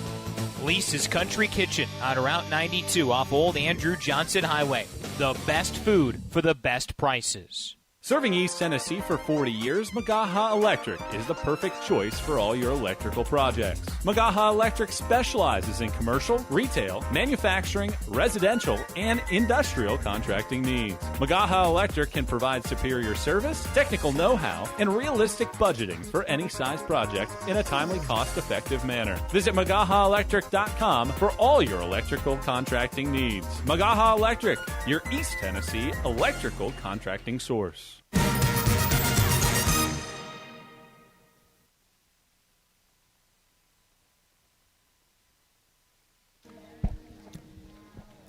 Lisa's Country Kitchen on Route 92 off Old Andrew Johnson Highway. The best food for the best prices. Serving East Tennessee for 40 years, Magaha Electric is the perfect choice for all your electrical projects. Magaha Electric specializes in commercial, retail, manufacturing, residential, and industrial contracting needs. Magaha Electric can provide superior service, technical know-how, and realistic budgeting for any size project in a timely, cost-effective manner. Visit MagahaElectric.com for all your electrical contracting needs. Magaha Electric, your East Tennessee electrical contracting source.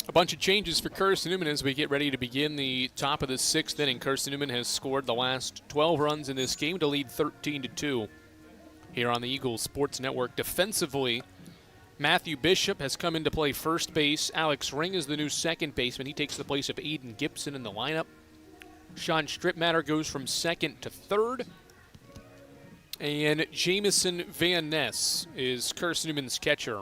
A bunch of changes for Carson-Newman as we get ready to begin the top of the 6th inning. Carson-Newman has scored the last 12 runs in this game to lead 13-2 here on the Eagles Sports Network. Defensively, Matthew Bishop has come in to play first base. Alex Ring is the new second baseman. He takes the place of Aiden Gibson in the lineup. Sean Strittmatter goes from second to third. And Jamison Van Ness is Carson-Newman's catcher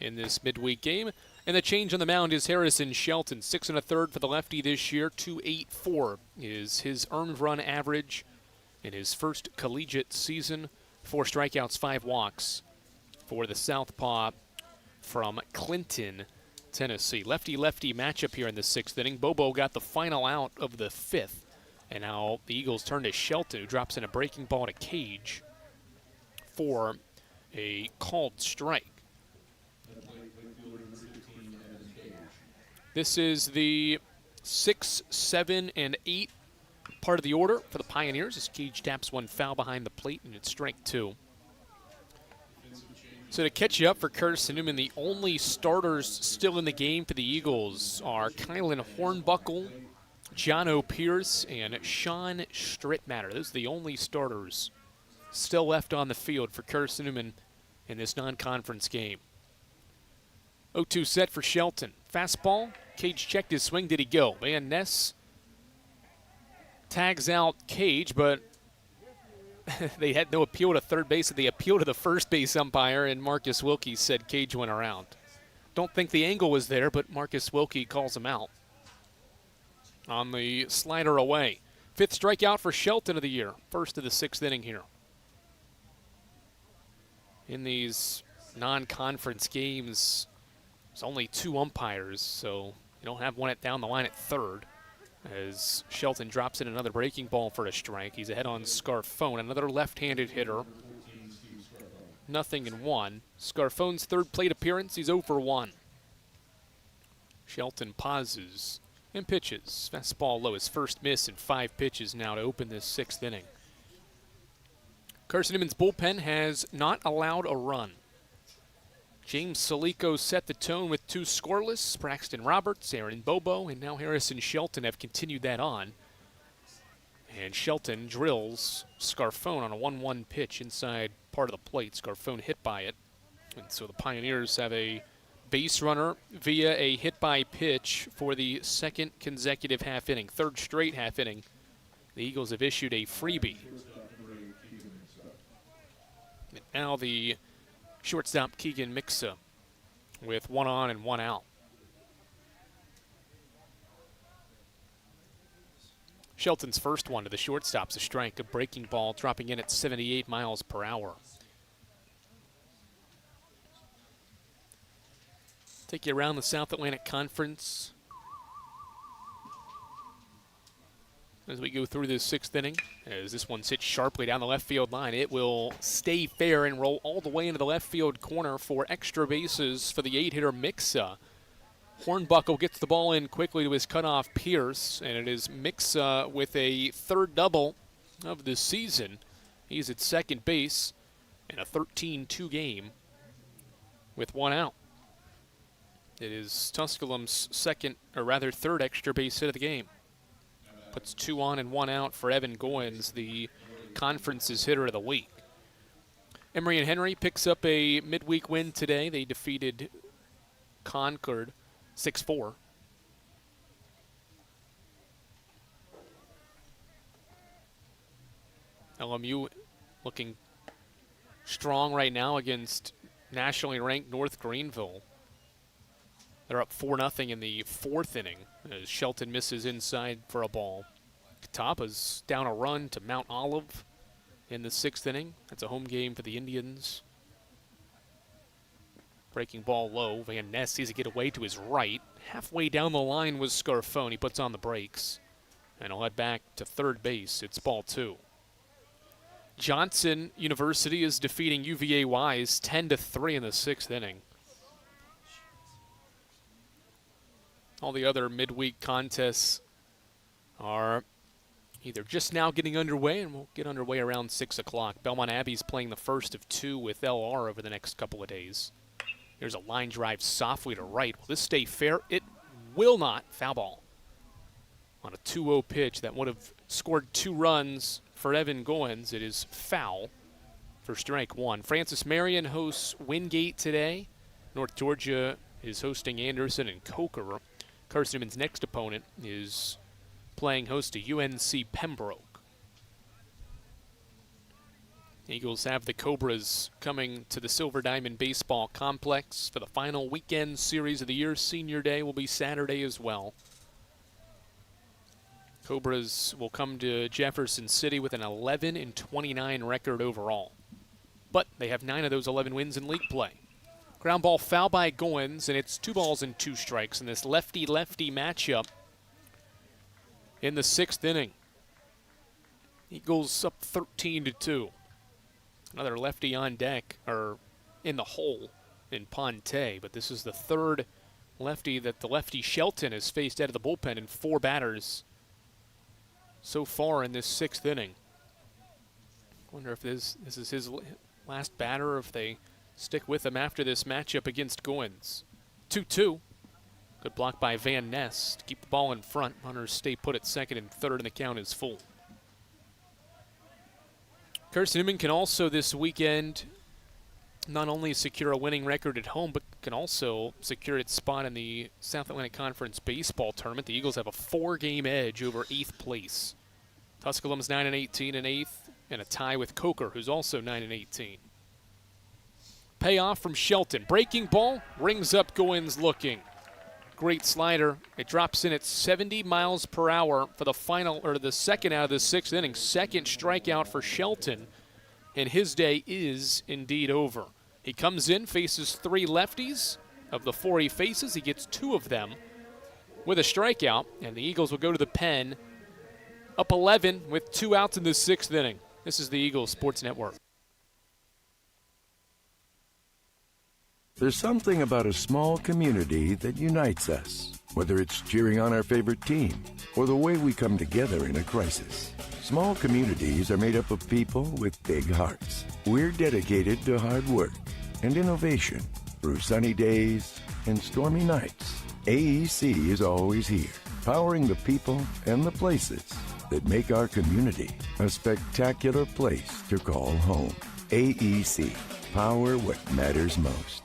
in this midweek game. And the change on the mound is Harrison Shelton, 6 1/3 for the lefty this year. 2.84 is his earned run average in his first collegiate season. 4 strikeouts, 5 walks for the southpaw from Clinton, Tennessee. Lefty-lefty matchup here in the 6th inning. Bobo got the final out of the 5th. And now the Eagles turn to Shelton, who drops in a breaking ball to Cage for a called strike. This is the 6, 7, and 8 part of the order for the Pioneers as Cage taps one foul behind the plate, and it's strike 2. So to catch you up for Carson-Newman, the only starters still in the game for the Eagles are Kylan Hornbuckle, John O'Pierce, and Sean Strittmatter. Those are the only starters still left on the field for Carson-Newman in this non-conference game. 0-2 set for Shelton. Fastball. Cage checked his swing. Did he go? Van Ness tags out Cage, but they had no appeal to third base. They appealed to the first base umpire, and Marcus Wilkie said Cage went around. Don't think the angle was there, but Marcus Wilkie calls him out on the slider away. 5th strikeout for Shelton of the year. First of the 6th inning here. In these non-conference games, there's only 2 umpires, so you don't have one down the line at third. As Shelton drops in another breaking ball for a strike. He's ahead on Scarfone, another left-handed hitter. 0-1. Scarfone's 3rd plate appearance, he's 0 for 1. Shelton pauses and pitches. Fastball low, his first miss in 5 pitches now to open this 6th inning. Carson-Newman's bullpen has not allowed a run. James Salico set the tone with 2 scoreless. Braxton Roberts, Aaron Bobo, and now Harrison Shelton have continued that on. And Shelton drills Scarfone on a 1-1 pitch inside part of the plate. Scarfone hit by it. And so the Pioneers have a base runner via a hit-by pitch for the 2nd consecutive half inning. 3rd straight half inning. The Eagles have issued a freebie. And now the shortstop Keegan Mixa with 1 on and 1 out. Shelton's first one to the shortstop's a strike, a breaking ball dropping in at 78 miles per hour. Take you around the South Atlantic Conference as we go through this 6th inning. As this one sits sharply down the left field line, it will stay fair and roll all the way into the left field corner for extra bases for the 8-hitter Mixa. Hornbuckle gets the ball in quickly to his cutoff Pierce, and it is Mixa with a 3rd double of the season. He's at second base in a 13-2 game with 1 out. It is Tusculum's 3rd extra base hit of the game. Puts 2 on and 1 out for Evan Goins, the conference's hitter of the week. Emory and Henry picks up a midweek win today. They defeated Concord 6-4. LMU looking strong right now against nationally ranked North Greenville. They're up 4-0 in the 4th inning as Shelton misses inside for a ball. Katapa's down a run to Mount Olive in the 6th inning. That's a home game for the Indians. Breaking ball low. Van Ness sees it get away to his right. Halfway down the line was Scarfone. He puts on the brakes. And he'll head back to third base. It's ball 2. Johnson University is defeating UVA Wise 10-3 in the 6th inning. All the other midweek contests are either just now getting underway, and we'll get underway around 6 o'clock. Belmont Abbey's playing the first of 2 with LR over the next couple of days. There's a line drive softly to right. Will this stay fair? It will not. Foul ball on a 2-0 pitch that would have scored 2 runs for Evan Goins. It is foul for strike 1. Francis Marion hosts Wingate today. North Georgia is hosting Anderson and Coker. Carson-Newman's next opponent is playing host to UNC Pembroke. Eagles have the Cobras coming to the Silver Diamond Baseball Complex for the final weekend series of the year. Senior Day will be Saturday as well. Cobras will come to Jefferson City with an 11-29 record overall. But they have 9 of those 11 wins in league play. Ground ball foul by Goins, and it's 2 balls and 2 strikes in this lefty-lefty matchup in the 6th inning. Eagles up 13-2. Another lefty on deck, or in the hole in Ponte, but this is the 3rd lefty that the lefty Shelton has faced out of the bullpen in 4 batters so far in this 6th inning. Wonder if this is his last batter, or if they stick with him after this matchup against Goins. 2-2. Good block by Van Ness to keep the ball in front. Runners stay put at 2nd and 3rd, and the count is full. Carson-Newman can also this weekend not only secure a winning record at home, but can also secure its spot in the South Atlantic Conference Baseball Tournament. The Eagles have a 4-game edge over 8th place. Tusculum's 9-18 in 8th, and a tie with Coker, who's also 9-18. Payoff from Shelton. Breaking ball, rings up Goins looking. Great slider. It drops in at 70 miles per hour for the final, or the second out of the 6th inning. Second strikeout for Shelton, and his day is indeed over. He comes in, faces 3 lefties. Of the 4 he faces, he gets 2 of them with a strikeout, and the Eagles will go to the pen up 11 with 2 outs in the 6th inning. This is the Eagles Sports Network. There's something about a small community that unites us, whether it's cheering on our favorite team or the way we come together in a crisis. Small communities are made up of people with big hearts. We're dedicated to hard work and innovation through sunny days and stormy nights. AEC is always here, powering the people and the places that make our community a spectacular place to call home. AEC, power what matters most.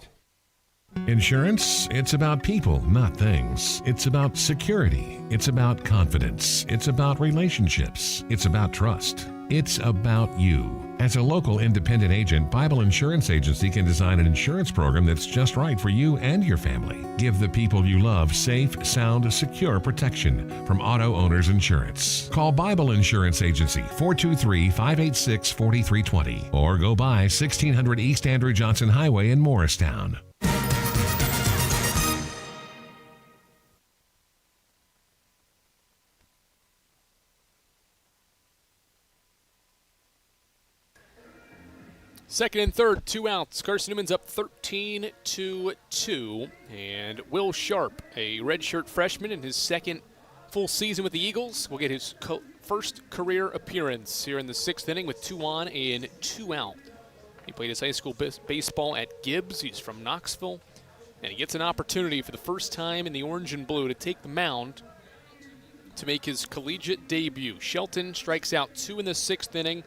Insurance, it's about people, not things. It's about security. It's about confidence. It's about relationships. It's about trust. It's about you. As a local independent agent, Bible Insurance Agency can design an insurance program that's just right for you and your family. Give the people you love safe, sound, secure protection from Auto Owners Insurance. Call Bible Insurance Agency 423-586-4320 or go by 1600 East Andrew Johnson Highway in Morristown. Second and third, 2 outs. Carson-Newman's up 13-2. And Will Sharp, a redshirt freshman in his 2nd full season with the Eagles, will get his first career appearance here in the 6th inning with 2 on and 2 out. He played his high school baseball at Gibbs. He's from Knoxville. And he gets an opportunity for the first time in the orange and blue to take the mound to make his collegiate debut. Shelton strikes out 2 in the 6th inning.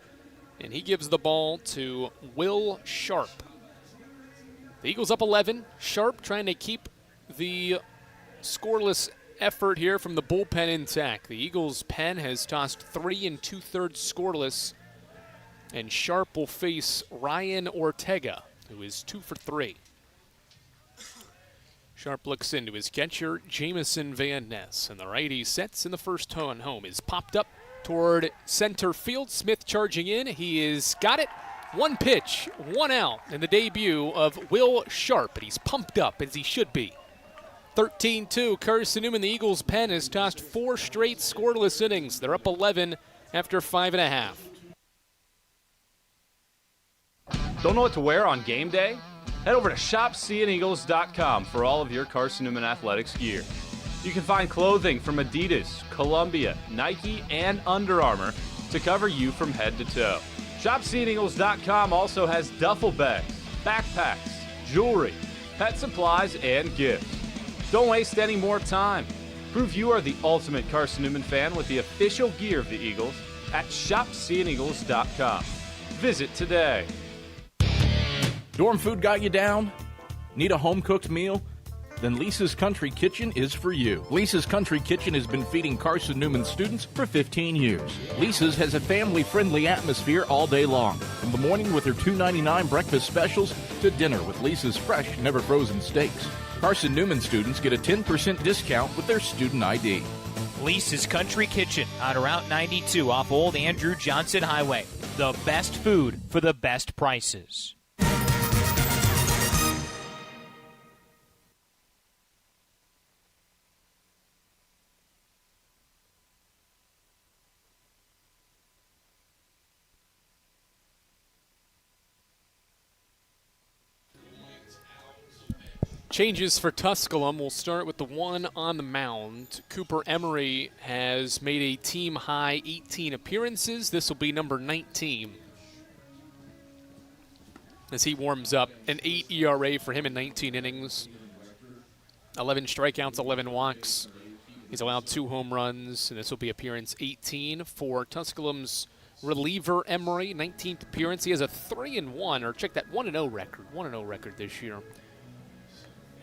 And he gives the ball to Will Sharp. The Eagles up 11. Sharp trying to keep the scoreless effort here from the bullpen intact. The Eagles' pen has tossed 3 2/3 scoreless. And Sharp will face Ryan Ortega, who is 2 for 3. Sharp looks into his catcher, Jamison Van Ness. And the righty sets in the first home. Is popped up toward center field. Smith charging in. He has got it. 1 pitch, 1 out in the debut of Will Sharp. And he's pumped up, as he should be. 13-2. Carson-Newman, the Eagles' pen, has tossed 4 straight scoreless innings. They're up 11 after 5.5. Don't know what to wear on game day? Head over to shopseeandeagles.com for all of your Carson-Newman athletics gear. You can find clothing from Adidas, Columbia, Nike, and Under Armour to cover you from head to toe. ShopSeeAndEagles.com also has duffel bags, backpacks, jewelry, pet supplies, and gifts. Don't waste any more time. Prove you are the ultimate Carson-Newman fan with the official gear of the Eagles at shopseeandeagles.com. Visit today. Dorm food got you down? Need a home-cooked meal? Then Lisa's Country Kitchen is for you. Lisa's Country Kitchen has been feeding Carson-Newman students for 15 years. Lisa's has a family-friendly atmosphere all day long. From the morning with their $2.99 breakfast specials to dinner with Lisa's fresh, never-frozen steaks. Carson-Newman students get a 10% discount with their student ID. Lisa's Country Kitchen on Route 92 off Old Andrew Johnson Highway. The best food for the best prices. Changes for Tusculum. We'll start with the one on the mound. Cooper Emery has made a team-high 18 appearances. This will be number 19 as he warms up. An 8 ERA for him in 19 innings. 11 strikeouts, 11 walks. He's allowed 2 home runs, and this will be appearance 18 for Tusculum's reliever Emery. 19th appearance. He has a 3-1, or check that, 1-0 record. 1-0 record this year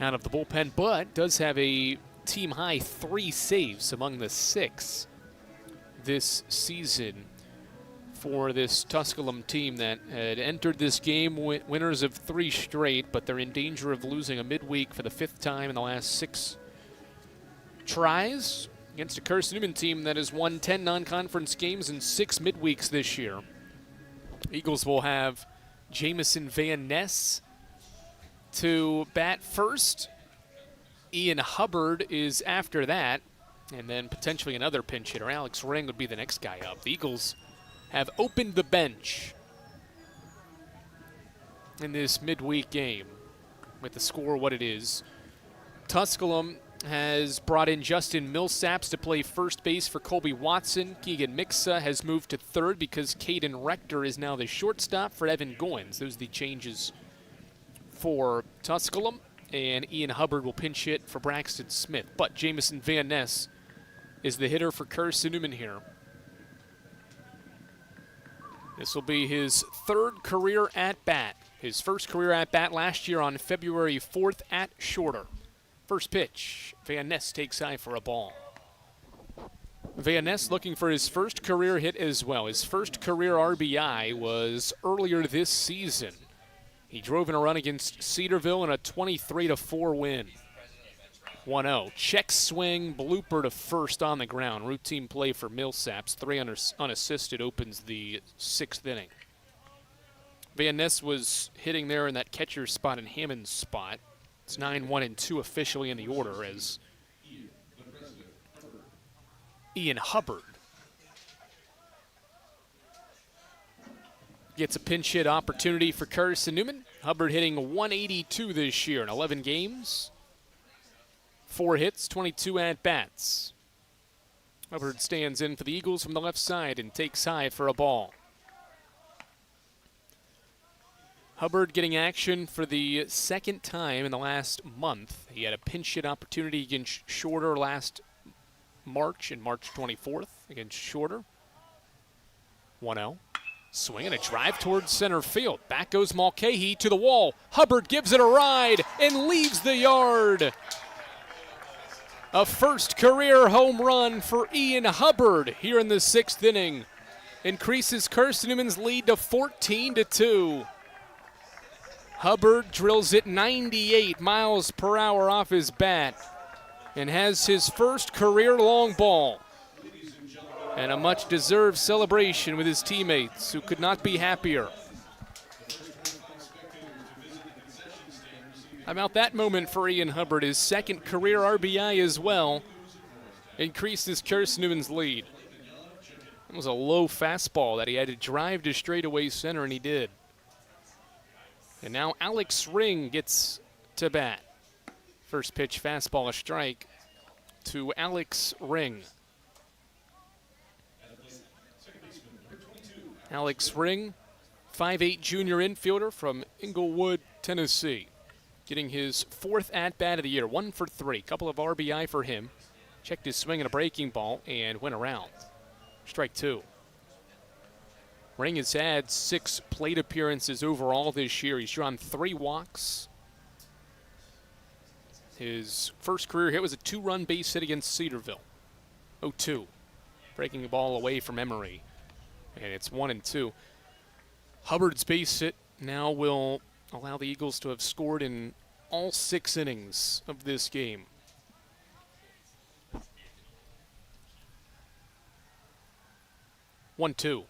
out of the bullpen, but does have a team-high 3 saves among the 6 this season for this Tusculum team that had entered this game winners of 3 straight, but they're in danger of losing a midweek for the 5th time in the last 6 tries against a Carson-Newman team that has won 10 non-conference games in 6 midweeks this year. Eagles will have Jamison Van Ness to bat first. Ian Hubbard is after that, and then potentially another pinch hitter. Alex Ring would be the next guy up. The Eagles have opened the bench in this midweek game with the score what it is. Tusculum has brought in Justin Millsaps to play first base for Colby Watson. Keegan Mixa has moved to third because Caden Rector is now the shortstop for Evan Goins. Those are the changes for Tusculum, and Ian Hubbard will pinch hit for Braxton Smith. But Jamison Van Ness is the hitter for Carson-Newman here. This will be his 3rd career at-bat. His first career at-bat last year on February 4th at Shorter. First pitch, Van Ness takes high for a ball. Van Ness looking for his first career hit as well. His first career RBI was earlier this season. He drove in a run against Cedarville in a 23-4 win. 1-0. Check swing, blooper to first on the ground. Routine play for Millsaps. 3 unassisted opens the 6th inning. Van Ness was hitting there in that catcher spot and Hammond's spot. It's 9-1-2 officially in the order as Ian Hubbard gets a pinch hit opportunity for Carson-Newman. Hubbard hitting 182 this year in 11 games. 4 hits, 22 at-bats. Hubbard stands in for the Eagles from the left side and takes high for a ball. Hubbard getting action for the 2nd time in the last month. He had a pinch hit opportunity against Shorter last March, in March 24th against Shorter. 1-0. Swing and a drive towards center field. Back goes Mulcahy to the wall. Hubbard gives it a ride and leaves the yard. A first career home run for Ian Hubbard here in the 6th inning. Increases Carson-Newman's lead to 14-2. Hubbard drills it 98 miles per hour off his bat and has his first career long ball. And a much-deserved celebration with his teammates, who could not be happier about that moment for Ian Hubbard. His 2nd career RBI as well increases Carson-Newman's lead. It was a low fastball that he had to drive to straightaway center, and he did. And now Alex Ring gets to bat. First pitch fastball, a strike to Alex Ring. Alex Ring, 5'8" junior infielder from Inglewood, Tennessee. getting his 4th at-bat of the year. 1 for 3. Couple of RBI for him. Checked his swing and a breaking ball and went around. Strike 2. Ring has had 6 plate appearances overall this year. He's drawn 3 walks. His first career hit was a 2-run base hit against Cedarville. 0-2. Breaking the ball away from Emory. And it's 1-2. Hubbard's base hit now will allow the Eagles to have scored in all 6 innings of this game. One, 2.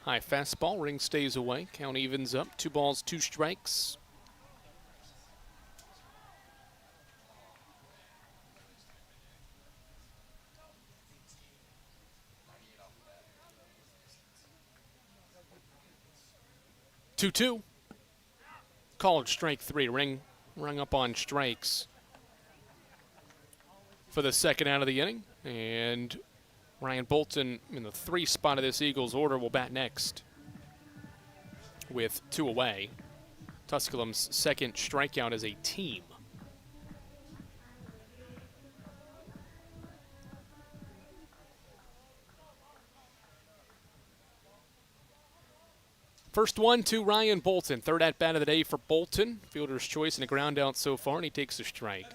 High fastball. Ring stays away. Count evens up. 2 balls, 2 strikes. Two. Called strike 3. Ring rung up on strikes for the second out of the inning. And Ryan Bolton in the 3 spot of this Eagles order will bat next with 2 away. Tusculum's second strikeout as a team. First one to Ryan Bolton. 3rd at-bat of the day for Bolton. Fielder's choice and a ground out so far, and he takes a strike.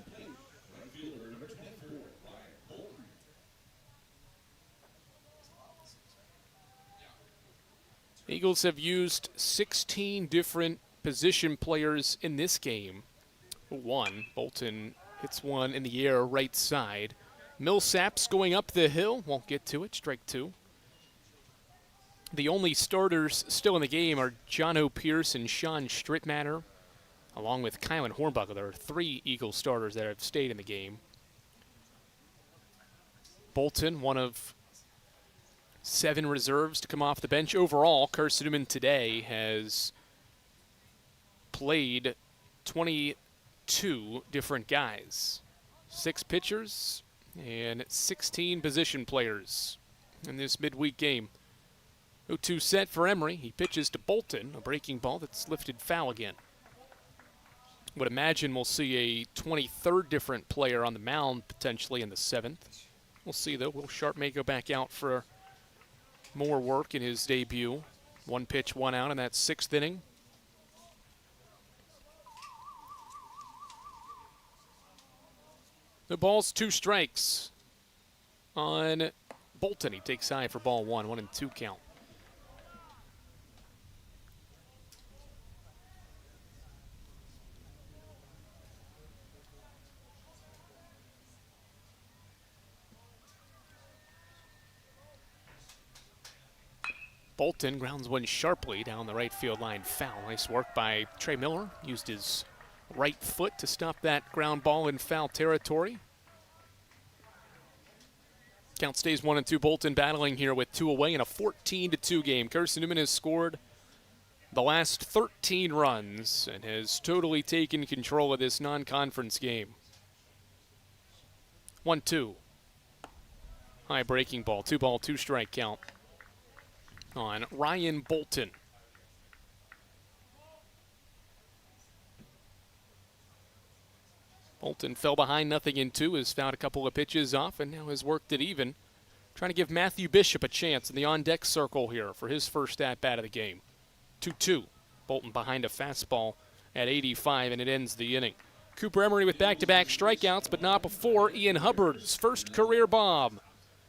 Eagles have used 16 different position players in this game. 1. Bolton hits one in the air right side. Millsap's going up the hill. Won't get to it. Strike 2. The only starters still in the game are John O'Pierce and Sean Strittmatter, along with Kylan Hornbuckle. There are 3 Eagles starters that have stayed in the game. Bolton, one of 7 reserves to come off the bench. Overall, Carson-Newman today has played 22 different guys. 6 pitchers and 16 position players in this midweek game. 0-2 set for Emory. He pitches to Bolton, a breaking ball that's lifted foul again. Would imagine we'll see a 23rd different player on the mound potentially in the 7th. We'll see, though. Will Sharp may go back out for more work in his debut. 1 pitch, 1 out in that 6th inning. The ball's 2 strikes on Bolton. He takes high for ball 1, 1-2 count. Bolton grounds one sharply down the right field line foul. Nice work by Trey Miller. Used his right foot to stop that ground ball in foul territory. Count stays 1-2. Bolton battling here with 2 away in a 14-2 game. Carson-Newman has scored the last 13 runs and has totally taken control of this non-conference game. 1-2. High breaking ball. 2 ball, 2 strike count on Ryan Bolton. Bolton fell behind 0-2, has fouled a couple of pitches off, and now has worked it even. Trying to give Matthew Bishop a chance in the on-deck circle here for his first at-bat of the game. 2-2. Bolton behind a fastball at 85, and it ends the inning. Cooper Emery with back-to-back strikeouts, but not before Ian Hubbard's first career bomb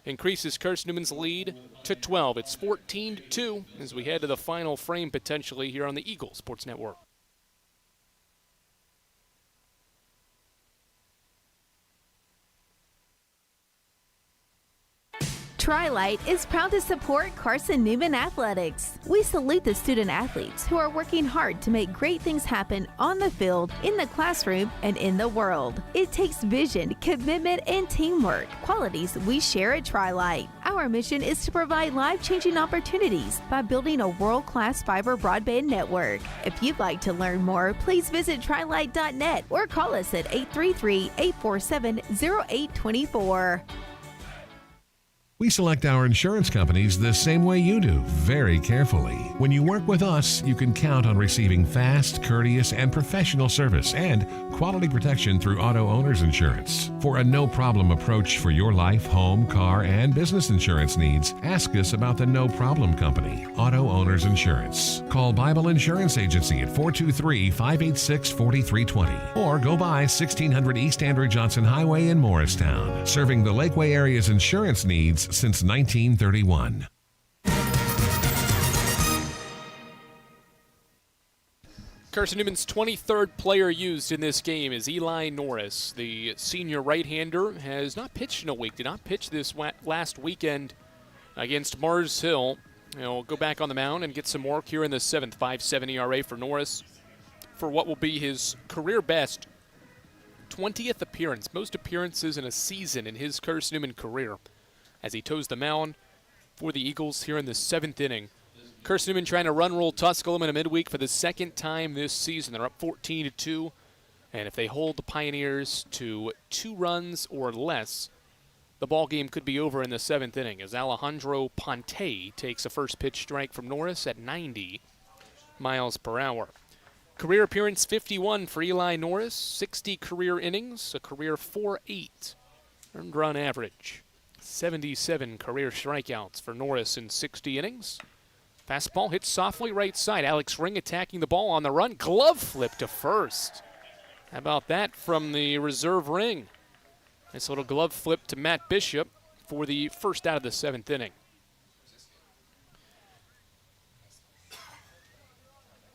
increases Carson-Newman's lead to 12. It's 14-2 as we head to the final frame potentially here on the Eagle Sports Network. Tri-Light is proud to support Carson-Newman Athletics. We salute the student athletes who are working hard to make great things happen on the field, in the classroom, and in the world. It takes vision, commitment, and teamwork, qualities we share at Tri-Light. Our mission is to provide life-changing opportunities by building a world-class fiber broadband network. If you'd like to learn more, please visit trilight.net or call us at 833-847-0824. We select our insurance companies the same way you do, very carefully. When you work with us, you can count on receiving fast, courteous, and professional service and quality protection through Auto Owners Insurance. For a no-problem approach for your life, home, car, and business insurance needs, ask us about the No Problem Company, Auto Owners Insurance. Call Bible Insurance Agency at 423-586-4320 or go by 1600 East Andrew Johnson Highway in Morristown, serving the Lakeway area's insurance needs since 1931. Carson-Newman's 23rd player used in this game is Eli Norris. The senior right-hander has not pitched in a week, did not pitch this last weekend against Mars Hill. He'll go back on the mound and get some work here in the 7th. 5.7 ERA for Norris for what will be his career best 20th appearance, most appearances in a season in his Carson-Newman career, as he toes the mound for the Eagles here in the 7th inning. Carson-Newman trying to run-roll Tusculum in a midweek for the second time this season. They're up 14-2, and if they hold the Pioneers to 2 runs or less, the ball game could be over in the 7th inning as Alejandro Ponte takes a first pitch strike from Norris at 90 miles per hour. Career appearance 51 for Eli Norris, 60 career innings, a career 4.8 earned run average. 77 career strikeouts for Norris in 60 innings. Fastball hits softly right side. Alex Ring attacking the ball on the run. Glove flip to first. How about that from the reserve Ring? Nice little glove flip to Matt Bishop for the first out of the 7th inning.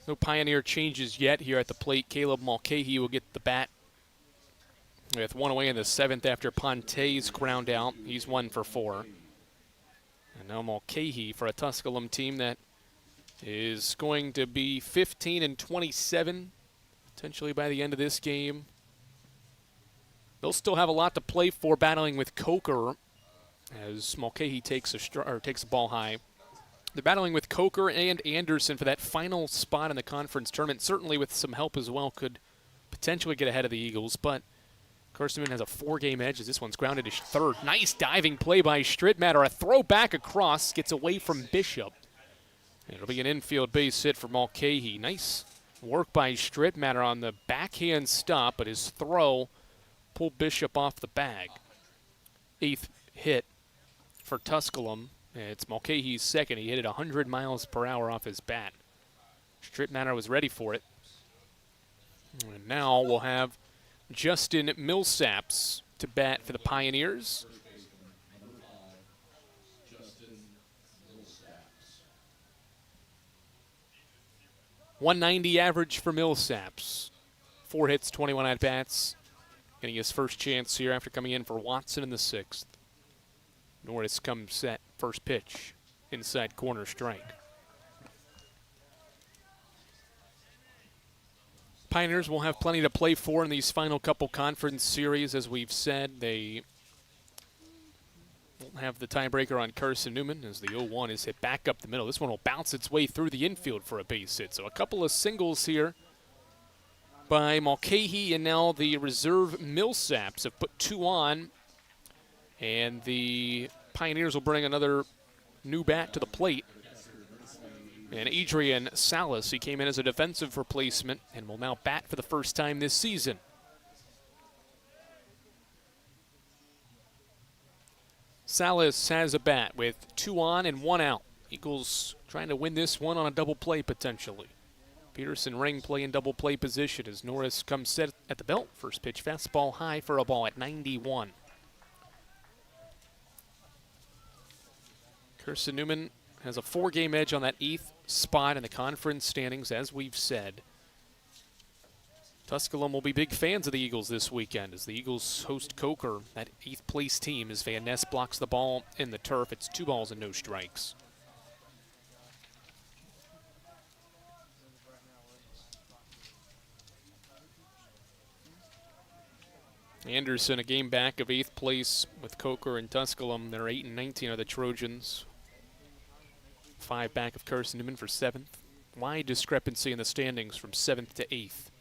No Pioneer changes yet here at the plate. Caleb Mulcahy will get the bat with 1 away in the 7th after Ponte's ground out. He's 1 for 4. And now Mulcahy for a Tusculum team that is going to be 15-27, potentially by the end of this game. They'll still have a lot to play for, battling with Coker as Mulcahy takes a ball high. They're battling with Coker and Anderson for that final spot in the conference tournament. Certainly with some help as well could potentially get ahead of the Eagles, but Carson-Newman has a 4-game edge as this one's grounded to third. Nice diving play by Strittmatter. A throw back across, gets away from Bishop. It'll be an infield base hit for Mulcahy. Nice work by Strittmatter on the backhand stop, but his throw pulled Bishop off the bag. 8th hit for Tusculum. It's Mulcahy's 2nd. He hit it 100 miles per hour off his bat. Strittmatter was ready for it. And now we'll have Justin Millsaps to bat for the Pioneers. .190 average for Millsaps. 4 hits, 21 at-bats. Getting his first chance here after coming in for Watson in the 6th. Norris comes set, first pitch, inside corner strike. Pioneers will have plenty to play for in these final couple conference series. As we've said, they won't have the tiebreaker on Carson-Newman as the 0-1 is hit back up the middle. This one will bounce its way through the infield for a base hit. So a couple of singles here by Mulcahy, and now the reserve Millsaps have put 2 on. And the Pioneers will bring another new bat to the plate. And Adrian Salas, he came in as a defensive replacement and will now bat for the first time this season. Salas has a bat with 2 on and 1 out. Eagles trying to win this one on a double play potentially. Peterson Ring playing double play position as Norris comes set at the belt. First pitch fastball high for a ball at 91. Carson-Newman has a 4-game edge on that 8th spot in the conference standings, as we've said. Tusculum will be big fans of the Eagles this weekend as the Eagles host Coker, that 8th place team, as Van Ness blocks the ball in the turf. It's 2 balls and no strikes. Anderson, a game back of 8th place with Coker and Tusculum. They're 8-19 are the Trojans. 5 back of Carson-Newman for 7th. Wide discrepancy in the standings from 7th to 8th.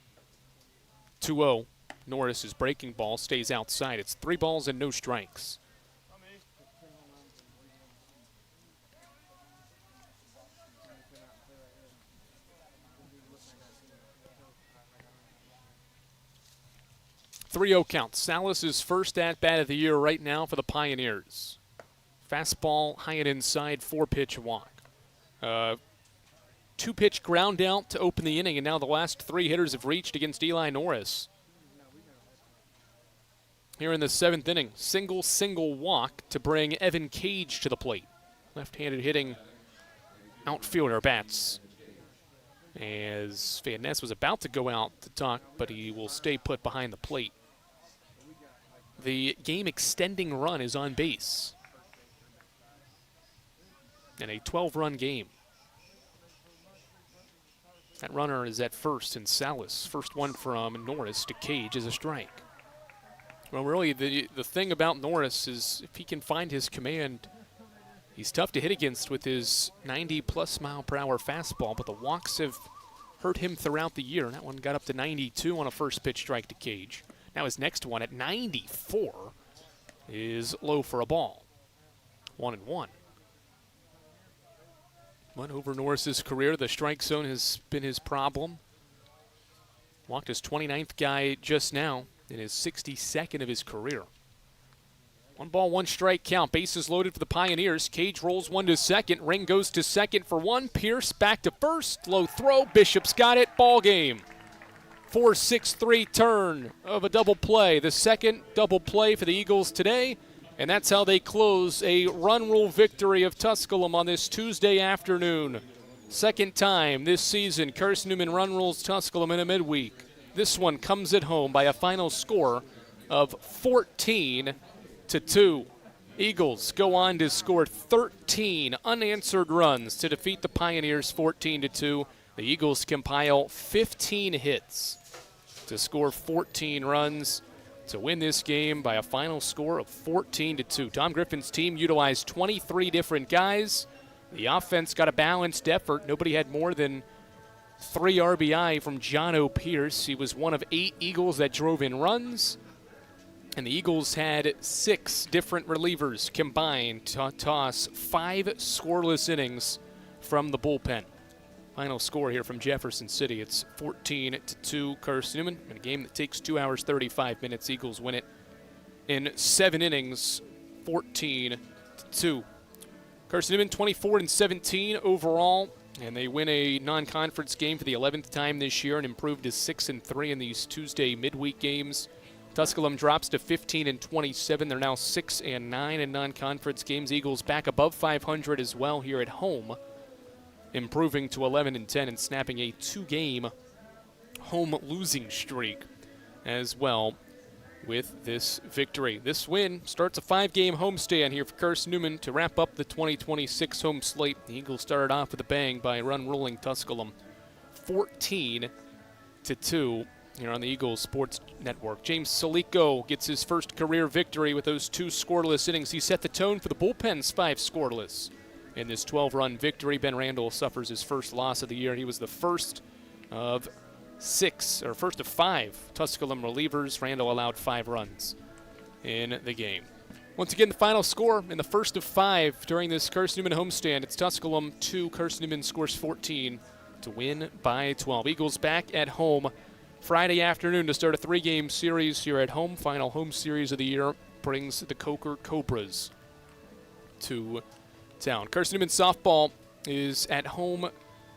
2-0. Norris's breaking ball stays outside. It's 3 balls and no strikes. 3-0 count. Salas's first at-bat of the year right now for the Pioneers. Fastball, high and inside, 4-pitch walk. 2-pitch ground out to open the inning, and now the last 3 hitters have reached against Eli Norris. Here in the 7th inning, single walk to bring Evan Cage to the plate. Left-handed hitting outfielder bats. As Van Ness was about to go out to talk, but he will stay put behind the plate. The game-extending run is on base. And a 12-run game. That runner is at first in Salas. First one from Norris to Cage is a strike. Well, really, the thing about Norris is if he can find his command, he's tough to hit against with his 90-plus mile-per-hour fastball, but the walks have hurt him throughout the year. That one got up to 92 on a first-pitch strike to Cage. Now his next one at 94 is low for a ball. 1-1. But over Norris's career, the strike zone has been his problem. Walked his 29th guy just now in his 62nd of his career. 1 ball, 1 strike count. Bases loaded for the Pioneers. Cage rolls one to second. Ring goes to second for one. Pierce back to first. Low throw. Bishop's got it. Ball game. 4-6-3 turn of a double play. The second double play for the Eagles today. And that's how they close a run rule victory of Tusculum on this Tuesday afternoon. Second time this season, Carson-Newman run rules Tusculum in a midweek. This one comes at home by a final score of 14-2. Eagles go on to score 13 unanswered runs to defeat the Pioneers 14-2. The Eagles compile 15 hits to score 14 runs to win this game by a final score of 14-2. Tom Griffin's team utilized 23 different guys. The offense got a balanced effort. Nobody had more than 3 RBI from John O'Pierce. He was one of 8 Eagles that drove in runs. And the Eagles had 6 different relievers combined to toss 5 scoreless innings from the bullpen. Final score here from Jefferson City. It's 14-2 Carson-Newman. In a game that takes 2 hours, 35 minutes, Eagles win it in 7 innings, 14-2. Carson-Newman 24-17 overall, and they win a non-conference game for the 11th time this year and improved to 6-3 in these Tuesday midweek games. Tusculum drops to 15-27. They're now 6-9 in non-conference games. Eagles back above 500 as well here at home, improving to 11-10 and snapping a 2-game home losing streak as well with this victory. This win starts a 5-game homestand here for Carson-Newman to wrap up the 2026 home slate. The Eagles started off with a bang by run-ruling Tusculum 14-2 here on the Eagles Sports Network. James Salico gets his first career victory with those 2 scoreless innings. He set the tone for the bullpen's 5 scoreless. In this 12-run victory, Ben Randall suffers his first loss of the year. He was the first of 5 Tusculum relievers. Randall allowed 5 runs in the game. Once again, the final score in the first of 5 during this Carson-Newman homestand. It's Tusculum 2, Carson-Newman scores 14 to win by 12. Eagles back at home Friday afternoon to start a 3-game series here at home. Final home series of the year brings the Coker Cobras to town. Carson-Newman softball is at home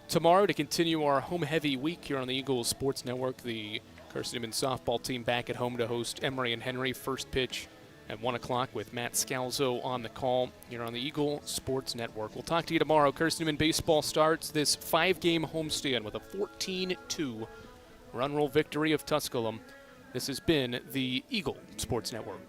tomorrow to continue our home-heavy week here on the Eagles Sports Network. The Carson-Newman softball team back at home to host Emory and Henry. First pitch at 1 o'clock with Matt Scalzo on the call here on the Eagle Sports Network. We'll talk to you tomorrow. Carson-Newman baseball starts this 5-game homestand with a 14-2 run roll victory of Tusculum. This has been the Eagle Sports Network.